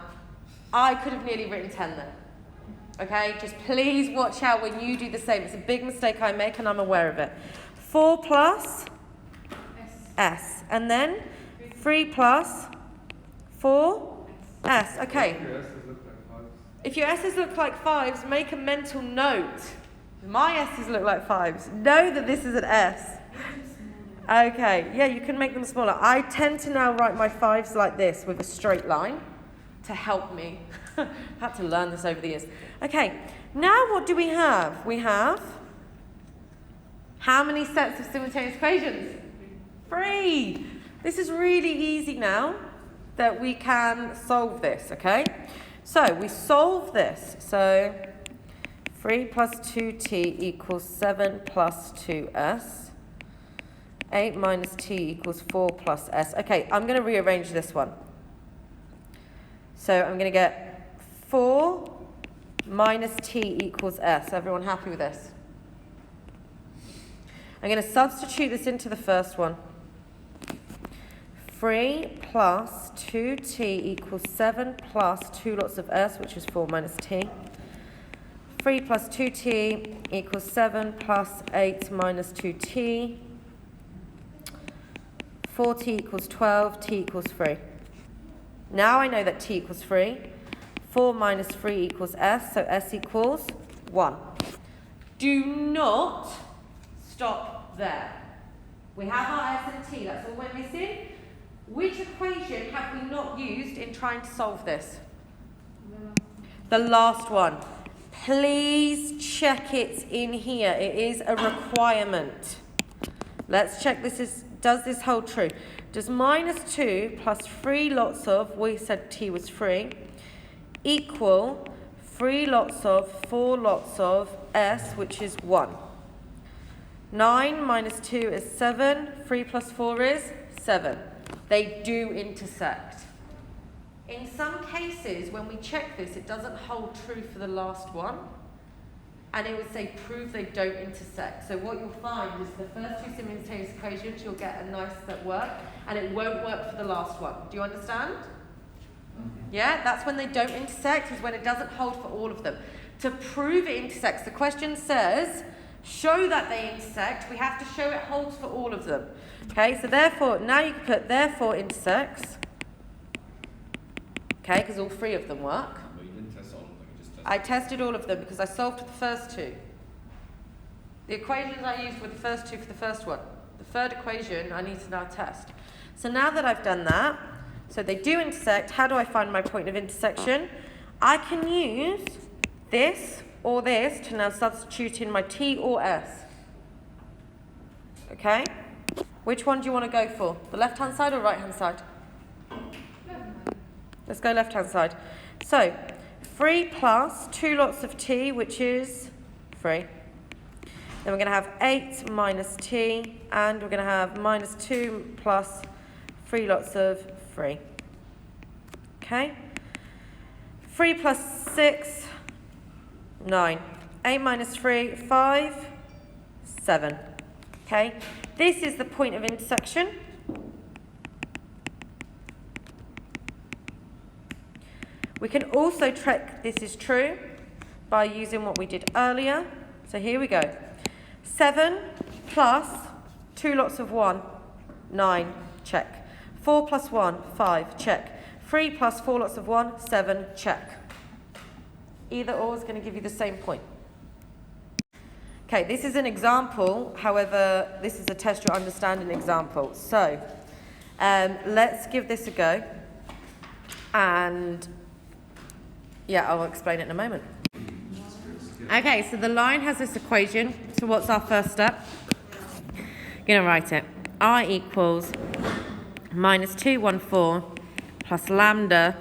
I could have nearly written 10 then. Okay, just please watch out when you do the same. It's a big mistake I make and I'm aware of it. 4 plus S. And then 3 plus 4S. Okay. If your S's look like 5s, make a mental note. My S's look like 5s. Know that this is an S. Okay, yeah, you can make them smaller. I tend to now write my 5s like this with a straight line to help me. I had to learn this over the years. Okay, now what do we have? We have how many sets of simultaneous equations? 3. This is really easy now that we can solve this, okay? So we solve this. So 3 plus 2t equals 7 plus 2s. 8 minus t equals 4 plus s. Okay, I'm going to rearrange this one. So I'm going to get 4 minus t equals s. Everyone happy with this? I'm going to substitute this into the first one. 3 plus 2t equals 7 plus 2 lots of s, which is 4 minus t. 3 plus 2t equals 7 plus 8 minus 2t. 4t equals 12, t equals 3. Now I know that t equals 3. 4 minus 3 equals s, so s equals 1. Do not stop there. We have our s and t, that's all we're missing. Which equation have we not used in trying to solve this? The last one. Please check it in here. It is a requirement. Let's check does this hold true? Does minus 2 plus 3 lots of, we said t was 3, equal 3 lots of 4 lots of s, which is 1. 9 minus 2 is 7. 3 plus 4 is 7. They do intersect. In some cases, when we check this, it doesn't hold true for the last one. And it would say, prove they don't intersect. So what you'll find is the first two simultaneous equations, you'll get a nice that work, and it won't work for the last one. Do you understand? Yeah, that's when they don't intersect, is when it doesn't hold for all of them. To prove it intersects, the question says, show that they intersect. We have to show it holds for all of them. Okay, so therefore, now you can put therefore intersects. Okay, because all three of them work. But you didn't test all of them, you just tested. I tested all of them because I solved the first two. The equations I used were the first two for the first one. The third equation I need to now test. So now that I've done that, so they do intersect, how do I find my point of intersection? I can use this or this to now substitute in my t or s. Okay? Which one do you want to go for? The left-hand side or right-hand side? Let's go left-hand side. So, 3 plus 2 lots of t, which is 3. Then we're going to have 8 minus t, and we're going to have minus 2 plus 3 lots of 3. Okay? 3 plus 6, 9. 8 minus 3, 5, 7. Okay? This is the point of intersection. We can also check this is true by using what we did earlier. So here we go. 7 plus 2 lots of 1, 9, check. 4 plus 1, 5, check. 3 plus 4 lots of 1, 7, check. Either or is going to give you the same point. Okay, this is an example. However, this is a test your understanding example. So, let's give this a go. And, yeah, I'll explain it in a moment. Okay, so the line has this equation. So what's our first step? I'm going to write it. R equals minus 2, 1, 4 plus lambda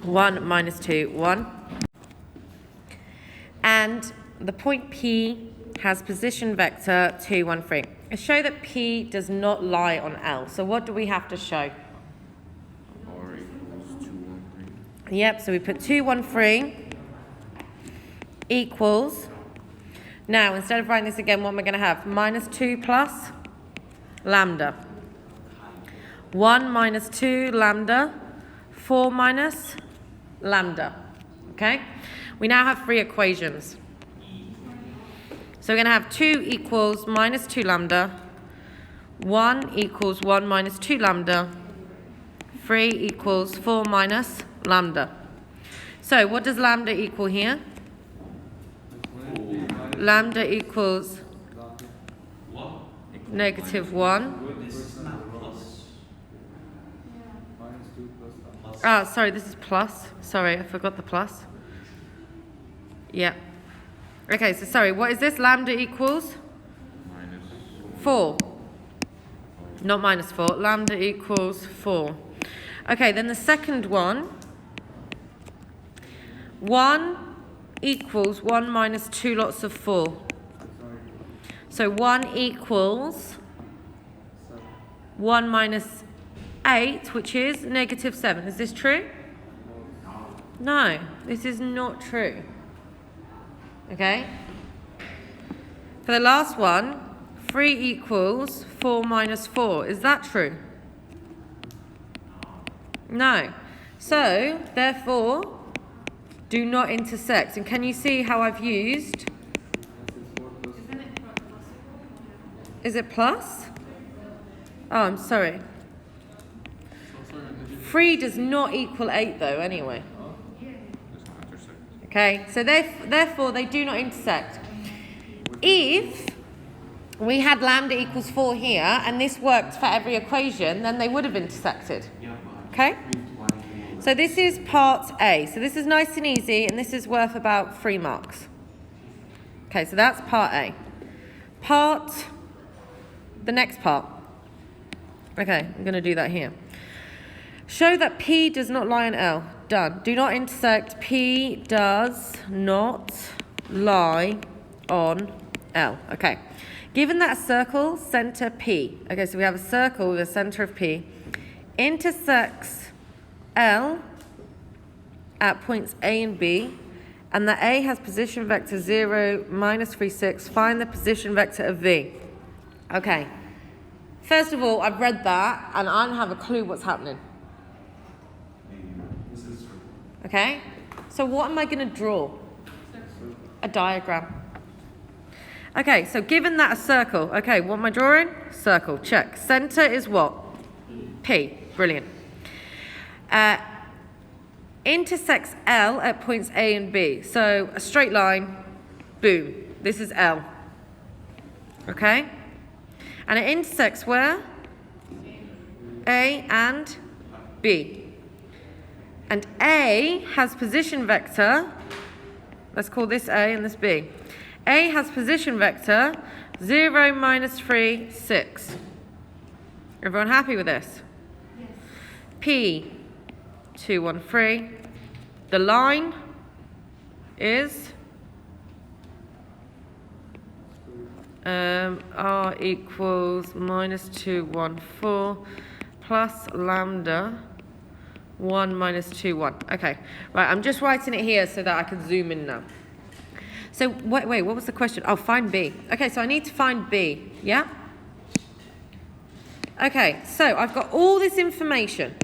1 minus 2, 1. And the point P has position vector 2, 1, 3. I show that P does not lie on L. So what do we have to show? R equals 2, 1, 3. Yep, so we put 2, 1, 3 equals. Now, instead of writing this again, what am I going to have? Minus 2 plus lambda. 1 minus 2 lambda. 4 minus lambda. Okay? We now have three equations. So we're going to have 2 equals minus 2 lambda. 1 equals 1 minus 2 lambda. 3 equals 4 minus lambda. So what does lambda equal here? Lambda equals negative 1. Ah, sorry, this is plus. Sorry, I forgot the plus. Yeah. Okay, so sorry, what is this? Lambda equals? Minus 4. Not minus 4. Lambda equals 4. Okay, then the second one. 1 equals 1 minus 2 lots of 4. So 1 equals 1 minus 8, which is negative 7. Is this true? No, this is not true. Okay? For the last one, 3 equals 4 minus 4. Is that true? No. So, therefore, do not intersect. And can you see how I've used? Isn't it plus? Is it plus? Oh, I'm sorry. 3 does not equal 8 though, anyway. Does not intersect. Okay, so therefore they do not intersect. If we had lambda equals 4 here, and this worked for every equation, then they would have intersected. Okay? So this is part A. So this is nice and easy, and this is worth about 3 marks. Okay, so that's part A. The next part. Okay, I'm going to do that here. Show that P does not lie on L. Done. Do not intersect. P does not lie on L. Okay. Given that a circle, center P. Okay, so we have a circle with a center of P. Intersects L at points A and B. And that A has position vector 0, minus 3, 6. Find the position vector of V. Okay. First of all, I've read that, and I don't have a clue what's happening. Okay? So what am I going to draw? A diagram. Okay, so given that a circle, okay, what am I drawing? Circle, check. Center is what? P. Brilliant. Intersects L at points A and B. So a straight line, boom. This is L. Okay? And it intersects where? A and B. And A has position vector, let's call this A and this B. A has position vector 0, minus 3, 6. Everyone happy with this? Yes. P, 2, 1, 3. The line is R equals minus 2, 1, 4 plus lambda 1 minus 2, 1. Okay, right, I'm just writing it here so that I can zoom in now. So, wait, what was the question? Oh, find B. Okay, so I need to find B, yeah? Okay, so I've got all this information.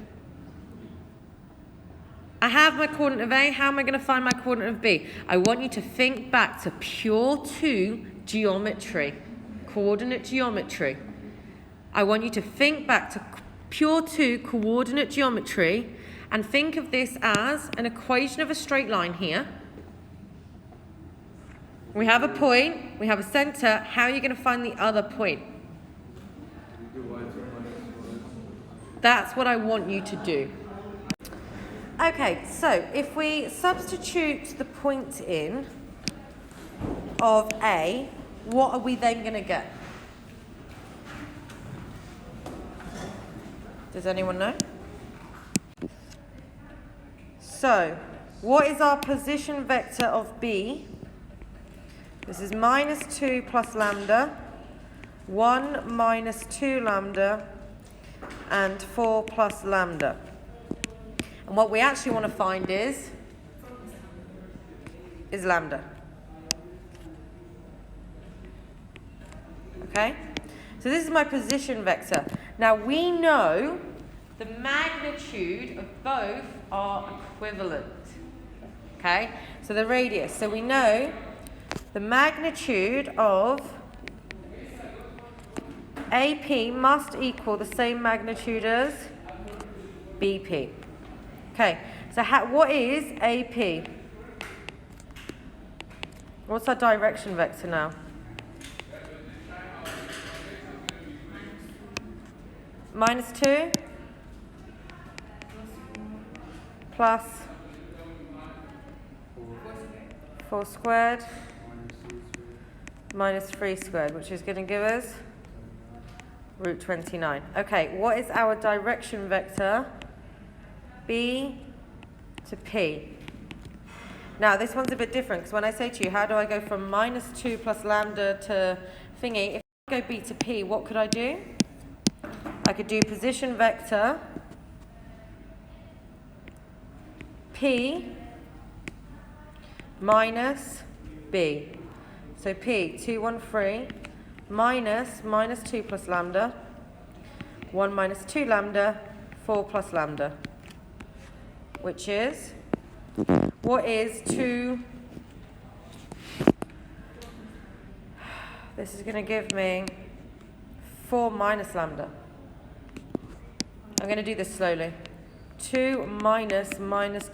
I have my coordinate of A. How am I going to find my coordinate of B? I want you to think back to pure 2 geometry, coordinate geometry. I want you to think back to pure 2 coordinate geometry and think of this as an equation of a straight line here. We have a point, we have a center. How are you going to find the other point? That's what I want you to do. Okay, so if we substitute the point in of A, what are we then going to get? Does anyone know? So, what is our position vector of B? This is minus 2 plus lambda, 1 minus 2 lambda, and 4 plus lambda. And what we actually want to find is lambda. Okay? So this is my position vector. Now we know the magnitude of both are equivalent. Okay? So the radius. So we know the magnitude of AP must equal the same magnitude as BP. Okay, so what is AP? What's our direction vector now? Minus 2 plus 4 squared minus 3 squared, which is going to give us root 29. Okay, what is our direction vector? B to P. Now, this one's a bit different, because when I say to you, how do I go from minus 2 plus lambda to thingy? If I go B to P, what could I do? I could do position vector P minus B. So P, 2, 1, 3, minus 2 plus lambda, 1 minus 2 lambda, 4 plus lambda. which is, what is 2? This is going to give me 4 minus lambda. I'm going to do this slowly. 2 minus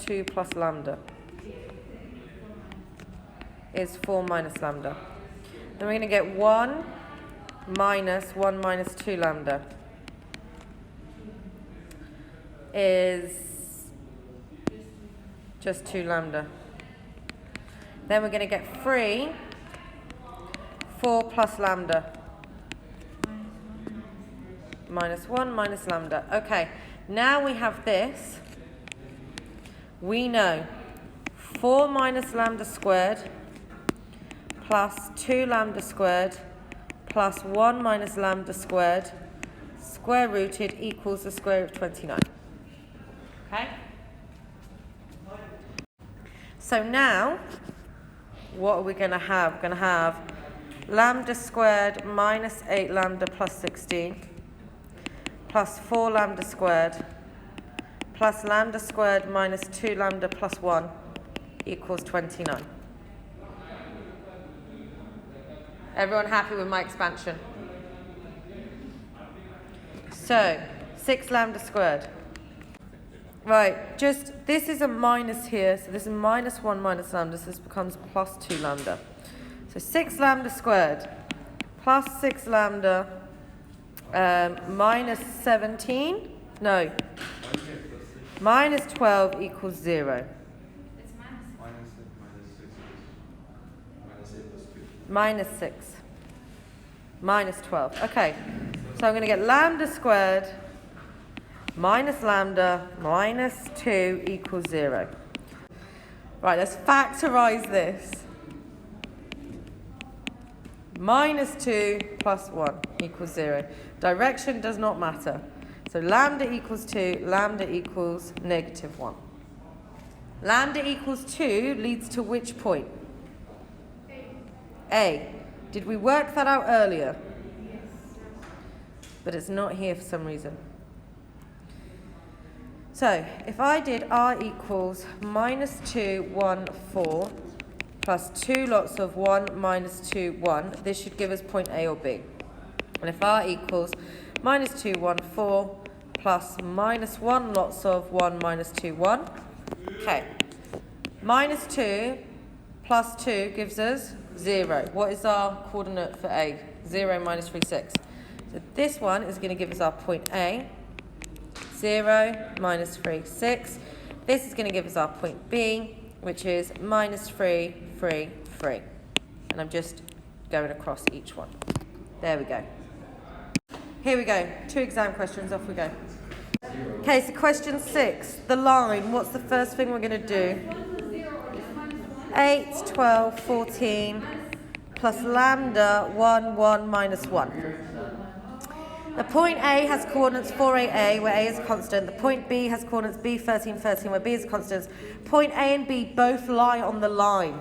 2 plus lambda is 4 minus lambda. Then we're going to get 1 minus 2 lambda is just 2 lambda. Then we're going to get 3, 4 plus lambda, minus 1 minus lambda. Okay, now we have this. We know 4 minus lambda squared plus 2 lambda squared plus 1 minus lambda squared square rooted equals the square root of 29. Okay? So now, what are we going to have? We're going to have lambda squared minus 8 lambda plus 16 plus 4 lambda squared plus lambda squared minus 2 lambda plus 1 equals 29. Everyone happy with my expansion? So, 6 lambda squared. Right, just, this is a minus here, so this is minus 1 minus lambda, so this becomes plus 2 lambda. So 6 lambda squared plus 6 lambda minus 17, no, minus 12 equals 0. It's Minus 6. Minus 12. Okay, so I'm going to get lambda squared minus lambda minus 2 equals 0. Right, let's factorize this. Minus 2 plus 1 equals 0. Direction does not matter. So lambda equals 2, lambda equals negative 1. Lambda equals 2 leads to which point? A. Did we work that out earlier? Yes. But it's not here for some reason. So if I did r equals minus 2, 1, 4 plus 2 lots of 1 minus 2, 1, this should give us point A or B. And if r equals minus 2, 1, 4 plus minus 1 lots of 1 minus 2, 1, okay. Minus 2 plus 2 gives us 0. What is our coordinate for A? 0 minus 3, 6. So this one is going to give us our point A. 0 minus 3, 6. This is going to give us our point B, which is minus 3, 3, 3. And I'm just going across each one. There we go. Here we go. 2 exam questions. Off we go. Okay, so question 6. The line. What's the first thing we're going to do? 8, 12, 14 plus lambda 1, 1 minus 1. The point A has coordinates 4, 8, where A is a constant. The point B has coordinates B, 13, 13, where B is a constant. Point A and B both lie on the line.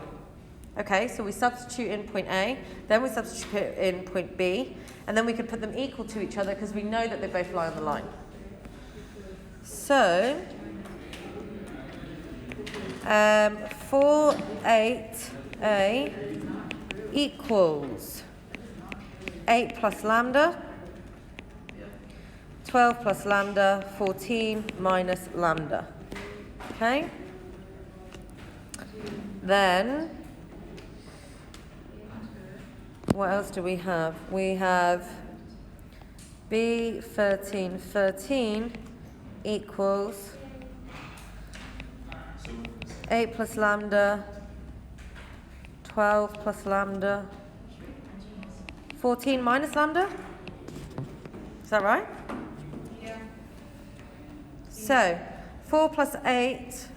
Okay, so we substitute in point A, then we substitute in point B, and then we can put them equal to each other because we know that they both lie on the line. So, 4, 8A equals 8 plus lambda, 12 plus lambda, 14 minus lambda. Okay? Then, what else do we have? We have B 13, 13 equals 8 plus lambda, 12 plus lambda, 14 minus lambda? Is that right? Yeah. So, 4 plus 8,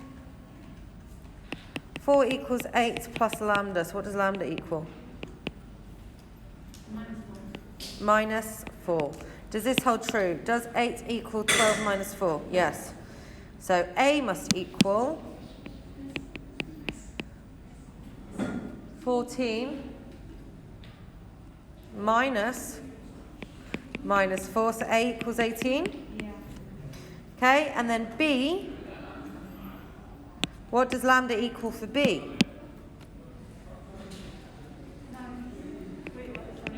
4 equals 8 plus lambda. So what does lambda equal? Minus 4. Does this hold true? Does 8 equal 12 minus 4? Yes. So A must equal 14 minus 4. So A equals 18. Yeah. Okay, and then B What does lambda equal for B?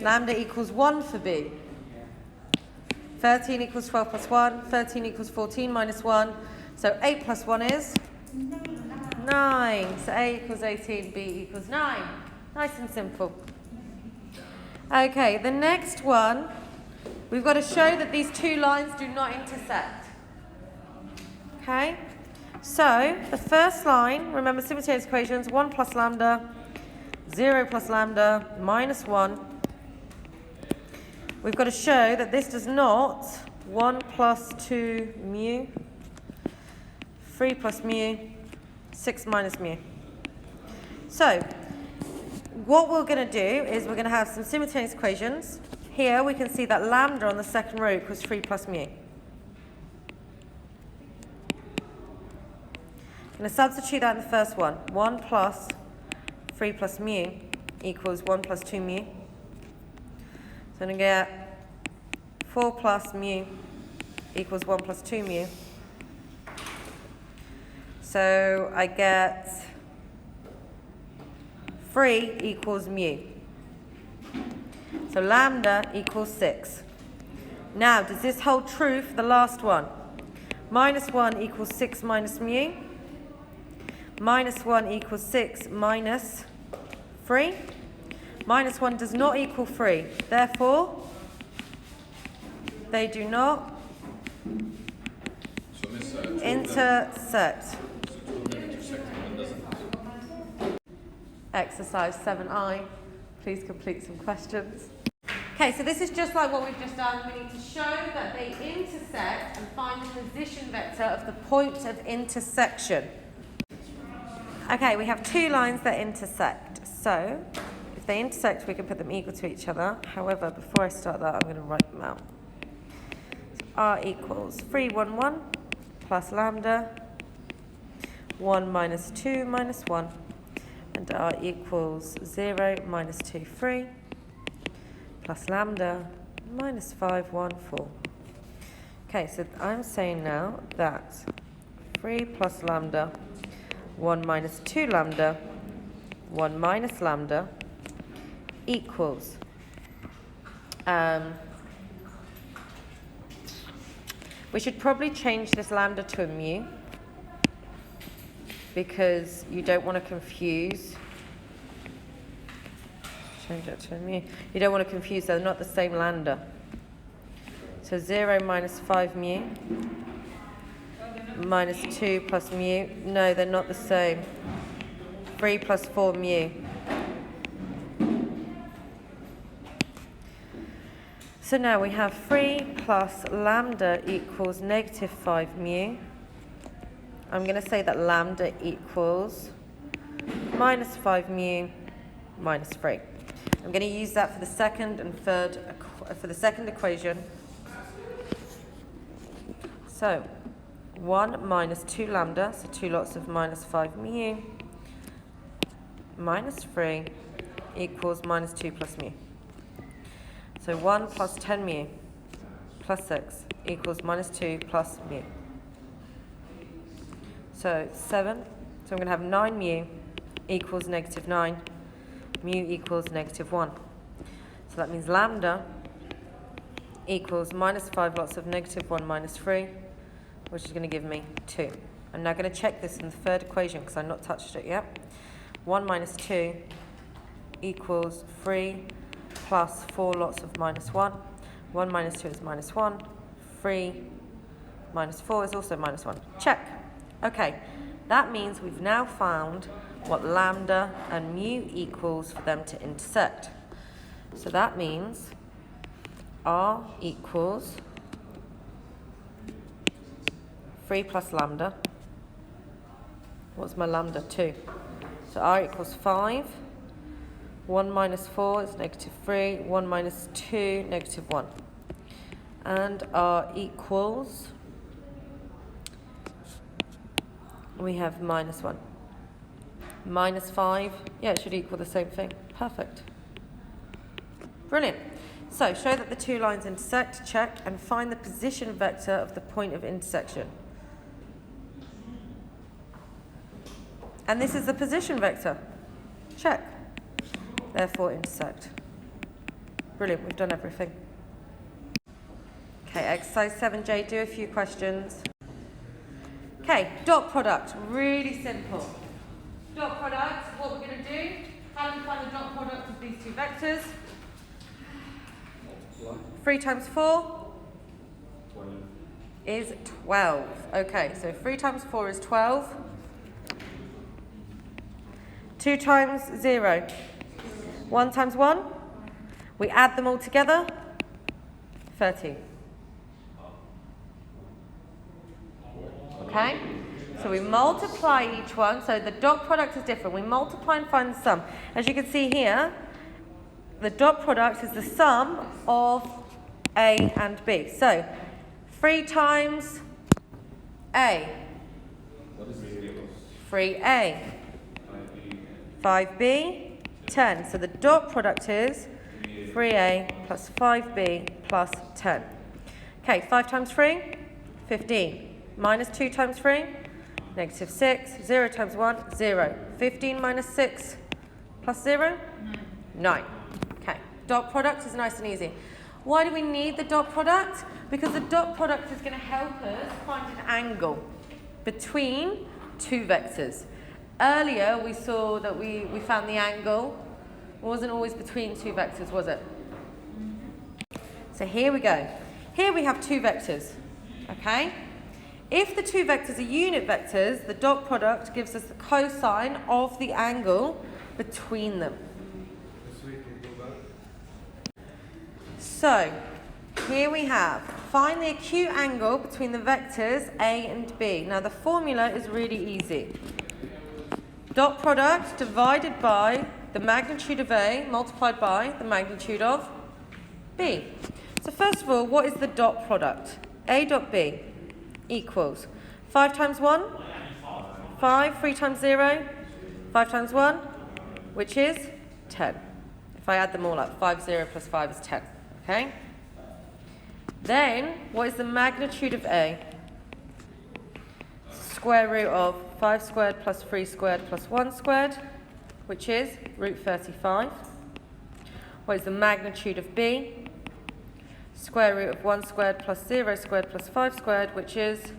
Lambda equals 1 for B. 13 equals 12 plus 1. 13 equals 14 minus 1. So 8 plus 1 is? 9. So A equals 18, B equals 9. Nice and simple. Okay, the next one, we've got to show that these two lines do not intersect. Okay? So, the first line, remember simultaneous equations, 1 plus lambda, 0 plus lambda, minus 1. We've got to show that this does not 1 plus 2 mu, 3 plus mu, 6 minus mu. So, what we're going to do is we're going to have some simultaneous equations. Here we can see that lambda on the second row equals 3 plus mu. I'm going to substitute that in the first one. 1 plus 3 plus mu equals 1 plus 2 mu. So I'm going to get 4 plus mu equals 1 plus 2 mu. So I get 3 equals mu. So lambda equals 6. Now, does this hold true for the last one? Minus 1 equals 6 minus mu. Minus 1 equals 6 minus 3. Minus 1 does not equal 3. Therefore, they do not intersect. Exercise 7i. Please complete some questions. Okay, so this is just like what we've just done. We need to show that they intersect and find the position vector of the point of intersection. Okay, we have two lines that intersect. So, if they intersect, we can put them equal to each other. However, before I start that, I'm going to write them out. So R equals 3, 1, 1 plus lambda, 1 minus 2 minus 1. And R equals 0 minus 2, 3 plus lambda minus 5, 1, 4. Okay, so I'm saying now that 3 plus lambda, 1 minus 2 lambda, 1 minus lambda equals we should probably change this lambda to a mu because you don't want to confuse. Change that to a mu. You don't want to confuse, they're not the same lambda. So 0 minus 5 mu minus 2 plus mu. No, they're not the same. 3 plus 4 mu. So now we have 3 plus lambda equals negative 5 mu. I'm going to say that lambda equals minus 5 mu minus 3. I'm going to use that for the second and third, for the second equation. So 1 minus 2 lambda, so 2 lots of minus 5 mu, minus 3 equals minus 2 plus mu. So 1 plus 10 mu plus 6 equals minus 2 plus mu. So 7, so I'm going to have 9 mu equals negative 9, mu equals negative 1. So that means lambda equals minus 5 lots of negative 1 minus 3, which is going to give me 2. I'm now going to check this in the third equation because I've not touched it yet. 1 minus 2 equals 3 plus 4 lots of minus 1. 1 minus 2 is minus 1. 3 minus 4 is also minus 1. Check. Okay, that means we've now found what lambda and mu equals for them to intersect. So that means R equals 3 plus lambda. What's my lambda? 2. So R equals 5. 1 minus 4 is negative 3. 1 minus 2, negative 1. And R equals, we have minus 1. Minus 5, yeah, it should equal the same thing. Perfect. Brilliant. So, show that the two lines intersect, check, and find the position vector of the point of intersection. And this is the position vector. Check. Therefore intersect. Brilliant, we've done everything. Okay, exercise 7J, do a few questions. Okay, dot product, really simple. Dot product, what we're going to do, how do we find the dot product of these two vectors? 3 times 4 is 12. Okay, so 3 times 4 is 12. 2 times 0. 1 times 1. We add them all together. 13. Okay? So we multiply each one. So the dot product is different. We multiply and find the sum. As you can see here, the dot product is the sum of A and B. So 3 times A. 3A. 5B. 10. So the dot product is 3A plus 5B plus 10. Okay, 5 times 3, 15. Minus 2 times 3, negative 6. 0 times 1, 0. 15 minus 6 plus 0? 9. Okay, dot product is nice and easy. Why do we need the dot product? Because the dot product is going to help us find an angle between two vectors. Earlier we saw that we found the angle. It wasn't always between two vectors, was it? So here we go. Here we have two vectors, okay? If the two vectors are unit vectors, the dot product gives us the cosine of the angle between them. So, here we have, find the acute angle between the vectors A and B. Now the formula is really easy. Dot product divided by the magnitude of A multiplied by the magnitude of B. So first of all, what is the dot product? A dot B equals 5 times 1, 5, 3 times 0, 5 times 1, which is 10. If I add them all up, 5, 0 plus 5 is 10. Okay? Then, what is the magnitude of A? Square root of 5 squared plus 3 squared plus 1 squared, which is root 35. What is the magnitude of B? Square root of 1 squared plus 0 squared plus 5 squared, which is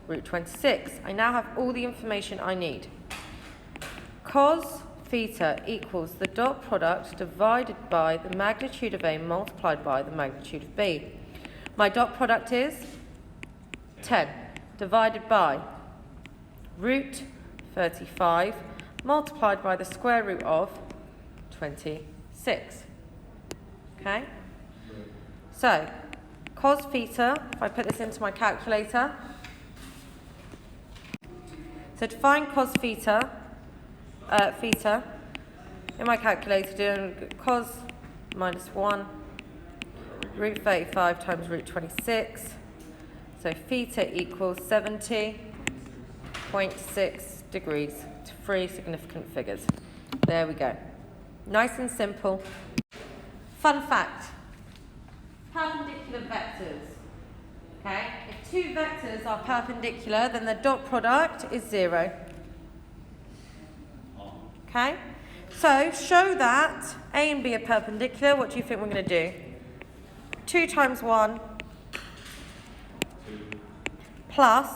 root 26. I now have all the information I need. Cos theta equals the dot product divided by the magnitude of A multiplied by the magnitude of B. My dot product is 10 divided by root 35 multiplied by the square root of 26. Okay? So, cos theta, if I put this into my calculator, so to find cos theta, in my calculator, doing cos minus 1, root 35 times root 26, so theta equals 70.6 degrees to 3 significant figures. There we go. Nice and simple. Fun fact. Perpendicular vectors. Okay? If two vectors are perpendicular, then the dot product is 0. Okay? So, show that A and B are perpendicular. What do you think we're going to do? 2 times 1 plus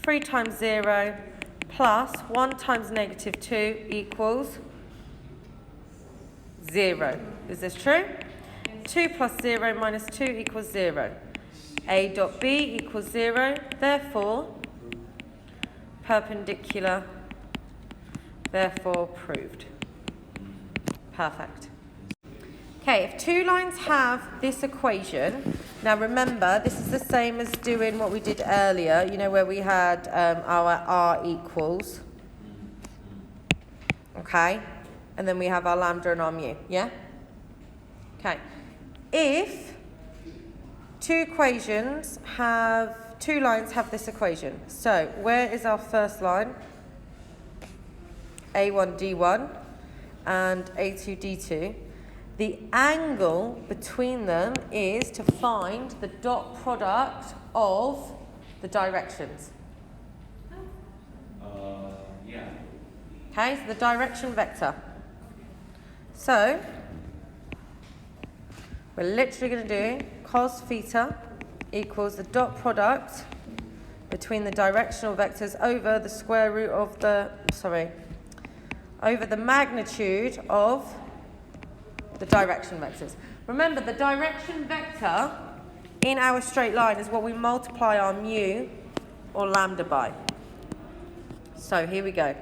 3 times 0 plus 1 times negative 2 equals 0. Is this true? 2 plus 0 minus 2 equals 0. A dot B equals 0. Therefore, perpendicular. Therefore, proved. Perfect. Okay, if two lines have this equation, now remember, this is the same as doing what we did earlier, you know, where we had our R equals. Okay? And then we have our lambda and our mu, yeah? Okay. If two lines have this equation, so where is our first line? A1, D1 and A2, D2. The angle between them is to find the dot product of the directions. Yeah. Okay, so the direction vector. So we're literally going to do cos theta equals the dot product between the directional vectors over the square root of the, over the magnitude of the direction vectors. Remember, the direction vector in our straight line is what we multiply our mu or lambda by. So here we go.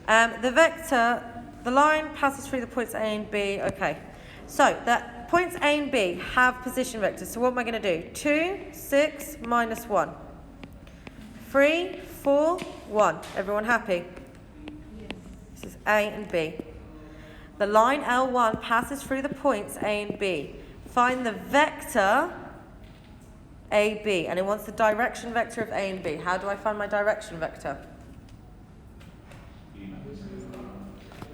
The vector, the line passes through the points A and B. Okay, so the points A and B have position vectors. So what am I going to do? 2, 6, minus 1. 3, 4, 1. Everyone happy? Yes. This is A and B. The line L1 passes through the points A and B. Find the vector AB, and it wants the direction vector of A and B. How do I find my direction vector?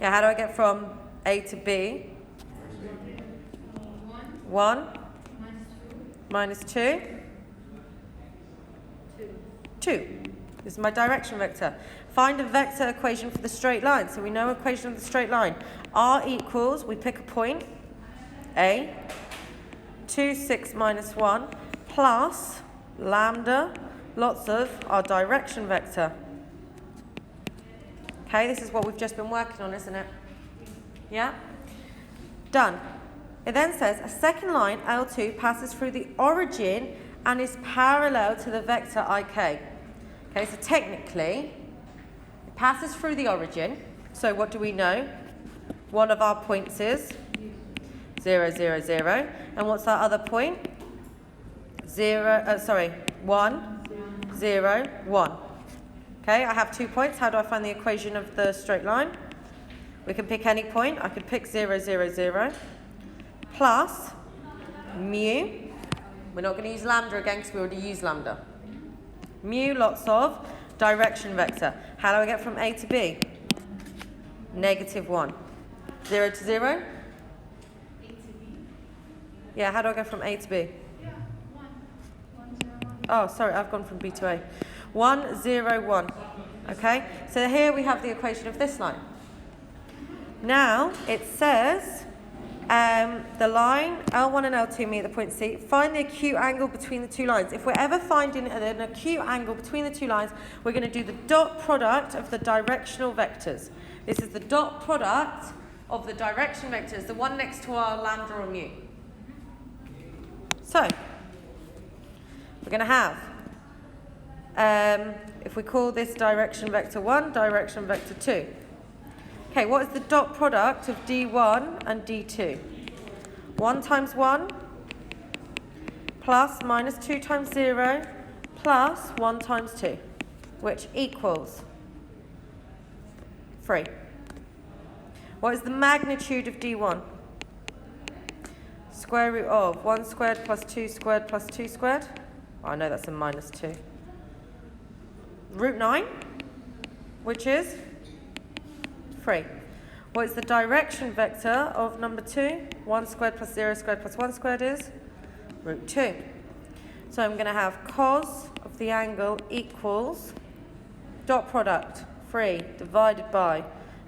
Yeah, how do I get from A to B? 1 minus 2. 2. This is my direction vector. Find a vector equation for the straight line. So we know equation of the straight line. R equals, we pick a point, A, 2, 6 minus 1, plus lambda, lots of our direction vector. Okay, this is what we've just been working on, isn't it? Yeah? Done. It then says a second line, L2, passes through the origin and is parallel to the vector IK. Okay, so technically, it passes through the origin. So what do we know? One of our points is 0, 0, 0. And what's our other point? 1, 0, 1. Okay, I have 2 points. How do I find the equation of the straight line? We can pick any point. I could pick 0, 0, 0. Plus mu. We're not going to use lambda again because we already used lambda. Mu, lots of direction vector. How do I get from A to B? Negative 1. 0 to 0? A to B. Yeah, how do I go from A to B? Yeah, 1. 1, 0, 1. Oh, sorry, I've gone from B to A. 1, 0, 1. Okay, so here we have the equation of this line. Now, it says the line L1 and L2 meet at the point C. Find the acute angle between the two lines. If we're ever finding an acute angle between the two lines, we're going to do the dot product of the directional vectors. This is the dot product of the direction vectors, the one next to our lambda or mu. So, we're going to have, if we call this direction vector 1, direction vector 2. Okay, what is the dot product of D1 and D2? 1 times 1 plus minus 2 times 0 plus 1 times 2, which equals 3. What is the magnitude of D1? Square root of 1 squared plus 2 squared plus 2 squared. Oh, I know that's a minus 2. Root 9, which is 3. What is the direction vector of number 2? 1 squared plus 0 squared plus 1 squared is root 2. So I'm going to have cos of the angle equals dot product 3 divided by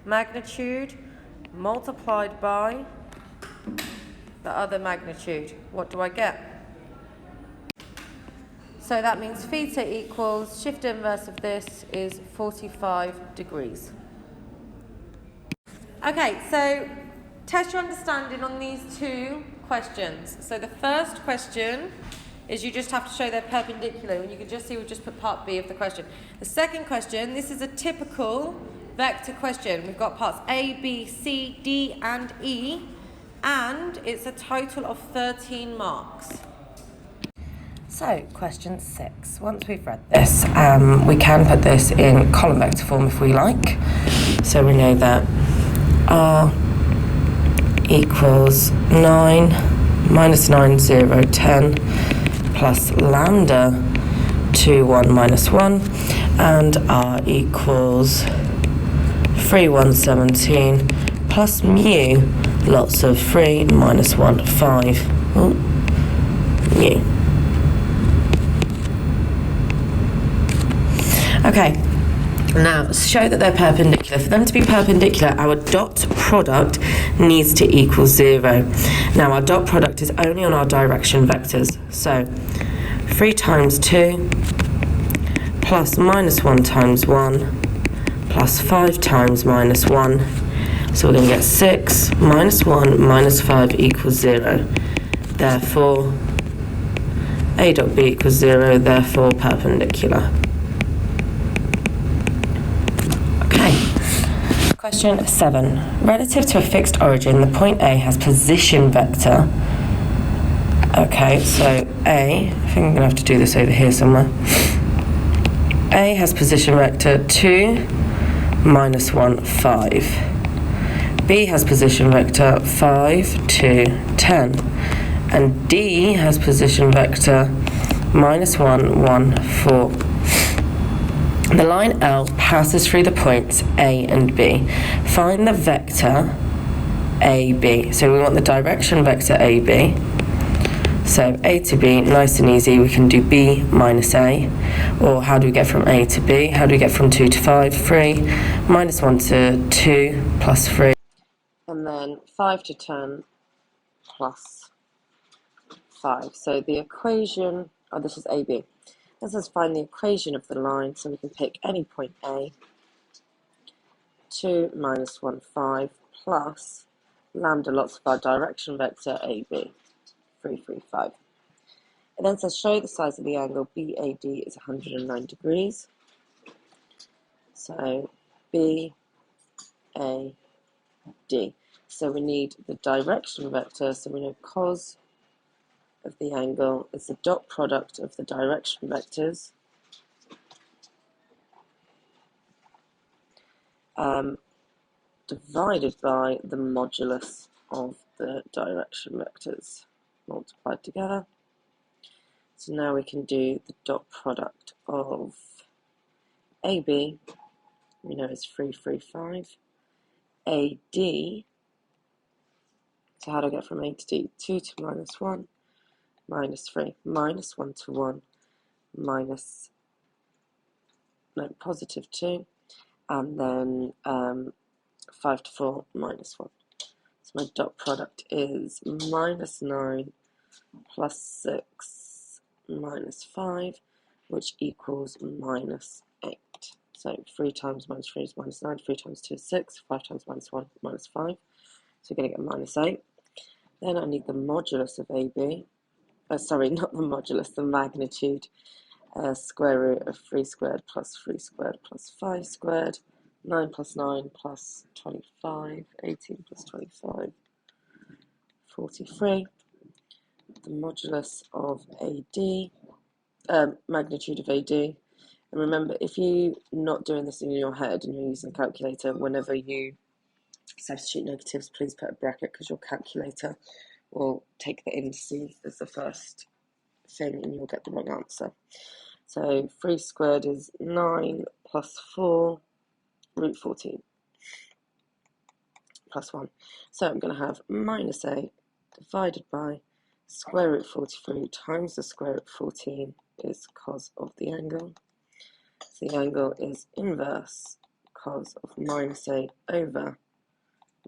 magnitude multiplied by the other magnitude. What do I get? So that means theta equals, shift inverse of this is 45 degrees. Okay, so test your understanding on these two questions. So the first question is you just have to show they're perpendicular, and you can just see we've just put part B of the question. The second question, this is a typical vector question. We've got parts A, B, C, D and E, and it's a total of 13 marks. So, question 6. Once we've read this, we can put this in column vector form if we like. So we know that R equals 9 minus 9, 0, 10 plus lambda 2, 1 minus 1, and R equals 3, 1, 17 plus mu, lots of 3 minus 1, 5, mu. Okay, Now, show that they're perpendicular. For them to be perpendicular, our dot product needs to equal 0. Now, our dot product is only on our direction vectors. So, 3 times 2 plus minus 1 times 1 plus 5 times minus 1. So, we're going to get 6 minus 1 minus 5 equals 0. Therefore, A dot B equals 0, therefore perpendicular. Question 7. Relative to a fixed origin, the point A has position vector. Okay, so A, I think I'm going to have to do this over here somewhere. A has position vector 2, minus 1, 5. B has position vector 5, 2, 10. And D has position vector minus 1, 1, 4. The line L passes through the points A and B. Find the vector AB. So we want the direction vector AB. So A to B, nice and easy. We can do B minus A. Or how do we get from A to B? How do we get from 2 to 5? 3. Minus 1 to 2 plus 3. And then 5 to 10 plus 5. So the equation, this is AB. Let's just find the equation of the line, so we can pick any point A. 2 minus 1, 5 plus lambda lots of our direction vector AB, 3, 3, 5. It then says show the size of the angle BAD is 109 degrees. So BAD. So we need the direction vector, so we know cos of the angle is the dot product of the direction vectors divided by the modulus of the direction vectors multiplied together. So now we can do the dot product of AB, we know is 3, 3, 5. AD, so how do I get from A to D? 2 to minus 1, minus 3, minus 1 to 1, minus, no, positive 2, and then 5 to 4, minus 1. So my dot product is minus 9 plus 6 minus 5, which equals minus 8. So 3 times minus 3 is minus 9, 3 times 2 is 6, 5 times minus 1, minus 5. So we're going to get minus 8. Then I need the modulus of AB. Sorry, not the modulus, the magnitude. Square root of 3 squared plus 3 squared plus 5 squared. 9 plus 9 plus 25. 18 plus 25. 43. The modulus of AD. Magnitude of AD. And remember, if you're not doing this in your head and you're using a calculator, whenever you substitute negatives, please put a bracket because your calculator will take the indices as the first thing and you'll get the wrong answer. So 3 squared is 9 plus 4 root 14 plus 1. So I'm going to have minus 8 divided by square root 43 times the square root 14 is cos of the angle. So the angle is inverse cos of minus 8 over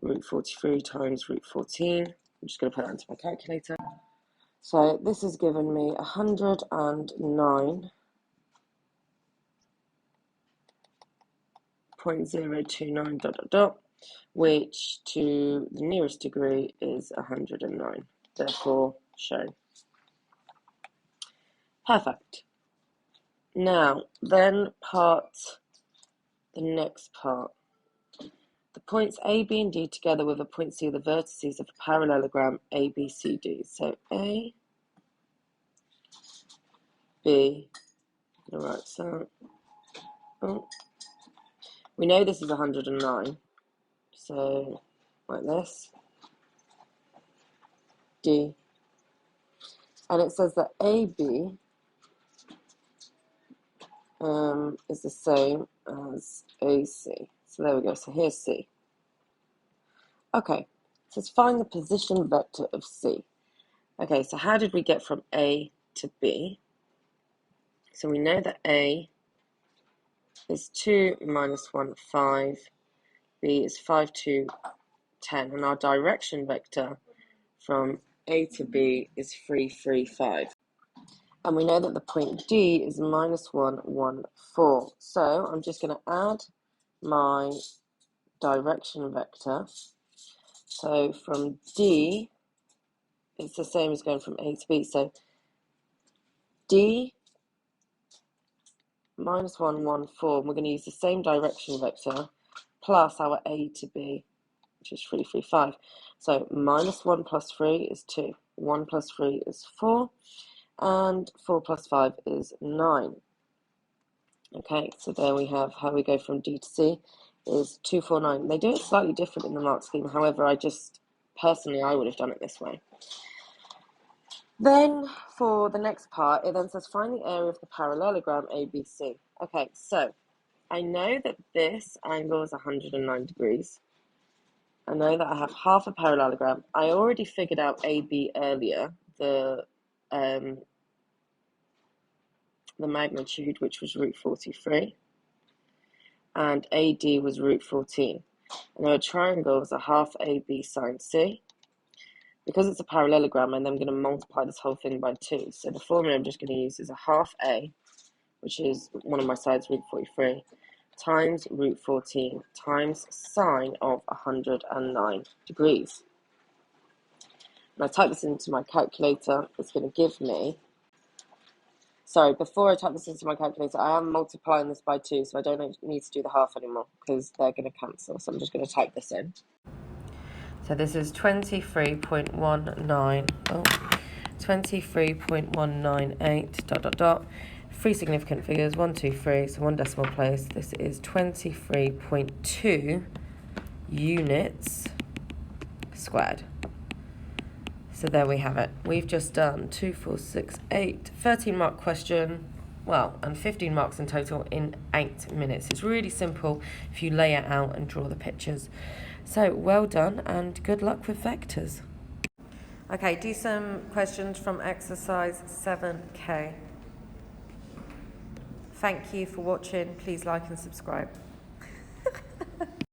root 43 times root 14. I'm just going to put that into my calculator. So this has given me 109.029 dot dot dot, which to the nearest degree is 109. Therefore, show. Perfect. Now, then the next part. The points A, B, and D together with a point C are the vertices of a parallelogram ABCD. So A, B, I'm going to write so. Oh. We know this is 109. So, like this. D. And it says that AB is the same as AC. So there we go. So here's C. Okay. So let's find the position vector of C. Okay, so how did we get from A to B? So we know that A is 2 minus 1, 5. B is 5, 2, 10. And our direction vector from A to B is 3, 3, 5. And we know that the point D is minus 1, 1, 4. So I'm just going to add my direction vector. So from D, it's the same as going from A to B. So D minus 1, 1, 4. And we're going to use the same direction vector plus our A to B, which is 3, 3, 5. So minus 1 plus 3 is 2. 1 plus 3 is 4. And 4 plus 5 is 9. Okay, so there we have how we go from D to C is 2, 4, 9. They do it slightly different in the mark scheme. However, personally, I would have done it this way. Then for the next part, it then says find the area of the parallelogram ABC. Okay, so I know that this angle is 109 degrees. I know that I have half a parallelogram. I already figured out AB earlier, the magnitude, which was root 43, and AD was root 14. And our triangle is a half AB sine C. Because it's a parallelogram, and then I'm going to multiply this whole thing by 2. So the formula I'm just going to use is a half A, which is one of my sides, root 43, times root 14, times sine of 109 degrees. And I type this into my calculator, it's going to give me, sorry, before I type this into my calculator, I am multiplying this by 2, so I don't need to do the half anymore, because they're going to cancel, so I'm just going to type this in. So this is 23.198, ... 3 significant figures, 1, 2, 3, so 1 decimal place. This is 23.2 units squared. So there we have it. We've just done 2, 4, 6, 8, 13 mark question, and 15 marks in total in 8 minutes. It's really simple if you lay it out and draw the pictures. So well done and good luck with vectors. Okay, do some questions from exercise 7K. Thank you for watching. Please like and subscribe.